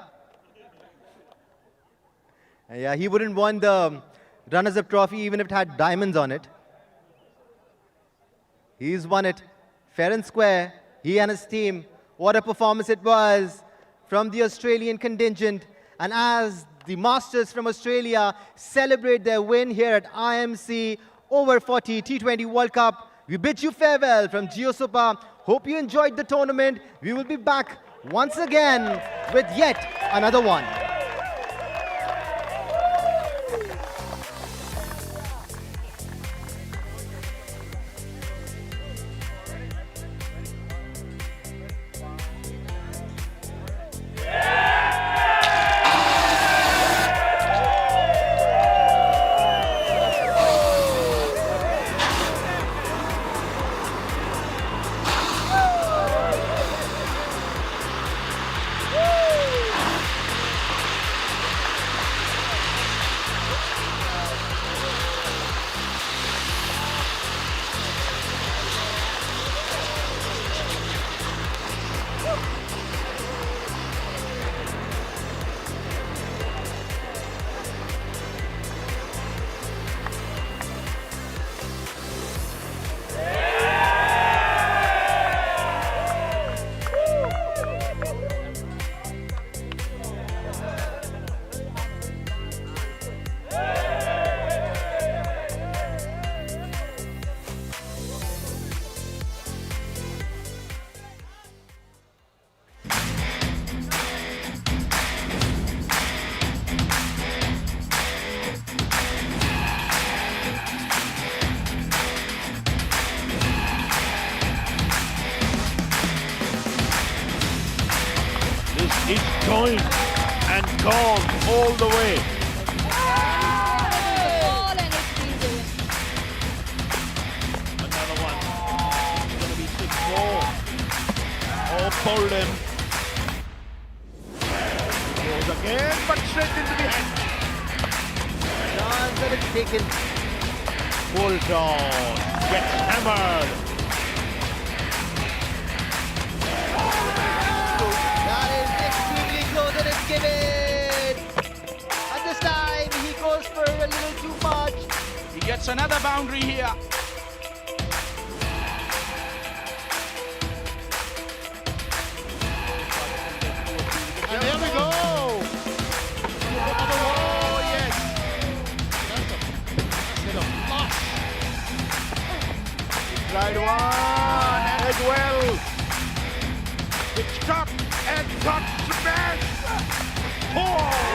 S4: Yeah, he wouldn't want the runners-up trophy even if it had diamonds on it. He's won it fair and square. He and his team. What a performance it was from the Australian contingent. And as the Masters from Australia celebrate their win here at IMC Over-40 T20 World Cup, we bid you farewell from Jio Super. Hope you enjoyed the tournament. We will be back once again with yet another one.
S2: This is going and gone all the way. Another one. It's going to be 6-4. Oh, pulled him. Goes again, but straight into the head.
S4: Chance that it's taken.
S2: Pulled on. Gets hammered.
S4: That is extremely close and it's given. And this time he goes for a little too much.
S1: He gets another boundary here.
S3: And there we go.
S1: Oh, yes.
S2: Tried one as well. It's cut and cut smash. Oh!